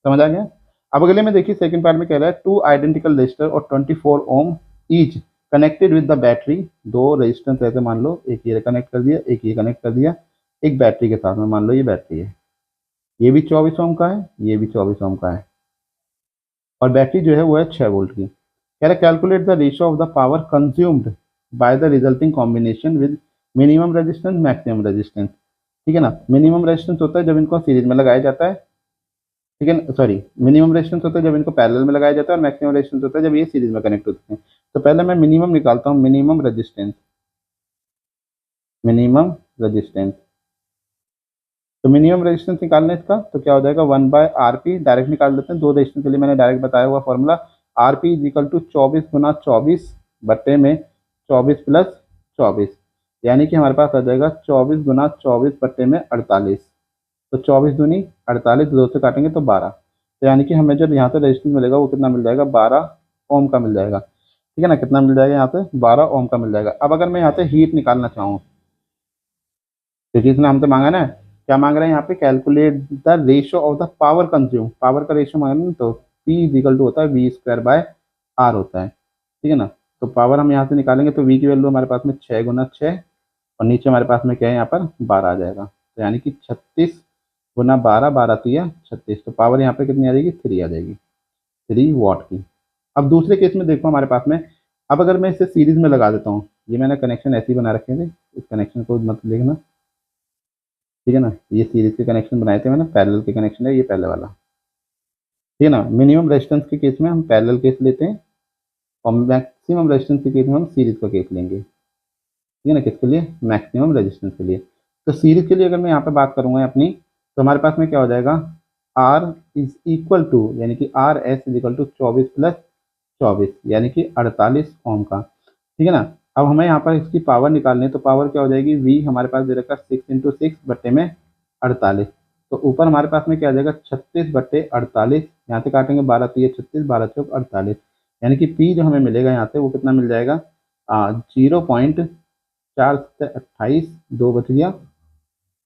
समझ आ गया। अब अगले में देखिए सेकंड पार्ट में कह रहा है टू आइडेंटिकल रेजिस्टर और 24 ohm each connected with the battery. दो रेजिस्टेंस ऐसे मान लो, एक ये कनेक्ट कर दिया, एक ये कनेक्ट कर दिया, एक बैटरी के साथ में, मान लो ये बैटरी है, ये भी 24 ओम का है, ये भी 24 ओम का है, और बैटरी जो है वो है 6 वोल्ट की। कह रहा है calculate the ratio of the power consumed by the resulting combination with minimum resistance maximum resistance. ठीक है ना, मिनिमम रेजिस्टेंस होता है जब इनको सीरीज में लगाया जाता है, ठीक है, सॉरी मिनिमम रेजिस्टेंस होता है जब इनको पैरेलल में लगाया जाता है, और मैक्सिमम रेजिस्टेंस होता है जब ये सीरीज में कनेक्ट होते हैं। तो पहले मैं मिनिमम निकालता हूँ, मिनिमम रेजिस्टेंस, मिनिमम रेजिस्टेंस। तो मिनिमम रेजिस्टेंस निकालना है इसका, तो क्या हो जाएगा, 1/RP डायरेक्ट निकाल देते हैं। दो रेजिस्टेंस के लिए मैंने डायरेक्ट बताया हुआ formula, RP is equal to 24 गुना 24 बट्टे में 24 प्लस 24, यानी कि हमारे पास आ जाएगा 24 गुना 24 बट्टे में 48। तो 24 दूनी 48, दो से काटेंगे तो 12, तो यानी कि हमें जब यहाँ से रेजिस्टेंस मिलेगा वो कितना मिल जाएगा, 12 ओम का मिल जाएगा। ठीक है ना, कितना मिल जाएगा यहाँ से, 12 ओम का मिल जाएगा। अब अगर मैं यहाँ से हीट निकालना चाहूँ, क्योंकि इसने हमसे मांगा ना, क्या मांग रहे हैं यहाँ पे, calculate the ratio of the power consume, power का रेशियो मांग रहे हैं, तो P इजिकल टू होता है V²/R होता है। ठीक है ना, तो पावर हम यहाँ से निकालेंगे तो V की वैल्यू हमारे पास में 6 गुना 6, और नीचे हमारे पास में क्या है, यहाँ पर 12 आ जाएगा, तो यानी कि 36 गुना 12, 12 3 36, तो पावर यहाँ पे कितनी आ जाएगी, 3 आ जाएगी, 3 वॉट की। अब दूसरे केस में देखो हमारे पास में, अब अगर मैं इसे सीरीज में लगा देता हूँ, ये मैंने कनेक्शन ऐसे ही बना रखे थे, इस कनेक्शन को मत देखना, ठीक है ना, ये सीरीज के कनेक्शन बनाए थे मैंने, पैरेलल के कनेक्शन है ये पहले वाला। ठीक है ना, मिनिमम रेजिस्टेंस के केस में हम पैरेलल केस लेते हैं, और मैक्सिमम रेजिस्टेंस के केस में हम सीरीज का केस लेंगे। ठीक है ना, किसके लिए, मैक्सिमम रेजिस्टेंस के लिए। तो सीरीज के लिए अगर मैं यहाँ पे बात करूँगा अपनी, तो हमारे पास में क्या हो जाएगा, R इज इक्वल टू, यानी कि RS is equal to 24 plus 24, यानी कि 48 ओम का। ठीक है ना, अब हमें यहाँ पर इसकी पावर निकालनी है, तो पावर क्या हो जाएगी, V हमारे पास दे रखा 6 × 6 बट्टे में 48, तो ऊपर हमारे पास में क्या आ जाएगा, 36 बट्टे 48, यहाँ से काटेंगे 12 3 36, 12 चौक 48, यानी कि P जो हमें मिलेगा यहाँ से वो कितना मिल जाएगा, 0.4 से 28, 2 बच गया,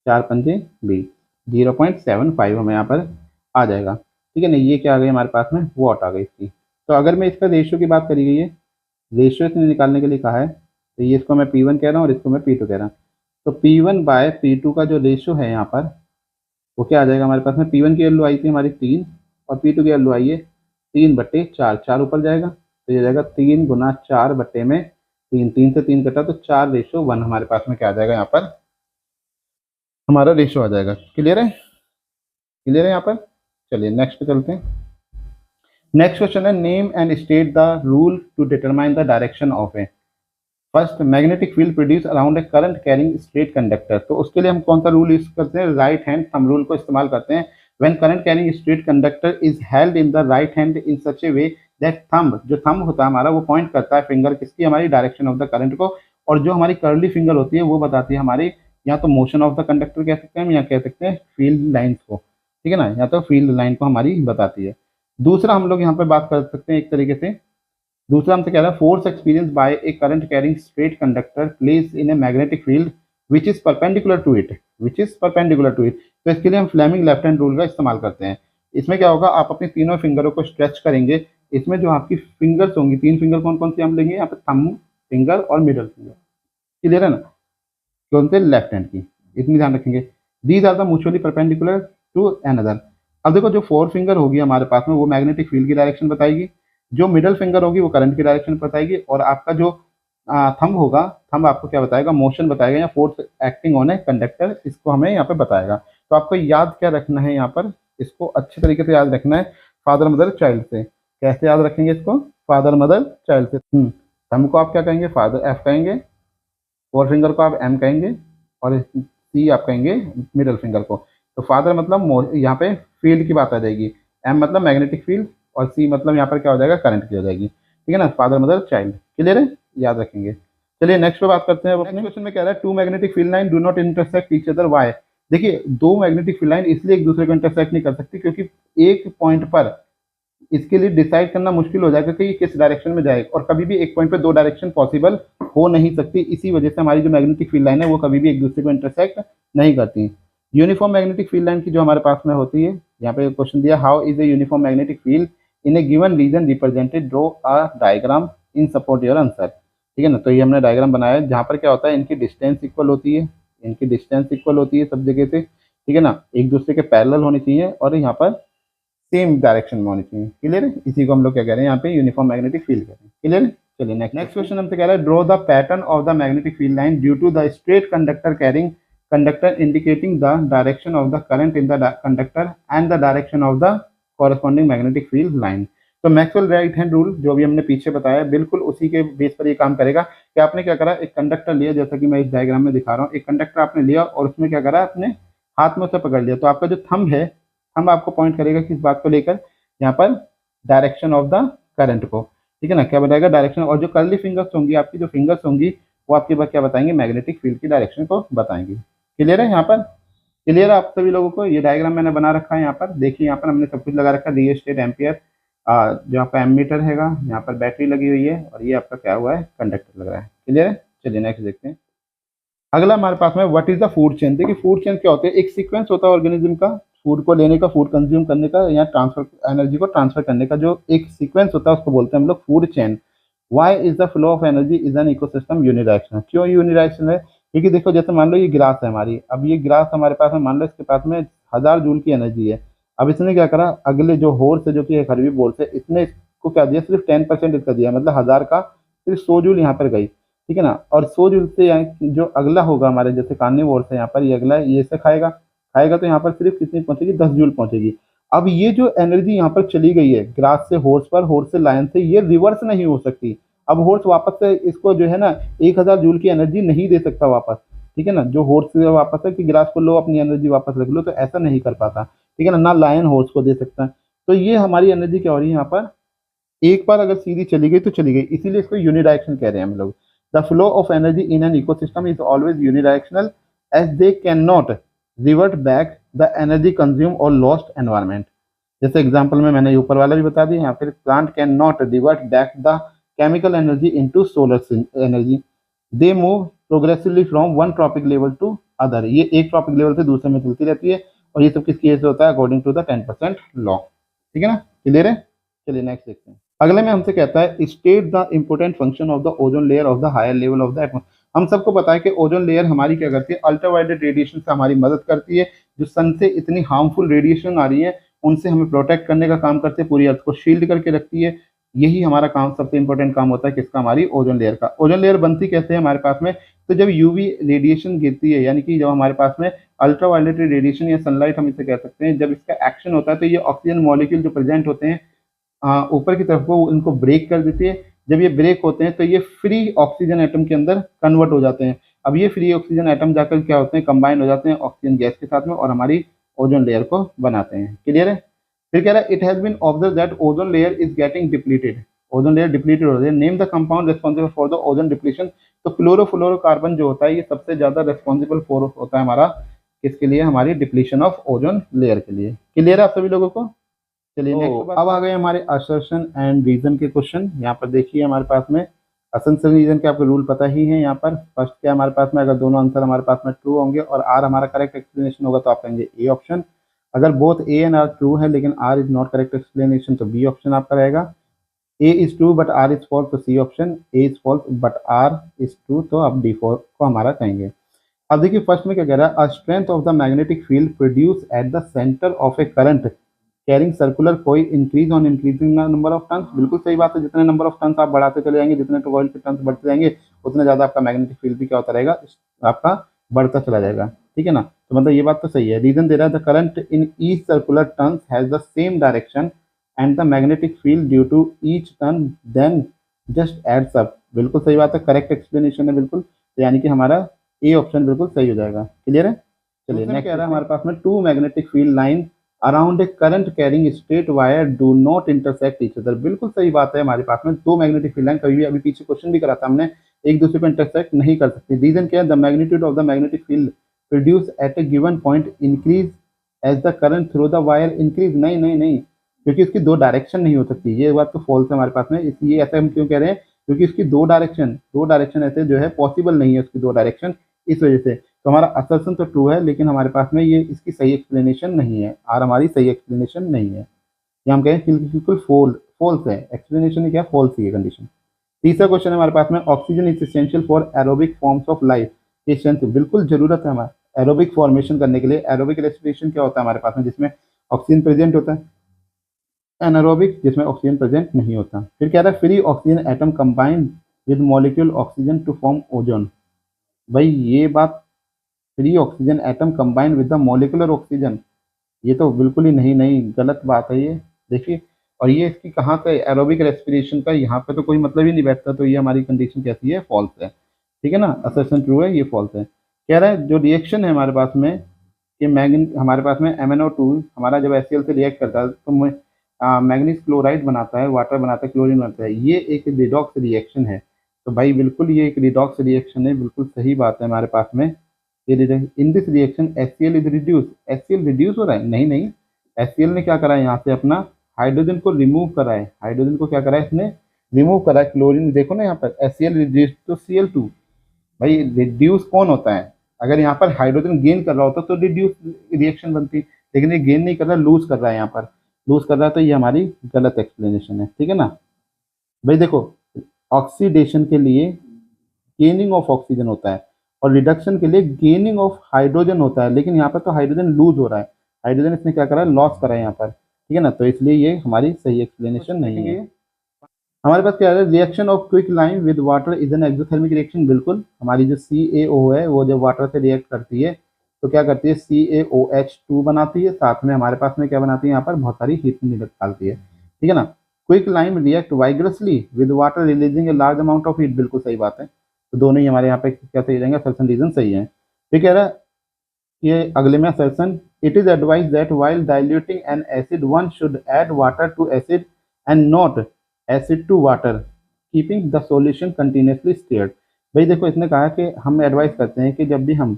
4 पंजे 20, 0.75 हमें यहाँ पर आ जाएगा। ठीक है ना, ये क्या आ गई हमारे पास में, वॉट आ गई इसकी। तो अगर मैं इसका रेशियो की बात करी गई है, रेशियो इसने निकालने के लिए कहा है, तो ये इसको मैं P1 कह रहा हूँ और इसको मैं P2 कह रहा हूँ। तो P1/P2 का जो रेशियो है यहाँ पर, वो क्या आ जाएगा हमारे पास में, P1 की वैल्यू आई थी हमारी 3, और P2 की वैल्यू आई है 3/4, 4 ऊपर जाएगा, तो ये जाएगा 3 गुना 4 बट्टे में 3, 3 से 3 कटा, तो 4:1 हमारे पास में क्या आ जाएगा, यहाँ पर हमारा रेशियो आ जाएगा। क्लियर है, क्लियर है यहाँ पर। चलिए नेक्स्ट चलते हैं। नेक्स्ट क्वेश्चन है, name and state the rule to determine the direction of a. First, magnetic field produce around a current carrying straight conductor. तो उसके लिए हम कौन सा रूल यूज करते हैं, राइट हैंड थंब रूल को इस्तेमाल करते हैं। When current carrying straight conductor is held in the right hand in such A way that thumb, जो थंब होता है हमारा, वो पॉइंट करता है फिंगर किसकी, हमारी डायरेक्शन ऑफ द करंट को, और जो हमारी कर्ली फिंगर होती है वो बताती है हमारी, या तो मोशन ऑफ द कंडक्टर कह सकते हैं, या कह सकते हैं फील्ड लाइन्स को। ठीक है ना, या तो फील्ड लाइन को हमारी बताती है। दूसरा हम लोग यहाँ पर बात कर सकते हैं एक तरीके से, दूसरा हमसे कह रहा है, force experience by a current carrying straight conductor place in a magnetic field which is perpendicular to it, which is perpendicular to it. तो इसके लिए हम फ्लेमिंग लेफ्ट हैंड रूल का इस्तेमाल करते हैं। इसमें क्या होगा, आप अपनी तीनों फिंगरों को स्ट्रेच करेंगे, इसमें जो आपकी फिंगर्स होंगी, 3 फिंगर कौन कौन सी हम लेंगे, यहाँ पे थंब फिंगर और मिडल फिंगर। क्लियर है ना, कौन से, लेफ्ट हैंड की, इतनी ध्यान रखेंगे। These are the mutually perpendicular to another. अब देखो, जो 4 फिंगर होगी हमारे पास में, वो मैग्नेटिक फील्ड की डायरेक्शन बताएगी, जो मिडल फिंगर होगी वो करंट की डायरेक्शन बताएगी, और आपका जो थंब होगा, थंब आपको क्या बताएगा, मोशन बताएगा, या force acting on a conductor, इसको हमें यहाँ पे बताएगा। तो आपको याद क्या रखना है यहाँ पर, इसको अच्छे तरीके से याद रखना है, फादर मदर चाइल्ड से। कैसे याद रखेंगे इसको, फादर मदर चाइल्ड से। थंब को आप क्या कहेंगे, फादर F कहेंगे, 4 फिंगर को आप M कहेंगे, और सी आप कहेंगे मिडल फिंगर को। तो फादर मतलब यहाँ पे फील्ड की बात आ जाएगी, एम मतलब मैग्नेटिक फील्ड, और सी मतलब यहाँ पर क्या हो जाएगा, करंट की हो जाएगी। ठीक है ना, फादर मदर चाइल्ड, क्लियर है, याद रखेंगे। चलिए नेक्स्ट पे बात करते हैं। नेक्स्ट क्वेश्चन में कह रहा है two magnetic field line do not intersect each other, why. देखिए दो मैग्नेटिक फील्ड लाइन इसलिए एक दूसरे को इंटरसेक्ट नहीं कर सकती क्योंकि एक पॉइंट पर इसके लिए डिसाइड करना मुश्किल हो जाएगा कि ये किस डायरेक्शन में जाएगा, और कभी भी एक पॉइंट पे दो डायरेक्शन पॉसिबल हो नहीं सकती। इसी वजह से हमारी जो मैग्नेटिक फील्ड लाइन है वो कभी भी एक दूसरे को इंटरसेक्ट नहीं करती। यूनिफॉर्म मैग्नेटिक फील्ड लाइन की जो हमारे पास में होती है, यहाँ पे क्वेश्चन दिया how is a uniform magnetic field in a given region represented, draw a diagram in support your answer. ठीक है ना, तो ये हमने डायग्राम बनाया है जहाँ पर क्या होता है, इनकी डिस्टेंस इक्वल होती है, इनकी डिस्टेंस इक्वल होती है सब जगह से। ठीक है ना, एक दूसरे के पैरेलल होनी चाहिए और यहाँ पर सेम डायरेक्शन में होनी चाहिए, क्लियर है। इसी को हम लोग क्या कह रहे हैं यहाँ पे, यूनिफॉर्म मैग्नेटिक फील्ड कह रहे हैं, क्लियर है। चलिए नेक्स्ट क्वेश्चन हमसे कह रहा है draw the pattern of the magnetic field line due to the straight conductor carrying conductor indicating the direction of the current in the conductor and the direction of the corresponding magnetic field line. तो Maxwell right hand rule जो भी हमने पीछे बताया बिल्कुल उसी के base पर ये काम करेगा कि आपने क्या करा, एक कंडक्टर लिया, जैसा कि मैं इस डायग्राम में दिखा रहा हूँ, एक कंडक्टर आपने लिया और उसमें क्या करा, अपने हाथ में उसे पकड़ लिया। तो आपका जो थंब है, थंब आपको पॉइंट करेगा किस बात को लेकर, यहाँ पर डायरेक्शन ऑफ द करंट को। ठीक है ना, क्या बताएगा, डायरेक्शन। और जो कर्ली फिंगर्स होंगी, आपकी जो फिंगर्स होंगी वो आपके पास क्या बताएंगे, मैग्नेटिक फील्ड की डायरेक्शन को बताएंगे। क्लियर है, यहाँ पर क्लियर है आप सभी लोगों को। ये डायग्राम मैंने बना रखा है, यहाँ पर देखिए, यहाँ पर हमने सब कुछ लगा रखा है, रियोस्टेट, एम्पियर, जो आपका एमीटर हैगा, यहाँ पर बैटरी लगी हुई है, और ये आपका क्या हुआ है, कंडक्टर लग रहा है। क्लियर है, चलिए नेक्स्ट देखते हैं। अगला हमारे पास में what is the food chain. देखिए फूड चेन क्या होता है, एक सीक्वेंस होता है ऑर्गेनिज्म का, फूड को लेने का, फूड कंज्यूम करने का, या ट्रांसफर एनर्जी को ट्रांसफर करने का, जो एक सीक्वेंस होता है उसको बोलते हैं हम लोग food chain. Why is the flow of energy is an ecosystem unidirectional. क्यों यूनिडायरेक्शनल है, क्योंकि देखो जैसे मान लो ये गिलास है हमारी, अब ये गिलास हमारे पास में, मान लो इसके पास में 1000 जूल की एनर्जी है। अब इसने क्या करा, अगले जो होर्स है, जो कि हरवी बोल्ट है, इसने इसको क्या दिया, सिर्फ 10% इसका दिया, मतलब 1000 का सिर्फ 100 जूल यहाँ पर गई। ठीक है ना, और 100 जूल से जो अगला होगा हमारे, जैसे कार्निवोर्स है यहाँ पर, ये अगला ये से खाएगा, खाएगा तो यहाँ पर सिर्फ कितनी पहुंचेगी, 10 जूल पहुंचेगी। अब ये जो एनर्जी यहाँ पर चली गई है ग्रास से हॉर्स पर, हॉर्स से लायन से, ये रिवर्स नहीं हो सकती। अब हॉर्स वापस से इसको जो है ना 1000 जूल की एनर्जी नहीं दे सकता वापस। ठीक है ना, जो हॉर्स से वापस है कि ग्रास को लो अपनी एनर्जी वापस रख लो, तो ऐसा नहीं कर पाता। ठीक है ना लायन हॉर्स को दे सकता है। तो ये हमारी एनर्जी क्या हो रही है यहाँ पर, एक बार अगर सीधी चली गई तो चली गई, इसीलिए इसको यूनिडायरेक्शन कह रहे हैं हम लोग। The flow of energy in an ecosystem is always unidirectional as they can not revert back the energy consume और लॉस्ट एनवायरमेंट। जैसे एग्जांपल में मैंने ऊपर वाला भी बता दिया, यहाँ पर plant can not revert back the chemical energy into solar energy, they move progressively from one trophic level to other. ये एक ट्रॉपिक लेवल से दूसरे में चलती रहती है, और ये सब किस केस से होता है, अकॉर्डिंग टू द 10% लॉ। ठीक है ना, क्लियर है। चलिए नेक्स्ट देखते हैं। अगले में हमसे कहता है state the important function of the ozone layer of the higher level of the atmosphere. हम सबको पता है कि ओजोन लेयर हमारी क्या करती है, अल्ट्रावायलेट रेडिएशन से हमारी मदद करती है। जो सन से इतनी हार्मफुल रेडिएशन आ रही है उनसे हमें प्रोटेक्ट करने का काम करती है, पूरी अर्थ को शील्ड करके रखती है। यही हमारा काम, सबसे इंपॉर्टेंट काम होता है किसका, हमारी ओजोन लेयर का। ओजोन लेयर बनती कैसे है हमारे पास में, तो जब यूवी रेडिएशन गिरती है, यानी कि जब हमारे पास में अल्ट्रावायलेट रेडिएशन या सनलाइट हम इसे कह सकते हैं, जब इसका एक्शन होता है तो ये ऑक्सीजन मॉलिक्यूल जो प्रेजेंट होते हैं ऊपर की तरफ को, इनको ब्रेक कर देती है। जब ये ब्रेक होते हैं तो ये फ्री ऑक्सीजन एटम के अंदर कन्वर्ट हो जाते हैं। अब ये फ्री ऑक्सीजन एटम जाकर क्या होते हैं, कंबाइन हो जाते हैं ऑक्सीजन गैस के साथ में, और हमारी ओजोन लेयर को बनाते हैं। क्लियर है। फिर कह रहा है it has been observe that ozone layer is getting depleted. Ozone layer depleted हो रही है। Name the compound responsible for the ozone depletion. तो क्लोरोफ्लोरोकार्बन जो होता है ये सबसे ज्यादा रिस्पॉन्सिबल फॉर होता है हमारा, किसके लिए, हमारी डिप्लीशन ऑफ ओजोन लेयर के लिए। क्लियर है आप सभी लोगों को। चलिए नेक्स्ट अब आ गए हमारे असर्शन एंड रीजन के क्वेश्चन। यहाँ पर देखिए हमारे पास में असर्शन रीजन के आपको रूल पता ही है। यहाँ पर फर्स्ट क्या हमारे पास में, अगर दोनों आंसर हमारे पास में ट्रू होंगे और आर हमारा करेक्ट एक्सप्लेनेशन होगा तो आप कहेंगे ए ऑप्शन। अगर both A and R true है लेकिन R is not correct explanation तो बी ऑप्शन आपका रहेगा। A is true but R is false तो C option. A is false but R is true तो आप डी को हमारा कहेंगे। अब देखिए फर्स्ट में क्या कह रहा है, a strength of the magnetic field produce at the centre of A current carrying circular coil increase on increasing number of turns. बिल्कुल सही बात है, जितने नंबर ऑफ टर्न्स आप बढ़ाते चले जाएंगे, जितने कॉइल के टर्न्स बढ़ते जाएंगे, उतना ज्यादा आपका मैग्नेटिक फील्ड भी क्या होता रहेगा, आपका बढ़ता चला जाएगा। ठीक है ना, तो मतलब ये बात तो सही है। रीजन दे रहा है the current in each circular turns has the same direction and the magnetic field due to each turn then just adds up. बिल्कुल सही बात है, करेक्ट एक्सप्लेनेशन है बिल्कुल, तो यानी कि हमारा ए ऑप्शन बिल्कुल सही हो जाएगा। क्लियर है। चलिए नेक्स्ट कह रहा है हमारे पास में two magnetic field line around a current carrying straight wire do not intersect each other. बिल्कुल सही बात है, हमारे पास में दो मैग्नेटिक फील्ड लाइन कभी भी, अभी पीछे क्वेश्चन भी करा था हमने, एक दूसरे को इंटरसेक्ट नहीं कर सकती। रीजन क्या है? The magnitude of the magnetic field produce at a given point increase as the current through the wire increase. नहीं नहीं नहीं, क्योंकि इसकी दो डायरेक्शन नहीं हो सकती, ये बात तो फॉल्स है हमारे पास में। इसलिए ऐसा हम क्यों कह रहे हैं? क्योंकि इसकी दो डायरेक्शन ऐसे जो है पॉसिबल नहीं है उसकी दो डायरेक्शन, इस वजह से। तो हमारा असर्शन तो ट्रू है, लेकिन हमारे पास में ये इसकी सही एक्सप्लेनेशन नहीं है, और हमारी सही एक्सप्लेनेशन नहीं है, ये हम कहें बिल्कुल फॉल्स है, एक्सप्लेनेशन क्या फॉल्स ही है कंडीशन। तीसरा क्वेश्चन है हमारे पास में, oxygen is essential for aerobic forms of life. ये बिल्कुल जरूरत है हमारे एरोबिक फॉर्मेशन करने के लिए। एरोबिक रेस्पिरेशन क्या होता है हमारे पास में? जिसमें ऑक्सीजन प्रेजेंट होता है। एनारोबिक जिसमें ऑक्सीजन प्रेजेंट नहीं होता। फिर कह रहा है free oxygen atom combined with molecule oxygen to form ozone. भाई ये बात, free oxygen atom combined with the molecular oxygen, ये तो बिल्कुल ही नहीं नहीं गलत बात है ये, देखिए। और ये इसकी कहाँ पे एरोबिक रेस्पिरेशन का यहाँ पे तो कोई मतलब ही नहीं बैठता, तो ये हमारी कंडीशन कैसी है? फॉल्स है, ठीक है ना। असर्शन ट्रू है, ये फॉल्स है। कह रहा है जो रिएक्शन है हमारे पास में कि हमारे पास में MnO2 हमारा जब HCl से रिएक्ट करता है तो मैग्नीज क्लोराइड बनाता है, वाटर बनाता है, क्लोरीन बनाता है, ये एक रिडॉक्स रिएक्शन है। तो भाई बिल्कुल ये एक रिडॉक्स रिएक्शन है, बिल्कुल सही बात है हमारे पास में। In this reaction HCl is reduce. HCl reduce हो रहा है? नहीं नहीं, HCl ने क्या करा है यहाँ से अपना हाइड्रोजन को रिमूव करा है, हाइड्रोजन को क्या करा है इसने? रिमूव करा है। क्लोरीन देखो ना यहाँ पर HCl रिड्यूस टू Cl2। भाई रिड्यूस कौन होता है? अगर यहाँ पर हाइड्रोजन गेन कर रहा होता तो रिड्यूस रिएक्शन बनती, लेकिन ये गेन नहीं कर रहा, लूज कर रहा है, यहाँ पर लूज कर रहा है, तो ये हमारी गलत एक्सप्लेनेशन है, ठीक है ना। भाई देखो, ऑक्सीडेशन के लिए गेनिंग ऑफ ऑक्सीजन होता है और रिडक्शन के लिए गेनिंग ऑफ हाइड्रोजन होता है, लेकिन यहाँ पर तो हाइड्रोजन लूज हो रहा है, हाइड्रोजन इसने क्या करा है? लॉस करा है यहाँ पर, ठीक है ना। तो इसलिए ये हमारी सही एक्सप्लेनेशन नहीं है। हमारे पास क्या है? Reaction of quick lime with water is an exothermic reaction. बिल्कुल, हमारी जो CaO है वो जब वाटर से रिएक्ट करती है तो क्या करती है? CaOH2 बनाती है, साथ में हमारे पास में क्या बनाती है? यहाँ पर बहुत सारी हीट निकालती है, ठीक है ना। Quick lime react vigorously with water releasing a large amount of heat. बिल्कुल सही बात है, तो दोनों ही हमारे यहाँ पे क्या सही रहेंगे? असर्शन रीजन सही है। फिर कह रहा है ये अगले में assertion, it is advise that while diluting an acid one should add water to acid and not acid to water keeping the solution continuously stirred. भाई देखो, इसने कहा कि हम एडवाइस करते हैं कि जब भी हम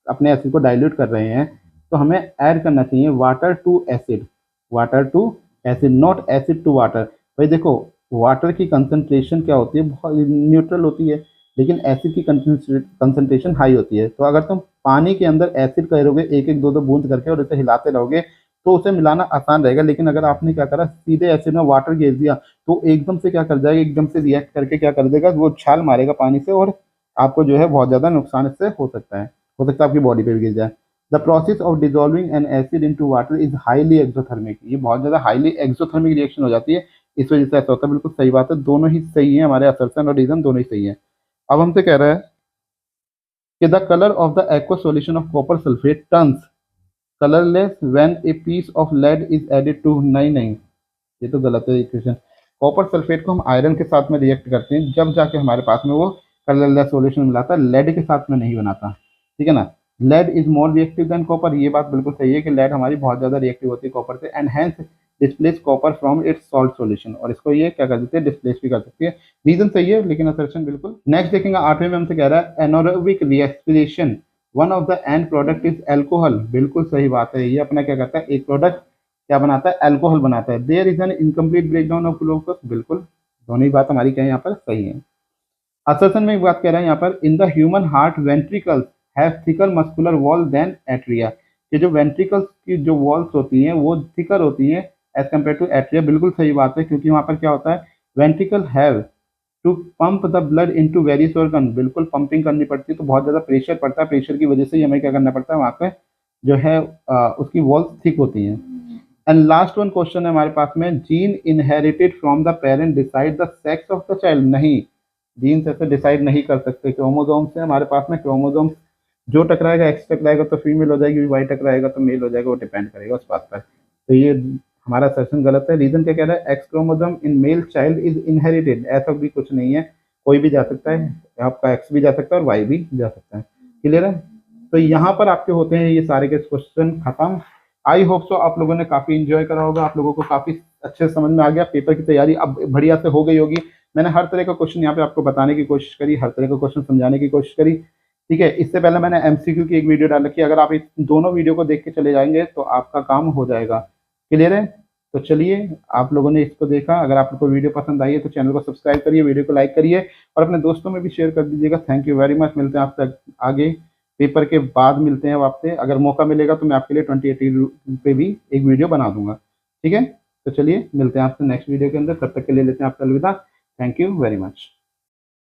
अपने एसिड को डाइल्यूट कर रहे हैं तो हमें ऐड करना चाहिए water to acid, water to acid, not acid to water. भाई देखो, वाटर की कंसंट्रेशन क्या होती है? बहुत न्यूट्रल होती है, लेकिन एसिड की कंसंट्रेशन हाई होती है। तो अगर तुम पानी के अंदर एसिड करोगे एक एक दो दो बूंद करके और इसे हिलाते रहोगे तो उसे मिलाना आसान रहेगा, लेकिन अगर आपने क्या करा, सीधे एसिड में वाटर गिर दिया तो एकदम से क्या कर जाएगा? एकदम से रिएक्ट करके क्या कर देगा? वो छाल मारेगा पानी से और आपको जो है बहुत ज़्यादा नुकसान इससे हो सकता है, आपकी बॉडी पे भी गिर जाए। The process of dissolving N acid into water is highly exothermic. ये बहुत ज़्यादा हाईली एक्सोथर्मिक रिएक्शन हो जाती है, इस वजह से ऐसा होता है। बिल्कुल सही बात है, दोनों ही सही है, हमारे असर्शन और रीजन दोनों ही सही है। अब हमसे कह रहा है कि the colour of the aqua solution of copper sulphate turns colourless when a piece of lead is added to. नहीं नहीं, ये तो गलत है इक्वेशन। कॉपर सल्फेट को हम आयरन के साथ में रिएक्ट करते हैं, जब जाके हमारे पास में वो कलरलेस सॉल्यूशन मिलाता है, लेड के साथ में नहीं बनाता, ठीक है ना। Lead is more reactive than copper, ये बात बिल्कुल सही है कि लेड हमारी बहुत ज्यादा रिएक्टिव होती है कॉपर से, and hence displace copper from its salt solution, और इसको ये क्या कर देते हैं? डिस्प्लेस भी कर सकती है। रीजन सही है, लेकिन असर्शन बिल्कुल। नेक्स्ट देखेंगे 8वें में हमसे कह रहा है anaerobic respiration one of the end product is alcohol. बिल्कुल सही बात है, ये अपना क्या करता है? एक प्रोडक्ट क्या बनाता है? अल्कोहल बनाता है। There is an incomplete breakdown of glucose. बिल्कुल, दोनों ही बात हमारी क्या है यहाँ पर? सही है। असर्शन में एक बात कह रहा है यहाँ पर, in the human heart ventricles have thicker muscular wall than atria. ये जो वेंट्रिकल्स की जो वॉल्स होती हैं वो थिकर होती हैं एज कम्पेयर टू एट्रिया। बिल्कुल सही बात है, क्योंकि वहाँ पर क्या होता है? Ventricle have to pump the blood into various organ. बिल्कुल पंपिंग करनी पड़ती है, तो बहुत ज़्यादा प्रेशर पड़ता है, प्रेशर की वजह से ही हमें क्या करना पड़ता है? वहाँ पे जो है उसकी वॉल्स थिक होती हैं। एंड लास्ट वन क्वेश्चन है हमारे पास में, gene inherited from the parent decide the sex of the child. नहीं, जीन ऐसे डिसाइड नहीं कर सकते, क्रोमोसोम से हमारे पास में क्रोमोसोम जो टकराएगा, एक्स टकराएगा तो फीमेल हो जाएगी, वाई टकराएगा तो मेल हो जाएगा, वो डिपेंड करेगा उस बात पर। तो ये हमारा सेशन गलत है। रीजन क्या कह रहा है? X chromosome in male child is inherited. ऐसा भी कुछ नहीं है, कोई भी जा सकता है, आपका एक्स भी जा सकता है और वाई भी जा सकता है। क्लियर है? तो यहाँ पर आपके होते हैं ये सारे के क्वेश्चन खत्म। आई होप सो आप लोगों ने काफी इंजॉय करा होगा, आप लोगों को काफी अच्छे से समझ में आ गया, पेपर की तैयारी अब बढ़िया से हो गई होगी। मैंने हर तरह का क्वेश्चन यहाँ पे आपको बताने की कोशिश करी, हर तरह का क्वेश्चन समझाने की कोशिश करी, ठीक है। इससे पहले मैंने एमसीक्यू की एक वीडियो डाल रखी है, अगर आप इस दोनों वीडियो को देख के चले जाएंगे तो आपका काम हो जाएगा। क्लियर है? तो चलिए, आप लोगों ने इसको देखा, अगर आपको वीडियो पसंद आई है तो चैनल को सब्सक्राइब करिए, वीडियो को लाइक करिए और अपने दोस्तों में भी शेयर कर दीजिएगा। Thank you very much. मिलते हैं आपसे आगे, पेपर के बाद मिलते हैं आपसे। अगर मौका मिलेगा तो मैं आपके लिए 2080 पे भी एक वीडियो बना दूंगा, ठीक है। तो चलिए मिलते हैं आपसे नेक्स्ट वीडियो के अंदर, तब तक के लिए लेते हैं आपसे अलविदा। Thank you very much.